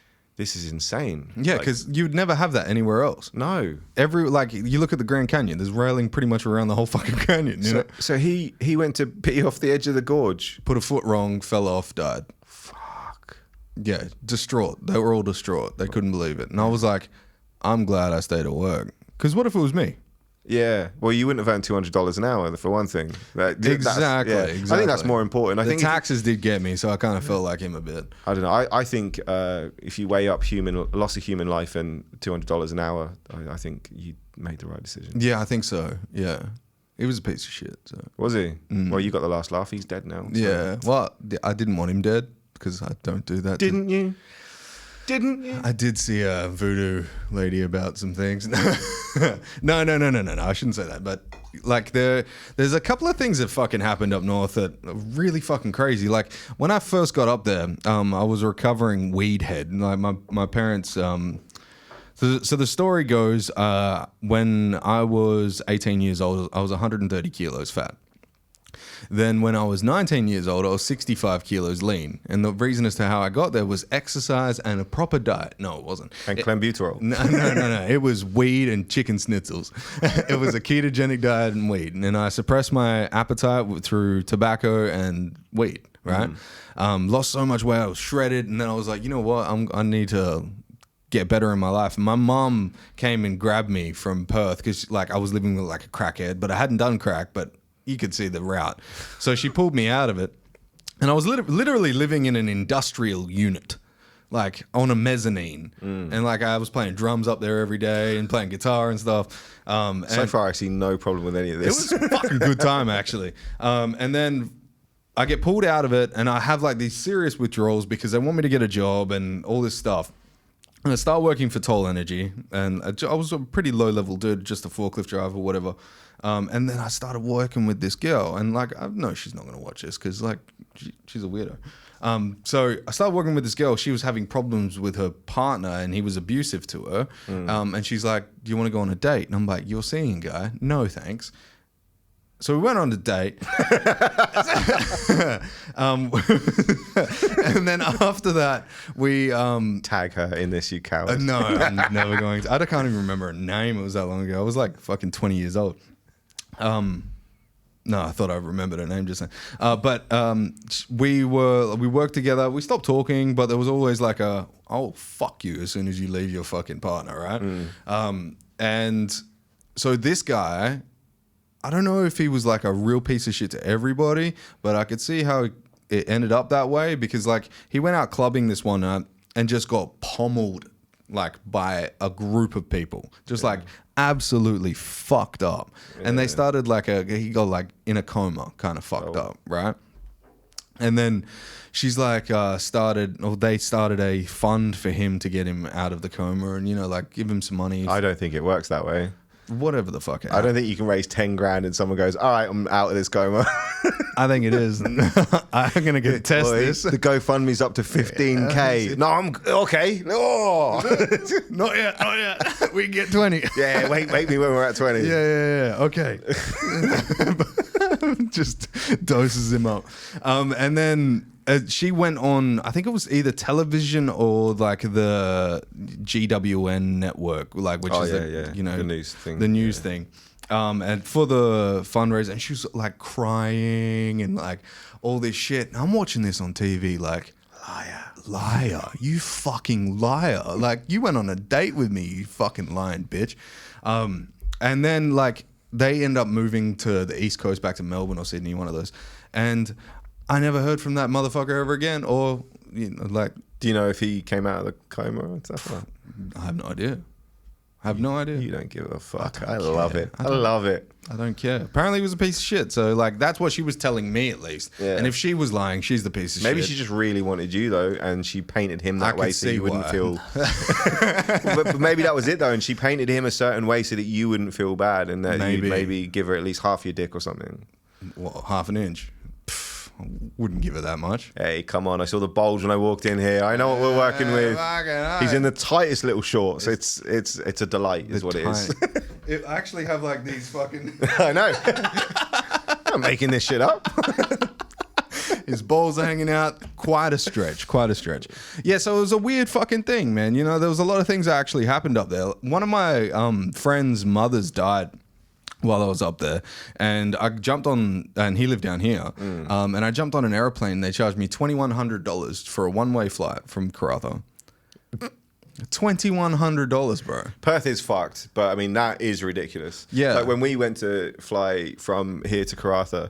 insane. Yeah, because you'd never have that anywhere else. No. You look at the Grand Canyon, there's railing pretty much around the whole fucking canyon. You know? So he went to pee off the edge of the gorge. Put a foot wrong, fell off, died. Fuck. Yeah, distraught. They were all distraught. They couldn't believe it. And I was like, I'm glad I stayed at work. Because what if it was me? Yeah, well, you wouldn't have earned $200 an hour for one thing. Exactly. I think that's more important. I think taxes did get me, so I kind of felt like him a bit. I don't know. I think if you weigh up loss of human life and $200 an hour, I think you made the right decision. Yeah, I think so. Yeah, he was a piece of shit. So. Was he? Well, you got the last laugh. He's dead now. So. Yeah. Well, I didn't want him dead because I don't do that. Didn't you? I did see a voodoo lady about some things. No, I shouldn't say that. But like there's a couple of things that fucking happened up north that are really fucking crazy. Like when I first got up there, I was recovering weed head. Like my parents. So the story goes, when I was 18 years old, I was 130 kilos fat. Then when I was 19 years old, I was 65 kilos lean. And the reason as to how I got there was exercise and a proper diet. No, it wasn't. And clenbuterol. No. It was weed and chicken schnitzels. It was a ketogenic diet and weed. And I suppressed my appetite through tobacco and weed, right? Lost so much weight, I was shredded. And then I was like, you know what? I need to get better in my life. And my mum came and grabbed me from Perth because like I was living with like a crackhead, but I hadn't done crack, but you could see the route. So she pulled me out of it. And I was literally living in an industrial unit, like on a mezzanine. And like I was playing drums up there every day and playing guitar and stuff. So far, I see no problem with any of this. It was a fucking good time, actually. And then I get pulled out of it and I have like these serious withdrawals because they want me to get a job and all this stuff. And I start working for Toll Energy, and I was a pretty low-level dude, just a forklift driver or whatever. And then I started working with this girl, and like I know she's not going to watch this because like she's a weirdo. So I started working with this girl. She was having problems with her partner, and he was abusive to her. And she's like, "Do you want to go on a date?" And I'm like, "You're seeing a guy? No, thanks." So we went on a date. And then after that, we... Tag her in this, you coward. no, I'm never going to. I can't even remember her name. It was that long ago. I was like fucking 20 years old. No, I thought I remembered her name just then. But we worked together. We stopped talking, but there was always like a, oh, fuck you as soon as you leave your fucking partner, right? And so this guy... I don't know if he was like a real piece of shit to everybody, but I could see how it ended up that way because like he went out clubbing this one night and just got pommeled like by a group of people, just like absolutely fucked up. And they started like he got like in a coma, kind of fucked up, right? And then she's like they started a fund for him to get him out of the coma and, you know, like give him some money. I don't think it works that way. Whatever the fuck. I don't think you can raise 10 grand and someone goes, all right, I'm out of this coma. I think it is. I'm going to get test this. The GoFundMe's up to 15K. No, I'm okay. Oh. Not yet. We can get 20. Yeah, wait me when we're at 20. Yeah. Okay. Just doses him up. And then she went on, I think it was either television or like the GWN network, like which is you know, the news thing. The news thing. And for the fundraiser, and she was like crying and like all this shit. And I'm watching this on TV like, liar, you fucking liar. Like you went on a date with me, you fucking lying bitch. And then like they end up moving to the East Coast, back to Melbourne or Sydney, one of those. And I never heard from that motherfucker ever again, or, you know, like... Do you know if he came out of the coma and stuff like that? I have no idea. You don't give a fuck. I love it. I love it. I don't care. Apparently he was a piece of shit, so, like, that's what she was telling me, at least. Yeah. And if she was lying, she's the piece of shit. Maybe she just really wanted you, though, and she painted him that way so you wouldn't feel... but maybe that was it, though, and she painted him a certain way so that you wouldn't feel bad, and that you'd maybe give her at least half your dick or something. What, half an inch? I wouldn't give it that much. Hey, come on. I saw the bulge when I walked in here. I know what we're working with. He's in the tightest little shorts. It's a delight is what it is. It actually have like these fucking... I know. I'm making this shit up. His balls are hanging out. Quite a stretch. Yeah, so it was a weird fucking thing, man. You know, there was a lot of things that actually happened up there. One of my friend's mothers died while I was up there, and I jumped on, and he lived down here, and I jumped on an airplane. They charged me $2,100 for a one-way flight from Karratha. $2,100, bro. Perth is fucked, but I mean that is ridiculous. Yeah, like when we went to fly from here to Karratha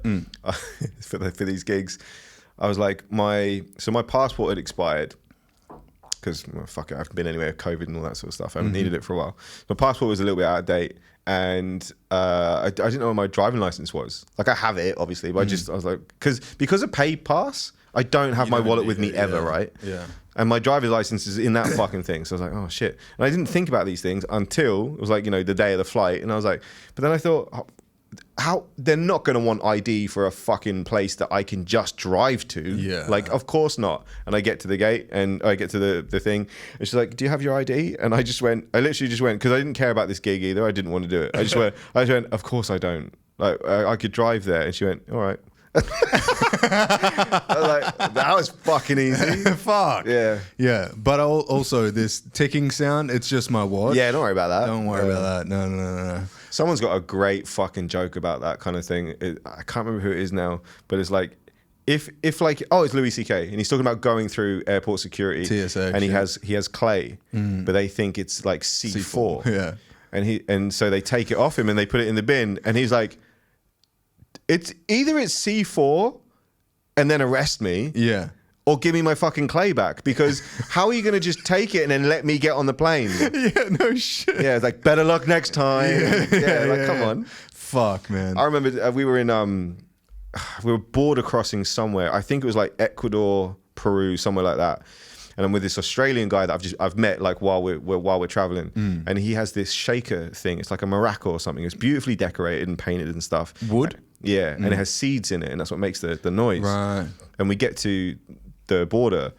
for these gigs, I was like, my passport had expired. Because fuck it, I haven't been anywhere with COVID and all that sort of stuff. I haven't needed it for a while. My passport was a little bit out of date, and I didn't know what my driving license was. Like I have it, obviously, but I was like, because of paid pass, I don't have my wallet with me ever, right? Yeah. And my driver's license is in that fucking thing. So I was like, oh shit. And I didn't think about these things until it was like, you know, the day of the flight, and I was like, but then I thought, how they're not going to want ID for a fucking place that I can just drive to. Yeah. Like, of course not. And I get to the gate and I get to the thing. And she's like, do you have your ID? And I literally just went, because I didn't care about this gig either. I didn't want to do it. I just went, of course I don't. Like, I could drive there. And she went, all right. I was like, that was fucking easy. Fuck. Yeah. But also this ticking sound, it's just my watch. Yeah, don't worry about that. Don't worry about that. No. Someone's got a great fucking joke about that kind of thing. I can't remember who it is now, but it's like, if like, it's Louis C.K. and he's talking about going through airport security, TSA, and he has clay, but they think it's like C4. Yeah. And so they take it off him and they put it in the bin, and he's like, it's C4 and then arrest me. Yeah. Or give me my fucking clay back, because how are you going to just take it and then let me get on the plane? Yeah, no shit. Yeah, it's like, better luck next time. Yeah, come on. Fuck, man. I remember we were in we were border crossing somewhere. I think it was like Ecuador, Peru, somewhere like that. And I'm with this Australian guy that I've met like while we're traveling, and he has this shaker thing. It's like a maraca or something. It's beautifully decorated and painted and stuff. Wood? Yeah, and it has seeds in it, and that's what makes the noise. Right. And we get to the border,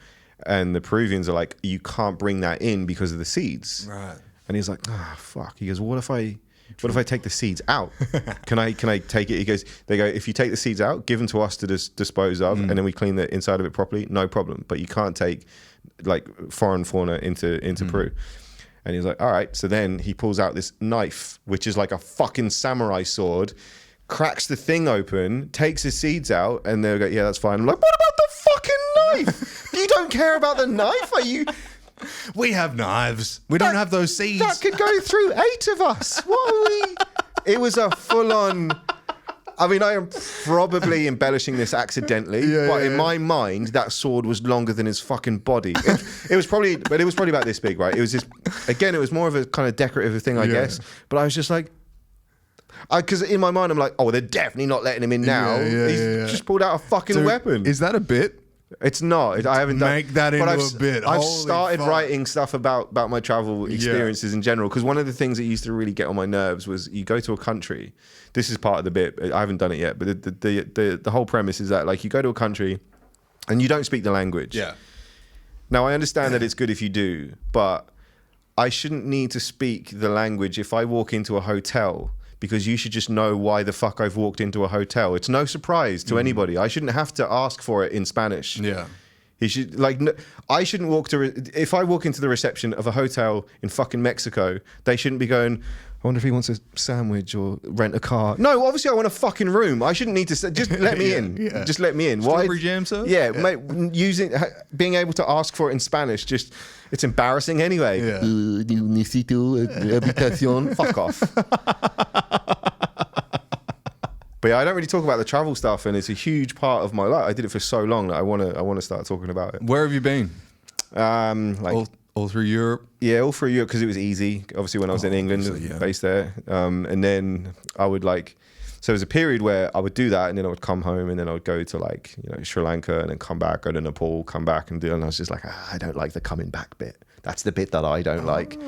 and the Peruvians are like, you can't bring that in because of the seeds. Right. And he's like, fuck. He goes, what if I take the seeds out? Can I take it? They go, if you take the seeds out, give them to us to dispose of, and then we clean the inside of it properly, no problem. But you can't take like foreign fauna into Peru. And he's like, all right. So then he pulls out this knife, which is like a fucking samurai sword, cracks the thing open, takes the seeds out, and they'll go, yeah, that's fine. I'm like, what about the fucking knife? You don't care about the knife? Are you? We have knives. We don't have those seeds. That could go through 8 of us. What are we? It was a full-on. I mean, I am probably embellishing this accidentally, but in my mind, that sword was longer than his fucking body. It was probably about this big, right? It was just, again, it was more of a kind of decorative thing, I guess. But I was just like, because in my mind, I'm like, they're definitely not letting him in now. He's just pulled out a fucking weapon. Is that a bit? It's not. I haven't Make that into a bit. I've Holy started fuck. writing stuff about my travel experiences in general, because one of the things that used to really get on my nerves was you go to a country. This is part of the bit. I haven't done it yet, but the whole premise is that like you go to a country and you don't speak the language. Yeah. Now I understand that it's good if you do, but I shouldn't need to speak the language if I walk into a hotel, because you should just know why the fuck I've walked into a hotel. It's no surprise to anybody. I shouldn't have to ask for it in Spanish. Yeah. He should I shouldn't walk if I walk into the reception of a hotel in fucking Mexico, they shouldn't be going, I wonder if he wants a sandwich or rent a car. No, obviously I want a fucking room. I shouldn't need to say, just let me in. Yeah. Just let me in. Strawberry jam, sir? Yeah, mate, being able to ask for it in Spanish, it's embarrassing anyway. Yeah. Necesito habitación. Fuck off. But yeah, I don't really talk about the travel stuff, and it's a huge part of my life. I did it for so long that I want to start talking about it. Where have you been? All through Europe? Yeah, all through Europe, because it was easy. Obviously, when I was in England, based there. And then I would so there was a period where I would do that, and then I would come home, and then I would go to Sri Lanka, and then come back, go to Nepal, come back, and I was just like, I don't like the coming back bit. That's the bit that I don't like.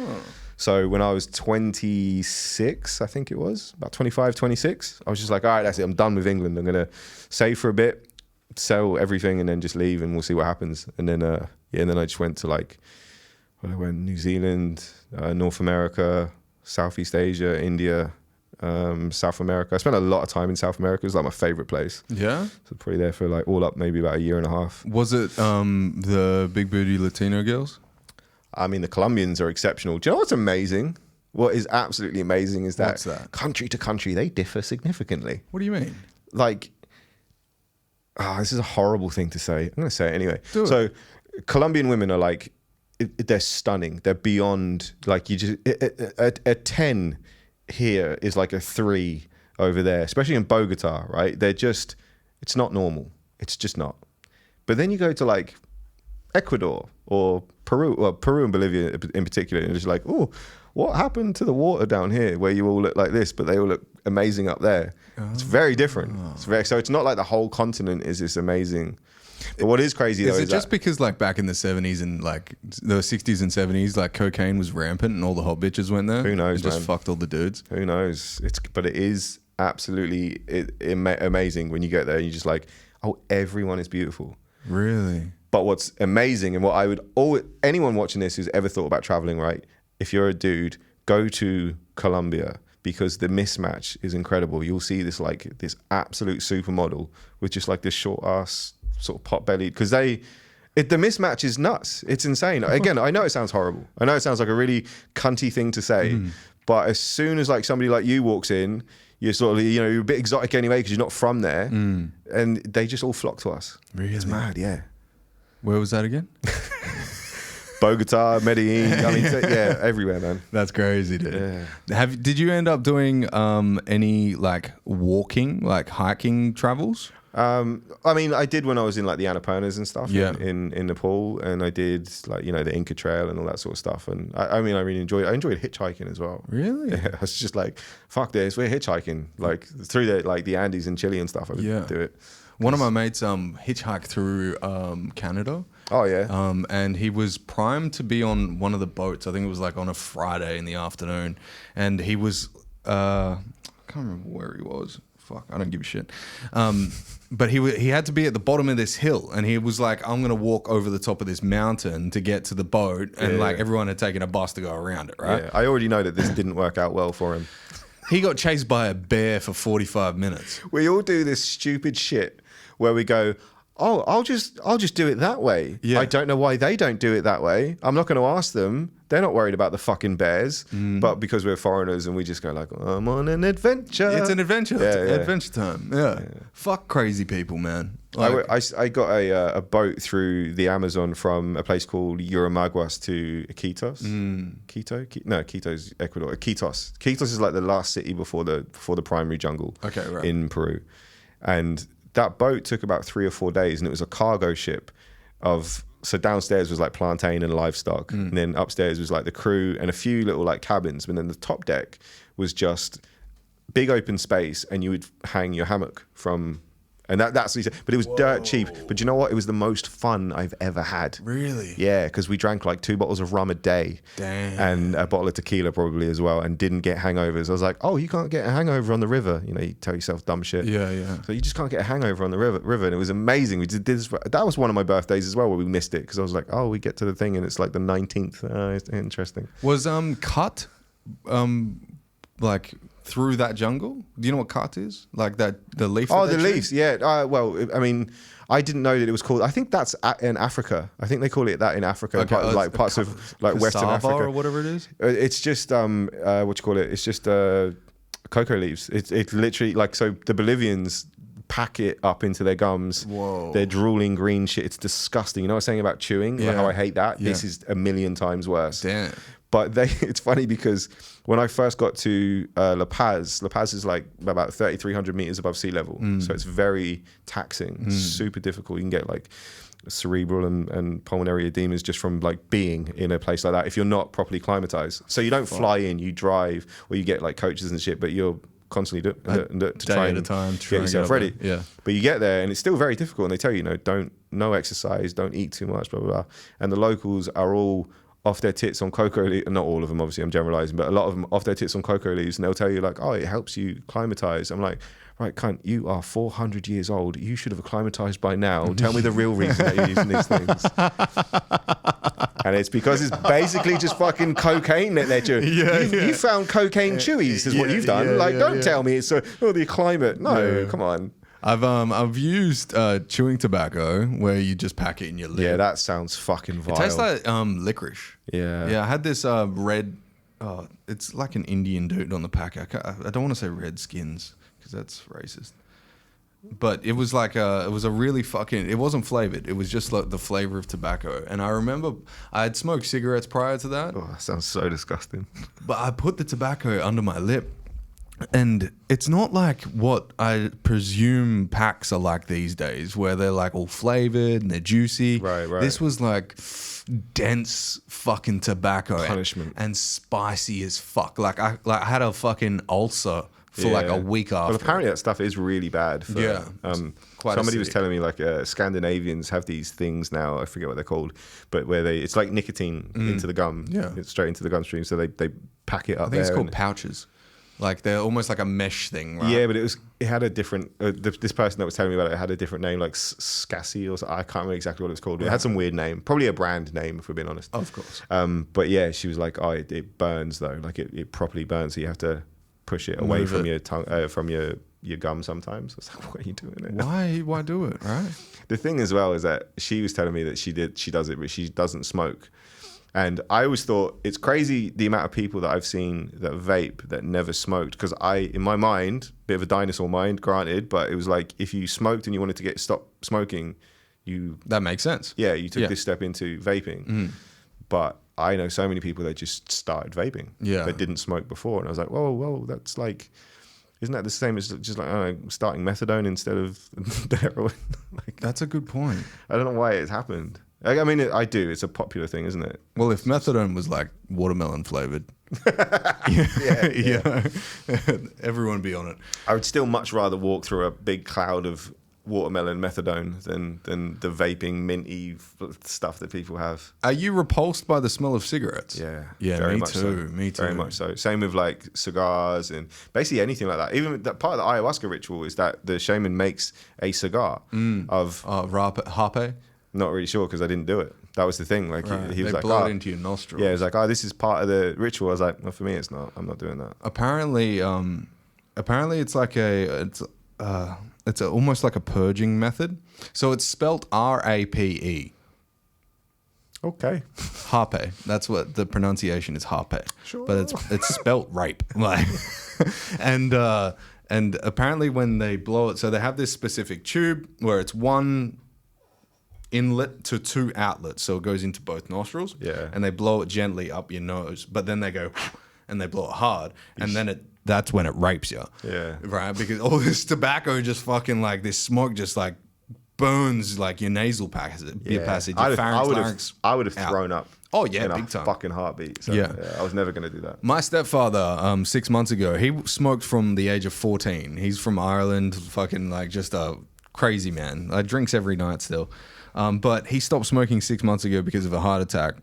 So when I was 26, I think it was, about 25, 26, I was just like, all right, that's it. I'm done with England. I'm going to save for a bit, sell everything, and then just leave, and we'll see what happens. And then, and then I just went to I went New Zealand, North America, Southeast Asia, India, South America. I spent a lot of time in South America. It was like my favorite place. Yeah? So probably there for all up maybe about a year and a half. Was it the big booty Latino girls? I mean, the Colombians are exceptional. Do you know what's amazing? What is absolutely amazing is that, What's that? Country to country, they differ significantly. What do you mean? This is a horrible thing to say. I'm going to say it anyway. Do it. So Colombian women are they're stunning. They're beyond, a 10 here is like a 3 over there, especially in Bogota, right? It's not normal. It's just not. But then you go to Ecuador or Peru and Bolivia in particular, and it's just what happened to the water down here where you all look like this, but they all look amazing up there? It's very different. So it's not like the whole continent is this amazing. But what is crazy though is is it just because back in the 70s and the 60s and 70s, cocaine was rampant and all the hot bitches went there? Who knows, and just man? fucked all the dudes? Who knows? But it is absolutely amazing when you get there and you're just everyone is beautiful. Really? But what's amazing, and what I would anyone watching this who's ever thought about traveling, right? If you're a dude, go to Colombia, because the mismatch is incredible. You'll see this this absolute supermodel with just this short ass sort of pot bellied, because the mismatch is nuts. It's insane. Again, I know it sounds horrible. I know it sounds like a really cunty thing to say, but as soon as somebody like you walks in, you're sort of, you're a bit exotic anyway because you're not from there, and they just all flock to us. Really? It's mad, yeah. Where was that again? Bogota, Medellin, I mean, yeah, everywhere, man. That's crazy, dude. Yeah. Did you end up doing any like walking, like hiking travels? I mean, I did when I was in like the Annapurnas and stuff in Nepal, and I did like, the Inca Trail and all that sort of stuff. And I mean, I really enjoyed hitchhiking as well. Really? Yeah, I was just like, fuck this, we're hitchhiking like through the Andes in Chile and stuff. I would do it. One of my mates hitchhiked through Canada. Oh yeah. And he was primed to be on one of the boats. I think it was like on a Friday in the afternoon, and he was I can't remember where he was. Fuck, I don't give a shit. But he had to be at the bottom of this hill, and he was like, I'm gonna walk over the top of this mountain to get to the boat, and like everyone had taken a bus to go around it, right? Yeah, I already know that this didn't work out well for him. He got chased by a bear for 45 minutes. We all do this stupid shit where we go, oh, I'll just do it that way. Yeah. I don't know why they don't do it that way. I'm not going to ask them. They're not worried about the fucking bears. But because we're foreigners and we just go like, I'm on an adventure. It's an adventure. Yeah. Adventure time. Yeah. Fuck crazy people, man. Like, I got a boat through the Amazon from a place called Yurimaguas to Iquitos. Quito's Ecuador. Iquitos. Iquitos is like the last city before the primary jungle in Peru. And that boat took about 3 or 4 days, and it was a cargo ship so downstairs was like plantain and livestock, and then upstairs was like the crew and a few little like cabins, but then the top deck was just big open space, and you would hang your hammock from. And that's what he said. But it was dirt cheap. But you know what? It was the most fun I've ever had. Really? Yeah, because we drank like 2 bottles of rum a day. Damn. And a bottle of tequila probably as well, and didn't get hangovers. I was like, oh, you can't get a hangover on the river. You tell yourself dumb shit. Yeah. So you just can't get a hangover on the river. And it was amazing. We did this. That was one of my birthdays as well where we missed it, because I was like, oh, we get to the thing and it's like the 19th. It's interesting. Was cut like through that jungle? Do you know what cut is? Like the leaf? Oh, the leaves. Yeah. Well, I mean, I didn't know that it was called. I think that's in Africa. I think they call it that in Africa, Okay, parts of like Western Africa or whatever it is. It's just what you call it? It's just cocoa leaves. It's literally like, so the Bolivians pack it up into their gums. Whoa. They're drooling green shit. It's disgusting. You know what I was saying about chewing? Like how I hate that. Yeah. This is a million times worse. Damn. But it's funny because when I first got to La Paz is like about 3,300 meters above sea level. So it's very taxing, super difficult. You can get like cerebral and pulmonary edemas just from like being in a place like that if you're not properly climatized. So you don't fly in, you drive, or you get like coaches and shit, but you're constantly to try and get yourself ready. Yeah. But you get there and it's still very difficult, and they tell you, no exercise, don't eat too much, blah, blah, blah. And the locals are all off their tits on cocoa leaves. Not all of them, obviously, I'm generalizing, but a lot of them off their tits on cocoa leaves, and they'll tell you like, oh, it helps you climatize. I'm like, right, cunt, you are 400 years old. You should have acclimatized by now. Tell me the real reason that you're using these things. And it's because it's basically just fucking cocaine that they're chewing. You found cocaine chewies is what you've done. Don't tell me it's the climate. No, come on. I've used chewing tobacco where you just pack it in your lip. Yeah, that sounds fucking vile. It tastes like licorice. Yeah. I had this red. It's like an Indian dude on the pack. I don't want to say Redskins because that's racist. But it was like it was a really fucking. It wasn't flavored. It was just like the flavor of tobacco. And I remember I had smoked cigarettes prior to that. Oh, that sounds so disgusting. But I put the tobacco under my lip. And it's not like what I presume packs are like these days, where they're like all flavored and they're juicy. Right. This was like dense fucking tobacco Punishment. and spicy as fuck. Like I had a fucking ulcer for like a week after. Well, apparently that stuff is really bad. Somebody was telling me like Scandinavians have these things now. I forget what they're called, but where it's like nicotine into the gum. Yeah, it's straight into the gum stream. So they pack it up. I think it's called pouches. Like they're almost like a mesh thing, right? Yeah, but it had a different. This person that was telling me about it had a different name, like Scassi or something. I can't remember exactly what it was called. But it had some weird name, probably a brand name, if we're being honest. Of course. But yeah, she was like, "Oh, it burns though. Like it properly burns. So you have to push it away from your tongue, from your gum sometimes." I was like, "What are you doing it?" Why do it? Right. The thing as well is that she was telling me that she does it, but she doesn't smoke. And I always thought it's crazy the amount of people that I've seen that vape that never smoked. Because in my mind, bit of a dinosaur mind, granted, but it was like if you smoked and you wanted to stop smoking, that makes sense. Yeah, you took this step into vaping. But I know so many people that just started vaping. Yeah, that didn't smoke before, and I was like, whoa, that's like. Isn't that the same as just like starting methadone instead of the heroin? Like, that's a good point. I don't know why it's happened. I mean, I do. It's a popular thing, isn't it? Well, if methadone was like watermelon flavored, everyone be on it. I would still much rather walk through a big cloud of watermelon methadone than the vaping minty stuff that people have. Are you repulsed by the smell of cigarettes? Yeah, very me much too. So. Me too. Very much so. Same with like cigars and basically anything like that. Even that part of the ayahuasca ritual is that the shaman makes a cigar of harpe. Not really sure because I didn't do it. That was the thing. Like he was they like, blow it into your nostrils. Yeah, he was like, this is part of the ritual. I was like, well, for me, it's not. I'm not doing that. Apparently, it's like it's almost like a purging method. So it's spelt RAPE. Okay. Harpe. That's what the pronunciation is, harpe. Sure. But it's spelt rape. Like, and apparently when they blow it, so they have this specific tube where it's one inlet to two outlets, so it goes into both nostrils. Yeah. And they blow it gently up your nose, but then they go and they blow it hard, and then that's when it rapes you. Yeah. Right? Because all this tobacco just fucking like this smoke just like burns like your nasal passage, your pharynx. I would have thrown up. Oh yeah, in big a time. fucking heartbeat. So, Yeah. I was never going to do that. My stepfather, 6 months ago, he smoked from the age of 14. He's from Ireland, fucking like just a crazy man. Drinks every night still. But he stopped smoking 6 months ago because of a heart attack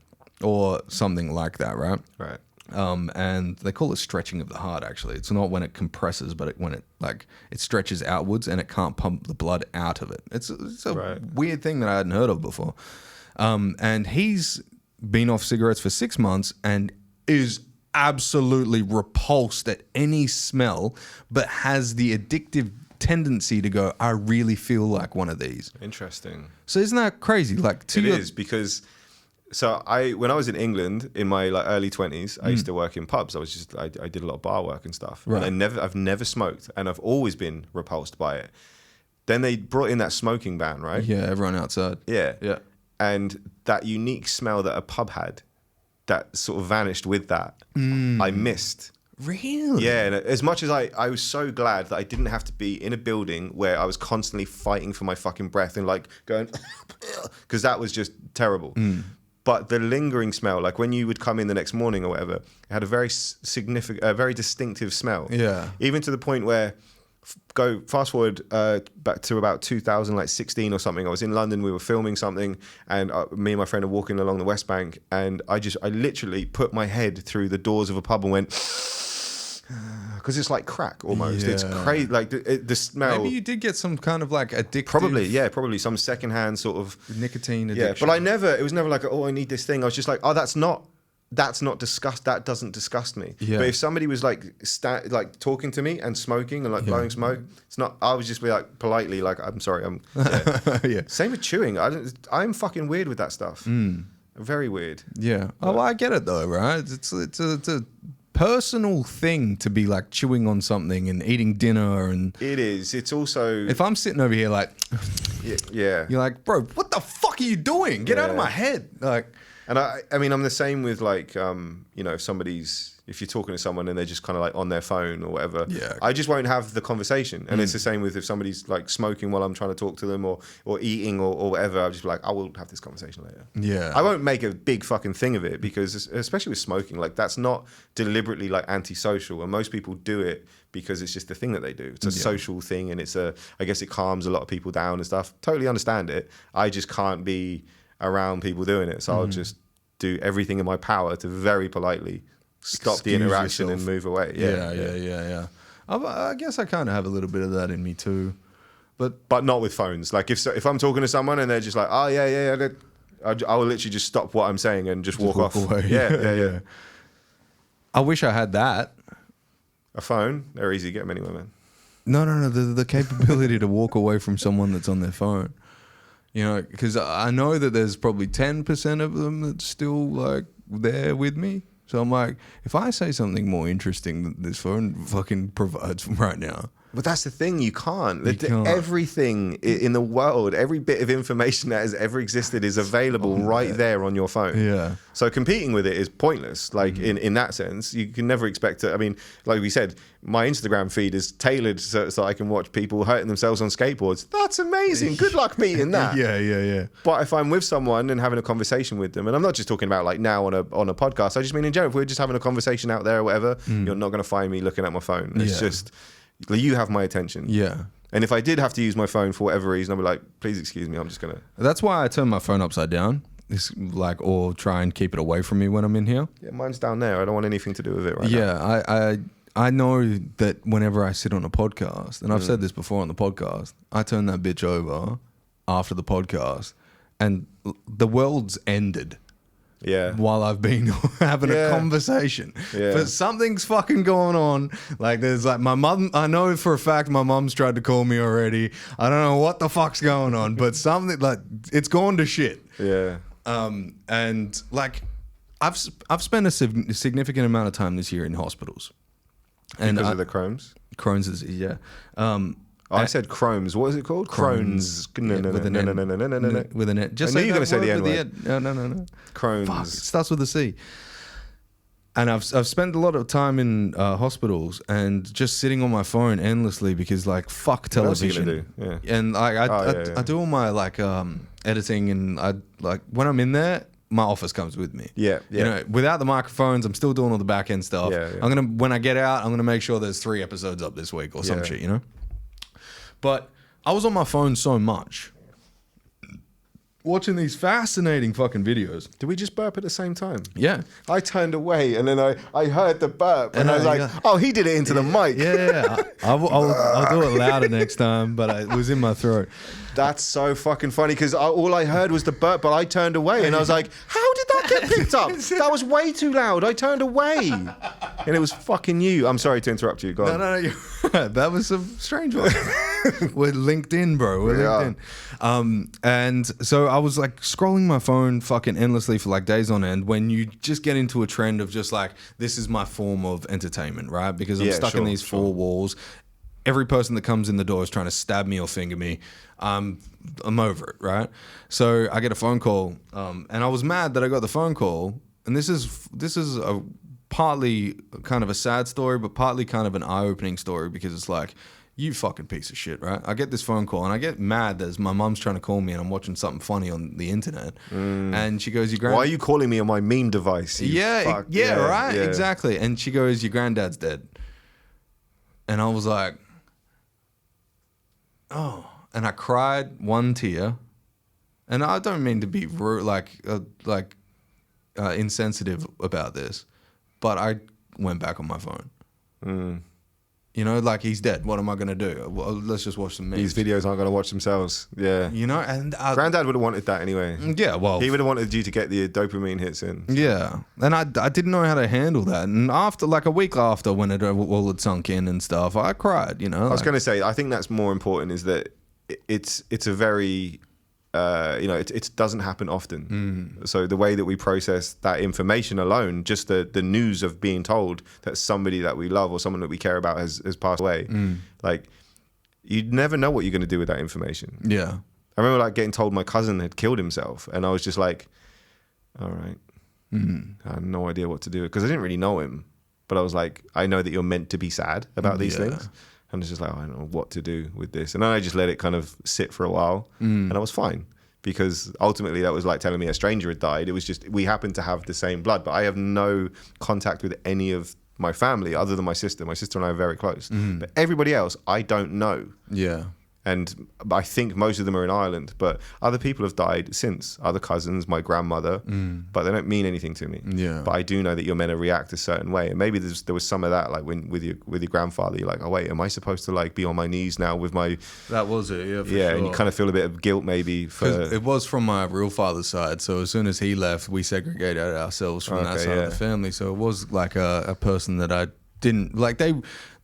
or something like that, right? Right. And they call it stretching of the heart, actually. It's not when it compresses, but when it stretches outwards and it can't pump the blood out of it. It's a weird thing that I hadn't heard of before. And he's been off cigarettes for 6 months and is absolutely repulsed at any smell, but has the addictive tendency to go, I really feel like one of these. Interesting. So isn't that crazy? It is because... So when I was in England in my early 20s, I used to work in pubs. I did a lot of bar work and stuff. Right. And I've never smoked, and I've always been repulsed by it. Then they brought in that smoking ban, right? Yeah, everyone outside. Yeah. And that unique smell that a pub had, that sort of vanished with that. I missed. Really? Yeah, and as much as I was so glad that I didn't have to be in a building where I was constantly fighting for my fucking breath and going, because that was just terrible. But the lingering smell, like when you would come in the next morning or whatever, it had a very very distinctive smell. Yeah. Even to the point where, fast forward back to about 2016 or something. I was in London. We were filming something, and me and my friend are walking along the West Bank, and I literally put my head through the doors of a pub and went. Because it's like crack almost. Yeah. It's crazy. Like the smell. Maybe you did get some kind of like addictive. Probably some secondhand sort of nicotine addiction. Yeah, but it was never like, I need this thing. I was just like, that's not disgust. That doesn't disgust me. Yeah. But if somebody was like talking to me and smoking and blowing smoke, it's not. I would just be like politely like, I'm sorry. Yeah. Same with chewing. I'm fucking weird with that stuff. Very weird. Yeah. Oh, I get it though, right? It's a personal thing to be like chewing on something and eating dinner, and it is. It's also, if I'm sitting over here like, yeah, you're like, bro, what the fuck are you doing? Get out of my head, like. And I mean, I'm the same with like, if you're talking to someone and they're just kind of like on their phone or whatever, I just won't have the conversation. And it's the same with if somebody's like smoking while I'm trying to talk to them or eating or whatever, I'll just be like, I will have this conversation later. Yeah. I won't make a big fucking thing of it because especially with smoking, like that's not deliberately like antisocial. And most people do it because it's just the thing that they do. It's a social thing, and I guess it calms a lot of people down and stuff. Totally understand it. I just can't be around people doing it. So I'll just do everything in my power to very politely stop the interaction and move away. Yeah. I guess I kind of have a little bit of that in me too, but not with phones. Like if I'm talking to someone and they're just like, oh yeah, I will literally just stop what I'm saying and just walk off. Away. Yeah. I wish I had that. A phone, they're easy to get them anywhere, man. No. The capability to walk away from someone that's on their phone. You know, because I know that there's probably 10% of them that still like there with me. So I'm like, if I say something more interesting than this phone fucking provides right now. But that's the thing, you can't. You can't. Everything in the world, every bit of information that has ever existed is available right there on your phone. Yeah. So competing with it is pointless. Like in that sense, you can never expect to. I mean, like we said, my Instagram feed is tailored so I can watch people hurting themselves on skateboards. That's amazing. Good luck beating that. Yeah. But if I'm with someone and having a conversation with them, and I'm not just talking about like now on a podcast, I just mean in general, if we're just having a conversation out there or whatever, you're not going to find me looking at my phone. It's just, you have my attention. Yeah. And if I did have to use my phone for whatever reason, I'd be like, please excuse me, I'm just going to. That's why I turn my phone upside down. It's like, or try and keep it away from me when I'm in here. Yeah, mine's down there. I don't want anything to do with it right now. Yeah, I know that whenever I sit on a podcast, and I've said this before on the podcast, I turn that bitch over after the podcast, and the world's ended. Yeah. While I've been having a conversation. Yeah. But something's fucking going on. Like there's like my mum, I know for a fact my mum's tried to call me already. I don't know what the fuck's going on, but something like it's gone to shit. Yeah. And like I've spent a significant amount of time this year in hospitals. And Because of the Crohn's? Crohn's disease, yeah. I said Crohn's. What is it called? Crohn's. No. With an N. With an N. Just I knew say you were going to say the word with N-word. No. Crohn's. Fuck, it starts with a C. And I've spent a lot of time in hospitals and just sitting on my phone endlessly because like fuck television. What else are you gonna do? Yeah. And like I do all my like editing, and I like when I'm in there, my office comes with me. Yeah. You know, without the microphones, I'm still doing all the back end stuff. Yeah. When I get out, I'm gonna make sure there's 3 episodes up this week or some shit, you know? But I was on my phone so much, watching these fascinating fucking videos. Did we just burp at the same time? Yeah. I turned away and then I heard the burp and I was like, oh, he did it into the mic. Yeah. I'll do it louder next time, but it was in my throat. That's so fucking funny because all I heard was the burp, but I turned away and I was like, how did that get picked up? That was way too loud. I turned away. And it was fucking you. I'm sorry to interrupt you. Go on. No, you're right. That was a strange one. We're linked in, bro. We're linked in. And so I was like scrolling my phone fucking endlessly for like days on end when you just get into a trend of just like, this is my form of entertainment, right? Because I'm stuck in these 4 walls. Every person that comes in the door is trying to stab me or finger me. I'm over it, right? So I get a phone call, and I was mad that I got the phone call. And this is a partly kind of a sad story, but partly kind of an eye-opening story because it's like, you fucking piece of shit, right? I get this phone call and I get mad that my mum's trying to call me and I'm watching something funny on the internet, and she goes, "Why are you calling me on my meme device? Right, exactly." And she goes, "Your granddad's dead," and I was like, oh, and I cried 1 tear, and I don't mean to be rude, insensitive about this, but I went back on my phone. You know, like he's dead. What am I gonna do? Well, let's just watch some memes. These videos aren't gonna watch themselves. Yeah. You know, and Granddad would have wanted that anyway. Yeah, well, he would have wanted you to get the dopamine hits in. Yeah, and I didn't know how to handle that. And after like a week after, when it all had sunk in and stuff, I cried. You know, I was gonna say, I think that's more important. Is that it's a very it doesn't happen often. So the way that we process that information alone, just the news of being told that somebody that we love or someone that we care about has passed away, like you never know what you're going to do with that information. Yeah. I remember like getting told my cousin had killed himself, and I was just like, all right. I had no idea what to do because I didn't really know him, but I was like, I know that you're meant to be sad about these things. And it's just like, I don't know what to do with this. And then I just let it kind of sit for a while, and I was fine. Because ultimately that was like telling me a stranger had died. It was just, we happened to have the same blood, but I have no contact with any of my family other than my sister. My sister and I are very close. But everybody else, I don't know. Yeah. And I think most of them are in Ireland, but other people have died since. Other cousins, my grandmother, but they don't mean anything to me. Yeah. But I do know that you're meant to react a certain way, and maybe there was some of that, like when with your grandfather, you're like, oh wait, am I supposed to like be on my knees now with my? That was it, yeah. Sure. And you kind of feel a bit of guilt maybe for. It was from my real father's side, so as soon as he left, we segregated ourselves from that side of the family. So it was like a person that I didn't like.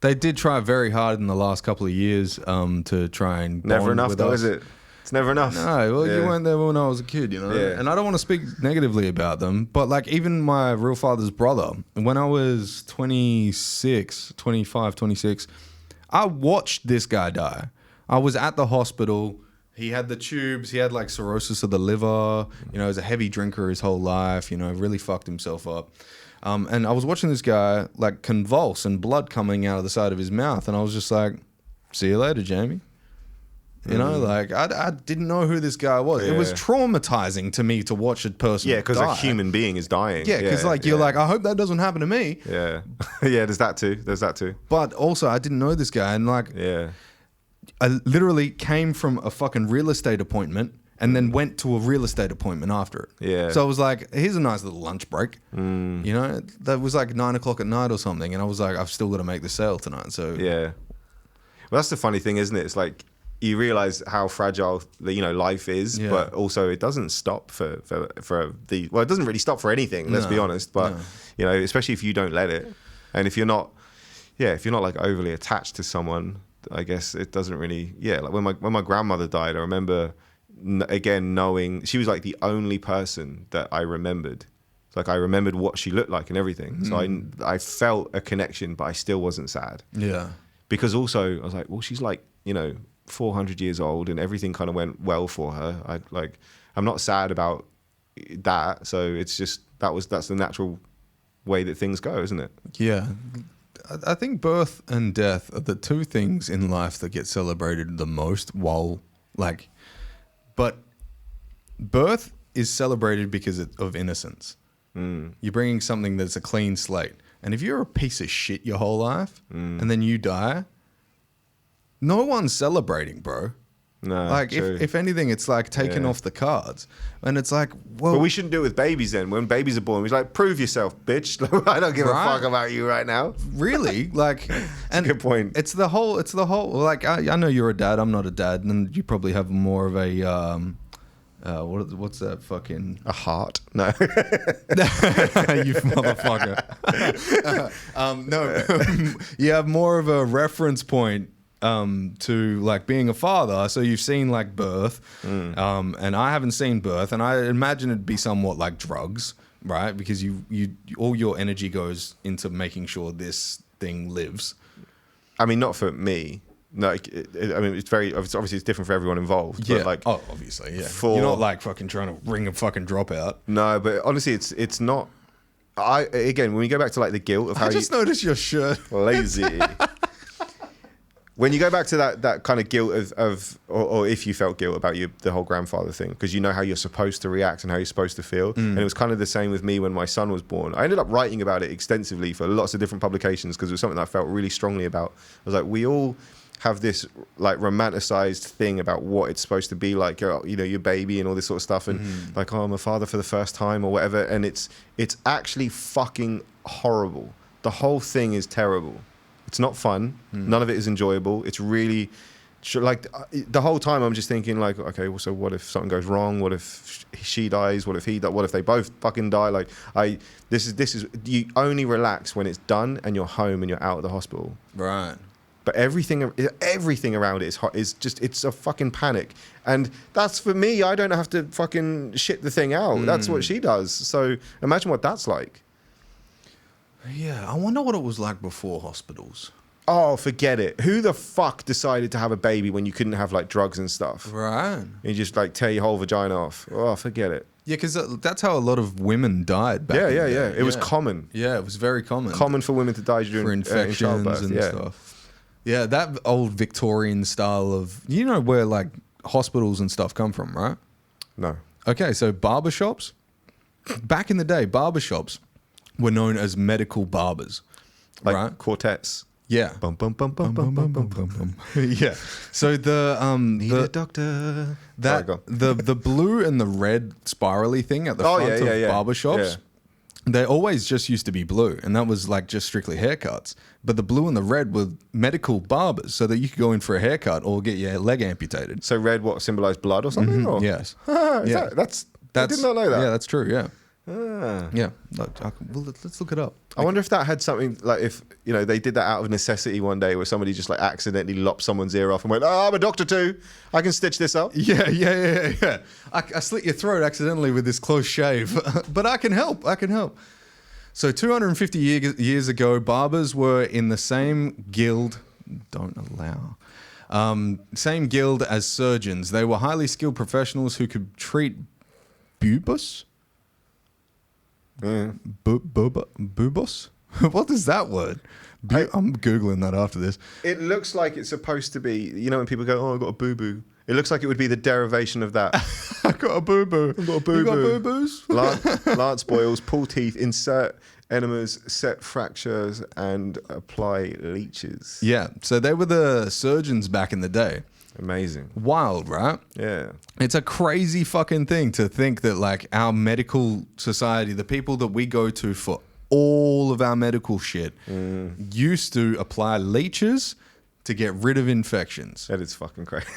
They did try very hard in the last couple of years to try and never enough with though, us. is it? It's never enough. No, well, you weren't there when I was a kid, you know? Yeah. And I don't want to speak negatively about them, but like even my real father's brother, when I was 26, I watched this guy die. I was at the hospital. He had the tubes. He had like cirrhosis of the liver. You know, he was a heavy drinker his whole life, you know, really fucked himself up. And I was watching this guy like convulse and blood coming out of the side of his mouth. And I was just like, see you later, Jamie. You know, like I didn't know who this guy was. Yeah. It was traumatizing to me to watch a person die. Yeah, because a human being is dying. Yeah, because like you're like, I hope that doesn't happen to me. Yeah. Yeah, there's that too. But also, I didn't know this guy. And like, I literally came from a fucking real estate appointment and then went to a real estate appointment after it. Yeah. So I was like, here's a nice little lunch break. You know, that was like 9 o'clock at night or something. And I was like, I've still got to make the sale tonight. So yeah. Well, that's the funny thing, isn't it? It's like, you realize how fragile life is, but also it doesn't stop for it doesn't really stop for anything. Let's be honest. But you know, especially if you don't let it, and if you're not like overly attached to someone, I guess it doesn't really. Yeah, like when my grandmother died, I remember again knowing she was like the only person that I remembered. Like I remembered what she looked like and everything. So I felt a connection, but I still wasn't sad. Yeah. Because also I was like, well, she's like 400 years old and everything kind of went well for her. I'm not sad about that. So it's just that's the natural way that things go, isn't it? Yeah. I think birth and death are the two things in life that get celebrated the most but birth is celebrated because of innocence. You're bringing something that's a clean slate. And if you're a piece of shit your whole life and then you die, no one's celebrating, bro. No, like if anything, it's like taken off the cards, and it's like, well, but we shouldn't do it with babies. Then when babies are born, we're like, prove yourself, bitch. I don't give a fuck about you right now. Really, like, and good point. It's the whole. Like, I know you're a dad. I'm not a dad, and you probably have more of a what's that fucking a heart? No, you motherfucker. No, you have more of a reference point to like being a father. So you've seen like birth, and I haven't seen birth, and I imagine it'd be somewhat like drugs, right? Because you all your energy goes into making sure this thing lives. I mean, not for me. No, I mean obviously it's different for everyone involved. Yeah. But like, obviously, yeah. You're not like fucking trying to wring a fucking drop out. No, but honestly, it's not. When we go back to like the guilt of how I just noticed your shirt. Lazy. When you go back to that kind of guilt or if you felt guilt about the whole grandfather thing, because you know how you're supposed to react and how you're supposed to feel. And it was kind of the same with me when my son was born. I ended up writing about it extensively for lots of different publications because it was something that I felt really strongly about. I was like, we all have this like romanticized thing about what it's supposed to be like, your baby and all this sort of stuff. And like, I'm a father for the first time or whatever. And it's actually fucking horrible. The whole thing is terrible. It's not fun. None of it is enjoyable. It's really like the whole time I'm just thinking like, okay, well, so what if something goes wrong? What if she dies? What if he dies? What if they both fucking die? Like this is you only relax when it's done and you're home and you're out of the hospital. Right. But everything around it it's a fucking panic. And that's for me. I don't have to fucking shit the thing out. That's what she does. So imagine what that's like. Yeah, I wonder what it was like before hospitals. Oh, forget it. Who the fuck decided to have a baby when you couldn't have like drugs and stuff? Right. You just like tear your whole vagina off. Oh, forget it. Yeah, because that's how a lot of women died back then. Yeah. It was common. Yeah, it was very common. Common for women to die during for infections and stuff. Yeah, that old Victorian style of, where like hospitals and stuff come from, right? No. Okay, so barbershops. Back in the day, barbershops were known as medical barbers, like right? quartets. Yeah. Bum bum bum bum bum bum bum bum. Yeah. So Need a doctor. The blue and the red spirally thing at the front of barbershops. Yeah. They always just used to be blue, and that was like just strictly haircuts. But the blue and the red were medical barbers, so that you could go in for a haircut or get your leg amputated. So red, what, symbolized blood or something? Or? Yes. I did not know that. Yeah, that's true. Yeah. Yeah, let's look it up. I wonder if that had something like if they did that out of necessity one day, where somebody just like accidentally lopped someone's ear off and went, "Oh, I'm a doctor too. I can stitch this up." Yeah. I slit your throat accidentally with this close shave, but I can help. So 250 years ago, barbers were in the same guild. Don't allow. Same guild as surgeons. They were highly skilled professionals who could treat bubus. Bubos? What is that word? I'm Googling that after this. It looks like it's supposed to be, when people go, "Oh, I got a boo-boo." It looks like it would be the derivation of that. I got a boo-boo. I got a boo-boo. You got boo-boos? Lance boils, pull teeth, insert enemas, set fractures, and apply leeches. Yeah, so they were the surgeons back in the day. Amazing. Wild, right? Yeah. It's a crazy fucking thing to think that like our medical society, the people that we go to for all of our medical shit, used to apply leeches to get rid of infections. That is fucking crazy.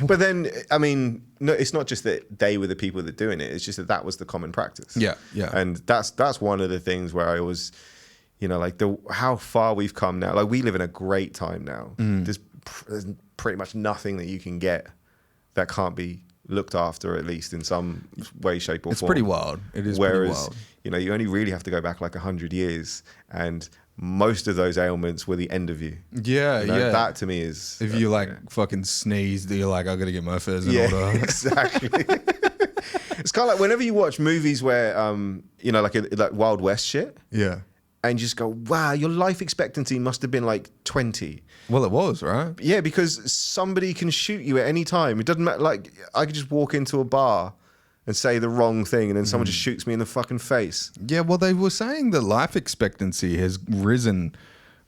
But then, I mean, no, it's not just that they were the people that doing it. It's just that was the common practice. Yeah. And that's one of the things where I always, like how far we've come now. Like we live in a great time now. There's pretty much nothing that you can get that can't be looked after, at least in some way, shape, or form. It's pretty wild. It is pretty wild. Whereas, you only really have to go back like 100 years, and most of those ailments were the end of you. Yeah. That to me is... If you fucking sneezed, you're like, I gotta get my affairs in order. Exactly. It's kind of like whenever you watch movies where, like Wild West shit. Yeah. And you just go, wow, your life expectancy must have been like 20. Well, it was, right? Yeah, because somebody can shoot you at any time. It doesn't matter. Like, I could just walk into a bar and say the wrong thing, and then someone just shoots me in the fucking face. Yeah, well, they were saying that life expectancy has risen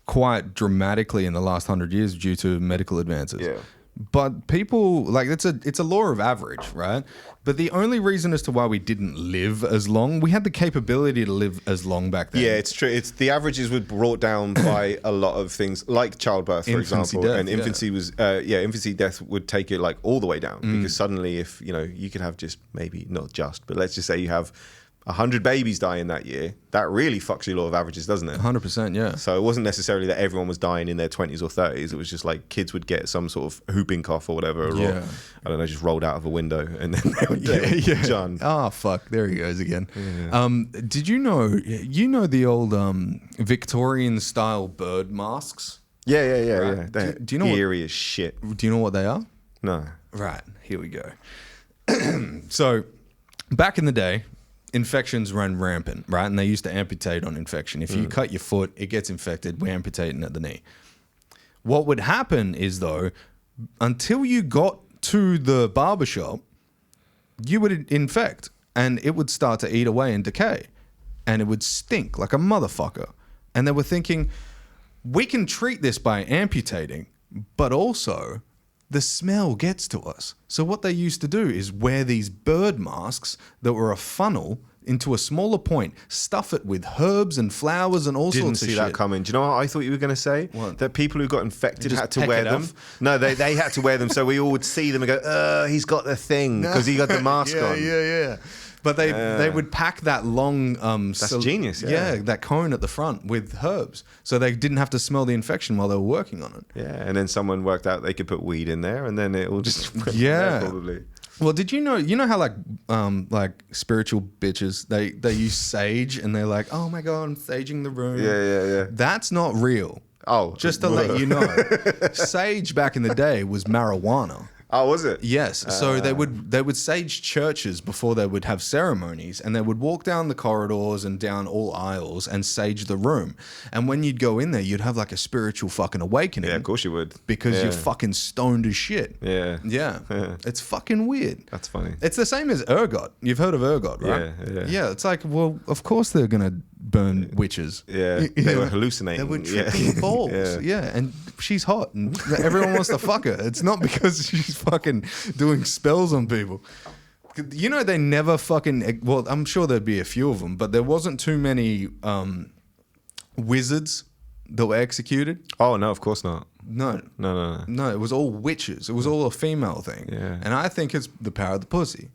quite dramatically in the last 100 years due to medical advances. Yeah. But people, it's a law of average, right? But the only reason as to why we didn't live as long, we had the capability to live as long back then. Yeah, it's true. It's the averages were brought down by a lot of things, like childbirth, for example. Death, and infancy was, infancy death would take it like all the way down. Because suddenly if, you could have just maybe, not just, but let's just say you have 100 babies dying that year, that really fucks your law of averages, doesn't it? 100%, yeah. So it wasn't necessarily that everyone was dying in their 20s or 30s. It was just like kids would get some sort of whooping cough or whatever, or I don't know, just rolled out of a window and then they would done. Oh, fuck. There he goes again. Yeah. Did you know the old Victorian style bird masks? Yeah. Right. They're do you know eerie as shit. Do you know what they are? No. Right. Here we go. So back in the day, infections ran rampant, right? And they used to amputate on infection. If you cut your foot, it gets infected, we're amputating at the knee. What would happen is, though, until you got to the barbershop, you would infect and it would start to eat away and decay. And it would stink like a motherfucker. And they were thinking, we can treat this by amputating, but also the smell gets to us. So what they used to do is wear these bird masks that were a funnel into a smaller point, stuff it with herbs and flowers and all sorts of shit. Didn't see that coming. Do you know what I thought you were going to say? What? That people who got infected Just had to peck wear it them. off? No, they had to wear them so we all would see them and go, he's got the thing because he got the mask on. Yeah. But they would pack that long... That's genius, yeah, that cone at the front with herbs. So they didn't have to smell the infection while they were working on it. Yeah, and then someone worked out they could put weed in there and then it will just... Yeah. Probably. Well, did you know how like spiritual bitches, they use sage and they're like, oh my God, I'm saging the room. Yeah. That's not real. Oh. Just to let you know. Sage back in the day was marijuana. Oh, was it? Yes. So they would sage churches before they would have ceremonies, and they would walk down the corridors and down all aisles and sage the room. And when you'd go in there, you'd have like a spiritual fucking awakening. Yeah, of course you would. Because you're fucking stoned as shit. Yeah. It's fucking weird. That's funny. It's the same as ergot. You've heard of ergot, right? Yeah. It's like, well, of course they're gonna burn witches. Yeah. They were hallucinating. They were tripping balls. Yeah. And she's hot and everyone wants to fuck her. It's not because she's fucking doing spells on people. You know, they never fucking... Well, I'm sure there'd be a few of them, but there wasn't too many wizards that were executed. Oh, no, of course not. No, it was all witches. It was all a female thing. Yeah. And I think it's the power of the pussy.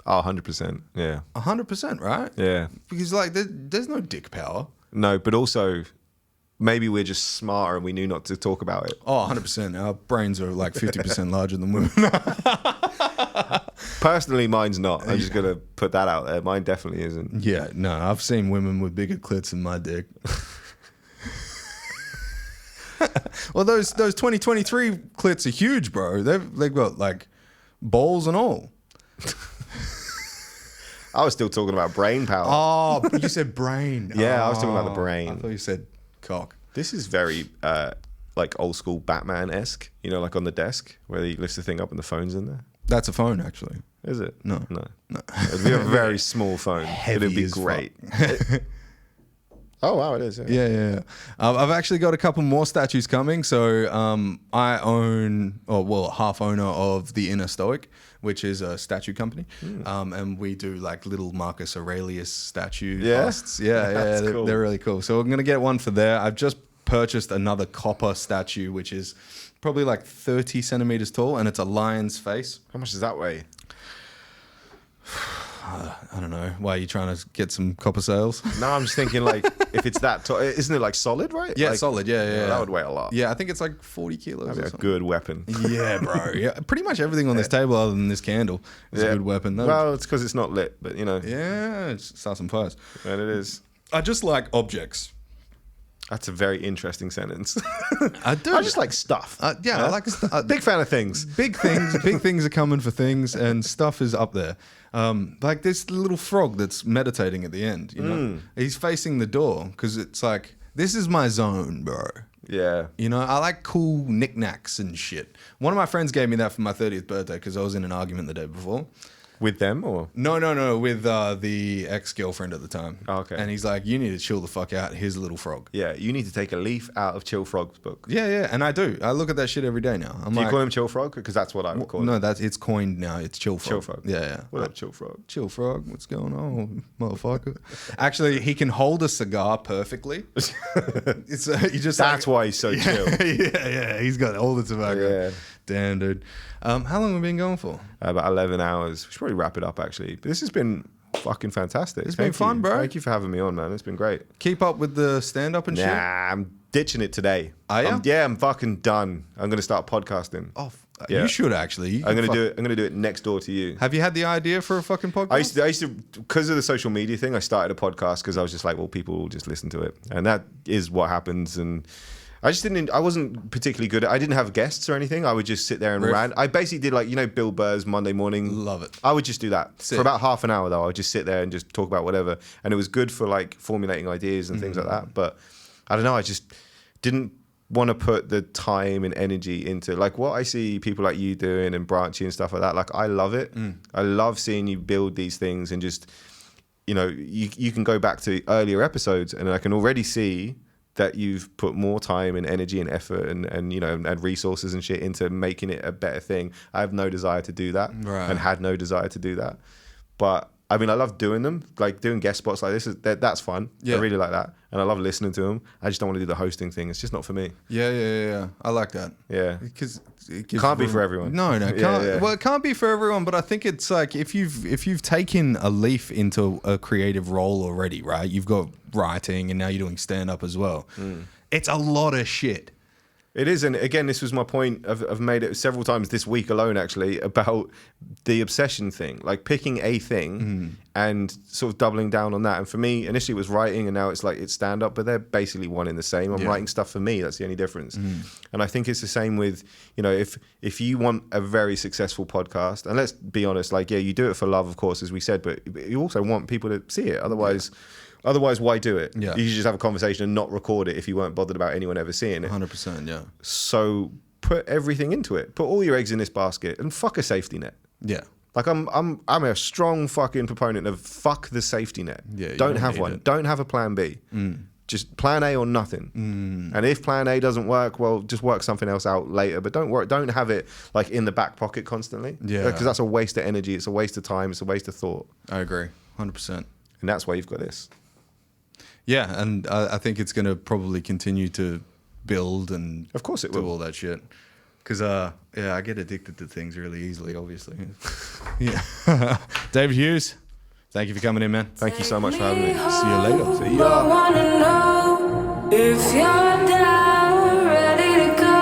Oh, 100%. Yeah. 100%, right? Yeah. Because like there's no dick power. No, but also maybe we're just smarter and we knew not to talk about it. Oh, 100%. Our brains are like 50% larger than women. Personally, mine's not. I'm just going to put that out there. Mine definitely isn't. Yeah, no, I've seen women with bigger clits than my dick. Well, those 2023 clits are huge, bro. They've got like balls and all. I was still talking about brain power. Oh, you said brain. Yeah, I was talking about the brain. I thought you said cock. This is very like old school Batman-esque, you know, like on the desk where he lifts the thing up and the phone's in there. That's a phone, actually. Is it? No. It'd be a very small phone. Heavy It'd be as great. Oh, wow, it is. Yeah. I've actually got a couple more statues coming. So I own, half owner of the Inner Stoic, which is a statue company. And we do like little Marcus Aurelius statue busts. Yeah, cool. They're really cool. So I'm going to get one for there. I've just purchased another copper statue, which is probably like 30 centimeters tall, and it's a lion's face. How much does that weigh? I don't know. Why are you trying to get some copper sales? No, I'm just thinking like if it's that tall, isn't it like solid, right? Yeah, like, solid. Yeah. That would weigh a lot. Yeah, I think it's like 40 kilos. That'd be or a something. good weapon. Yeah, bro. Yeah, pretty much everything on this table other than this candle is a good weapon. Well, it's because it's not lit, but you know. Yeah, start some fires. And it is. I just like objects. That's a very interesting sentence. I do. I just like stuff. I like Big fan of things. Big things are coming for things, and stuff is up there. Like this little frog that's meditating at the end. You know, he's facing the door because it's like this is my zone, bro. Yeah. You know, I like cool knickknacks and shit. One of my friends gave me that for my 30th birthday because I was in an argument the day before. With them or? No, with the ex-girlfriend at the time. Oh, okay. And he's like, you need to chill the fuck out. Here's a little frog. Yeah, you need to take a leaf out of Chill Frog's book. Yeah, and I do. I look at that shit every day now. Do you call him Chill Frog? Because that's what I would call him. No, it's coined now. It's Chill Frog. Chill Frog. Yeah. What up, Chill Frog? Chill Frog, what's going on, motherfucker? Actually, he can hold a cigar perfectly. It's you just That's why he's so chill. Yeah. He's got all the tobacco. Yeah. Damn, dude. How long have we been going for? About 11 hours. We should probably wrap it up, actually. But this has been fucking fantastic. It's been fun, bro. Thank you for having me on, man. It's been great. Keep up with the stand-up and shit? Nah, I'm ditching it today. Are you? Yeah, I'm fucking done. I'm going to start podcasting. Oh, Yeah. you should actually. I'm going to do it next door to you. Have you had the idea for a fucking podcast? I used to, because of the social media thing, I started a podcast because I was just like, well, people will just listen to it. And that is what happens. And I wasn't particularly good I didn't have guests or anything. I would just sit there and rant. I basically did like, Bill Burr's Monday Morning. Love it. I would just do that. Sick. For about half an hour though. I would just sit there and just talk about whatever. And it was good for like formulating ideas and things like that. But I don't know. I just didn't want to put the time and energy into like what I see people like you doing and Branchy and stuff like that. Like I love it. I love seeing you build these things and just, you can go back to earlier episodes and I can already see that you've put more time and energy and effort and resources and shit into making it a better thing. I have no desire to do that and had no desire to do that. But I mean, I love doing them, like doing guest spots like this. That's fun. Yeah. I really like that. And I love listening to them. I just don't want to do the hosting thing. It's just not for me. Yeah. I like that. Yeah. Because it can't be for everyone. No, can't. Yeah. Well, it can't be for everyone, but I think it's like if you've taken a leaf into a creative role already, right? You've got writing and now you're doing stand-up as well. It's a lot of shit. It is, and again, this was my point. I've made it several times this week alone, actually, about the obsession thing, like picking a thing and sort of doubling down on that. And for me, initially it was writing, and now it's like it's stand-up, but they're basically one in the same. I'm writing stuff for me. That's the only difference. And I think it's the same with, if you want a very successful podcast, and let's be honest, like, yeah, you do it for love, of course, as we said, but you also want people to see it. Otherwise, why do it? Yeah. You should just have a conversation and not record it if you weren't bothered about anyone ever seeing it. 100%, yeah. So put everything into it. Put all your eggs in this basket and fuck a safety net. Yeah. Like I'm a strong fucking proponent of fuck the safety net. Yeah, don't have one. Don't have a plan B. Just plan A or nothing. And if plan A doesn't work, well, just work something else out later. But don't have it like in the back pocket constantly. Yeah. Because that's a waste of energy. It's a waste of time. It's a waste of thought. I agree, 100%. And that's why you've got this. Yeah, and I think it's going to probably continue to build and of course it do will. all that shit. Because, I get addicted to things really easily, obviously. Yeah. David Hughes, thank you for coming in, man. Thank you so much for having me. See you later. See ya. I wanna know if you're down, ready to go.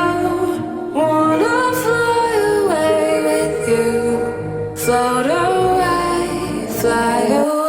Wanna fly away with you. Float away, fly away.